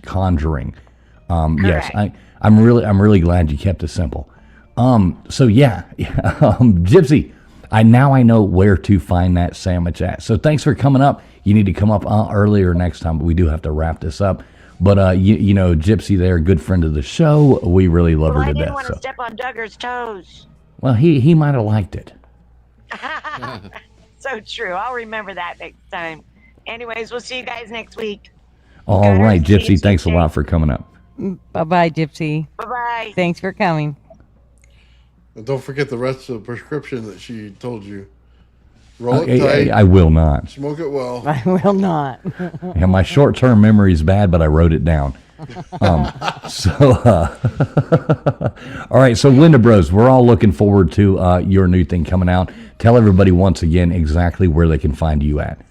conjuring. Yes, I'm really glad you kept it simple. So yeah, Gypsy, I know where to find that sandwich at. So thanks for coming up. You need to come up earlier next time, but we do have to wrap this up. But Gypsy there, good friend of the show. We really love her to death. I didn't want to step on Duggar's toes. Well, he might have liked it. So true. I'll remember that next time. Anyways, we'll see you guys next week. All right, Gypsy, thanks a lot for coming up. Bye-bye, Gypsy. Bye-bye. Thanks for coming. And don't forget the rest of the prescription that she told you. Roll it tight. I will not. Smoke it well. I will not. Yeah, my short-term memory is bad, but I wrote it down. All right, so Window Bros, we're all looking forward to your new thing coming out. Tell everybody once again exactly where they can find you at.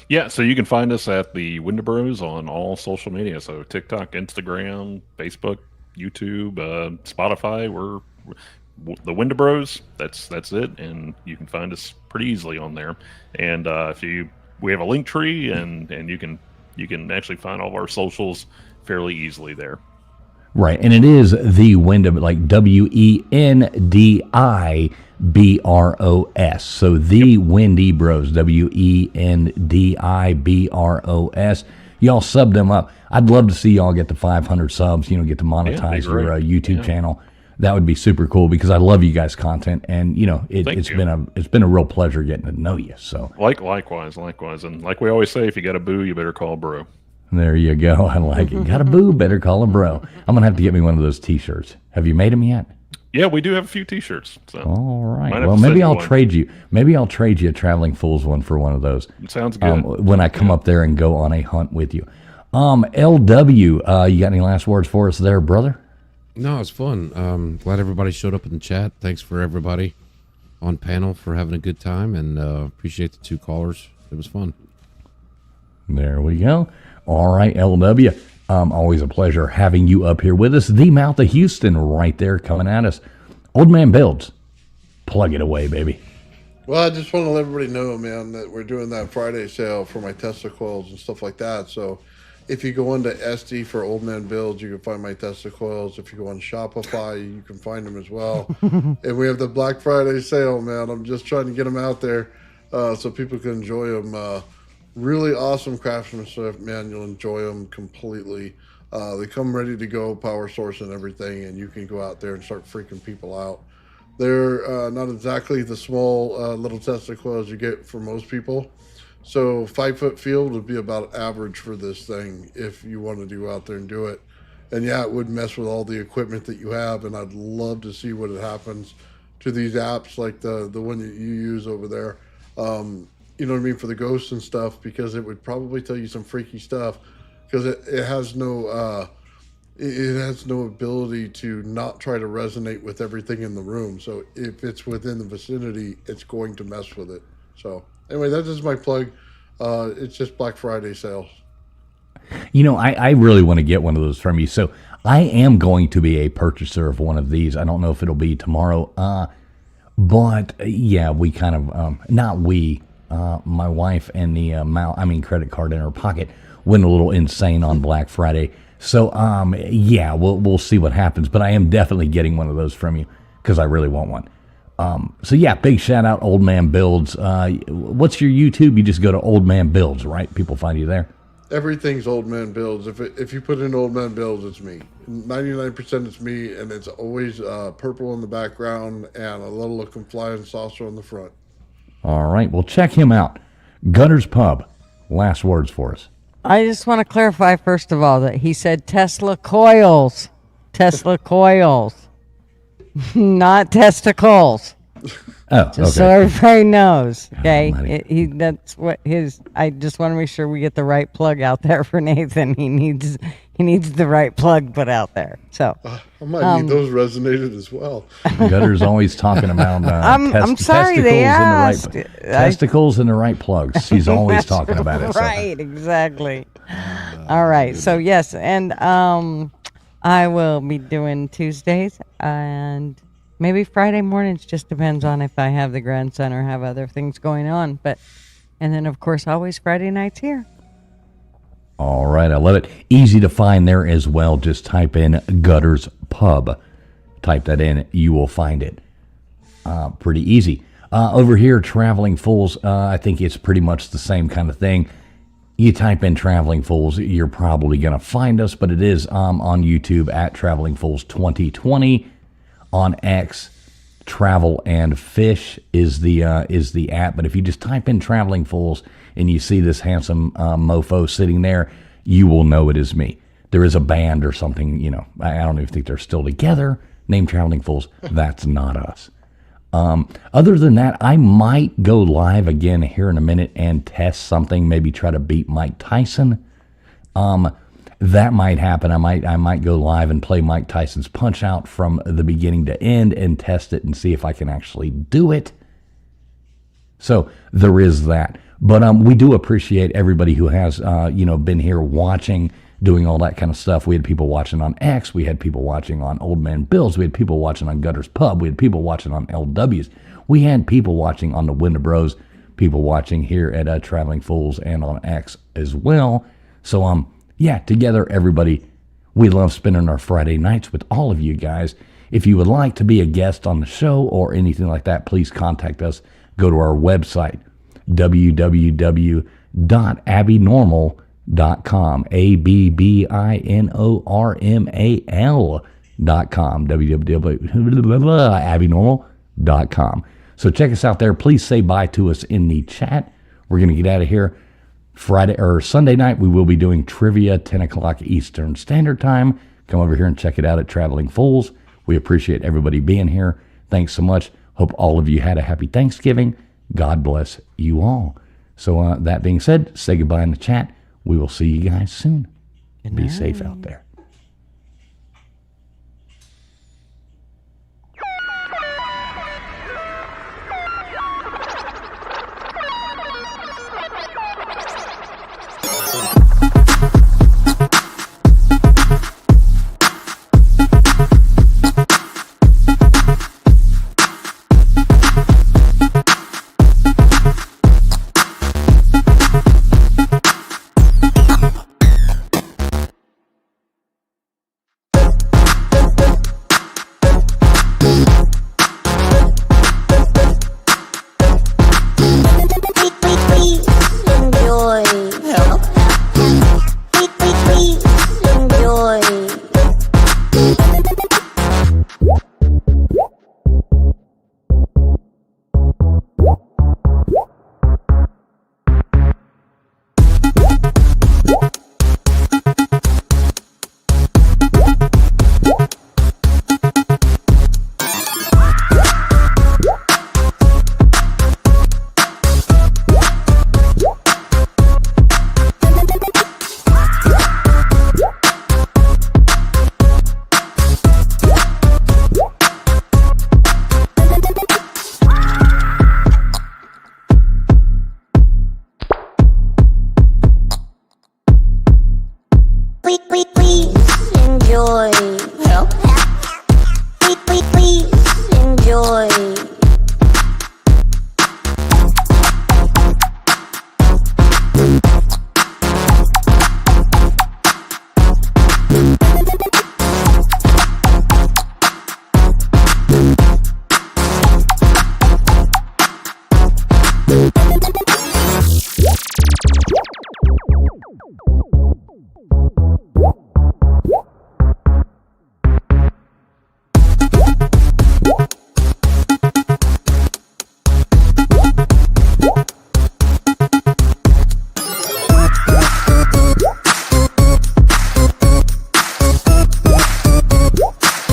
Yeah, so you can find us at the Window Bros on all social media. So TikTok, Instagram, Facebook, YouTube, Spotify. We're the Window Bros. That's it, and you can find us pretty easily on there. And we have a link tree, and you can actually find all of our socials fairly easily there. Right, and it is the Window, like WENDIBROS. So the Windy Bros, WENDIBROS. Y'all sub them up. I'd love to see y'all get to 500 subs. Get to monetize your YouTube channel. That would be super cool because I love you guys' content, and it's been a real pleasure getting to know you. So likewise, and like we always say, if you got a boo, you better call a bro. There you go. I like it. Got a boo? Better call a bro. I'm gonna have to get me one of those T-shirts. Have you made them yet? Yeah, we do have a few T-shirts. So all right. Well, maybe I'll trade you. Maybe I'll trade you a Traveling Fools one for one of those. Sounds good. When I come up there and go on a hunt with you. LW, you got any last words for us there, brother? No, it's fun. Glad everybody showed up in the chat. Thanks for everybody on panel for having a good time, and appreciate the 2 callers. It was fun. There we go. All right, LW. Always a pleasure having you up here with us. The Mouth of Houston right there coming at us. Old Man Builds. Plug it away, baby. Well, I just want to let everybody know, man, that we're doing that Friday sale for my Tesla coils and stuff like that. So if you go into SD for Old Man Builds, you can find my Tesla coils. If you go on Shopify, you can find them as well. And we have the Black Friday sale, man. I'm just trying to get them out there so people can enjoy them. Really awesome craftsmanship, man. You'll enjoy them completely. They come ready to go, power source and everything, and you can go out there and start freaking people out. They're not exactly the small little Tesla coils you get for most people. So 5-foot field would be about average for this thing if you wanted to go out there and do it. And yeah, it would mess with all the equipment that you have, and I'd love to see what happens to these apps like the one that you use over there. You know what I mean, for the ghosts and stuff, because it would probably tell you some freaky stuff because it has no ability to not try to resonate with everything in the room. So if it's within the vicinity, it's going to mess with it. So anyway, that is my plug. It's just Black Friday sales. I really want to get one of those from you. So I am going to be a purchaser of one of these. I don't know if it'll be tomorrow. But yeah, we kind of, not we, my wife and the credit card in her pocket went a little insane on Black Friday. So yeah, we'll see what happens. But I am definitely getting one of those from you because I really want one. So yeah, big shout out Old Man Builds. What's your YouTube? You just go to Old Man Builds, right? People find you there. Everything's Old Man Builds. If you put in Old Man Builds, it's me. 99% it's me, and it's always purple in the background and a little looking flying saucer on the front. All right, well, check him out. Gunner's Pub. Last words for us. I just want to clarify, first of all, that he said Tesla coils. Tesla coils. Not testicles. Oh, just okay. so everybody knows, okay? Oh, that's what his. I just want to make sure we get the right plug out there for Nathan. He needs the right plug put out there. So I might need those resonated as well. Gutter's always talking about I'm sorry they asked. Testicles and the right plugs. He's always talking about it. Right, exactly. All right, so yes, and I will be doing Tuesdays and maybe Friday mornings. Just depends on if I have the grandson or have other things going on. And then of course always Friday nights here. All right, I love it. Easy to find there as well. Just type in Gutter's Pub. Type that in, you will find it. Pretty easy. Over here, Traveling Fools, I think it's pretty much the same kind of thing. You type in Traveling Fools, you're probably going to find us, but it is on YouTube at Traveling Fools 2020. On X, Travel and Fish is the app. But if you just type in Traveling Fools and you see this handsome mofo sitting there, you will know it is me. There is a band or something, I don't even think they're still together, named Traveling Fools. That's not us. Other than that, I might go live again here in a minute and test something, maybe try to beat Mike Tyson. That might happen. I might go live and play Mike Tyson's Punch Out from the beginning to end and test it and see if I can actually do it. So there is that. But we do appreciate everybody who has been here watching, doing all that kind of stuff. We had people watching on X. We had people watching on Old Man Bill's. We had people watching on Gutter's Pub. We had people watching on LW's. We had people watching on the Window Bros. People watching here at Traveling Fools and on X as well. So yeah, together, everybody, we love spending our Friday nights with all of you guys. If you would like to be a guest on the show or anything like that, please contact us. Go to our website, www.abbinormal.com, ABBINORMAL.com, www.abbinormal.com. So check us out there. Please say bye to us in the chat. We're going to get out of here. Friday or Sunday night, we will be doing trivia, 10 o'clock Eastern Standard Time. Come over here and check it out at Traveling Fools. We appreciate everybody being here. Thanks so much. Hope all of you had a happy Thanksgiving. God bless you all. So that being said, say goodbye in the chat. We will see you guys soon. Be safe out there.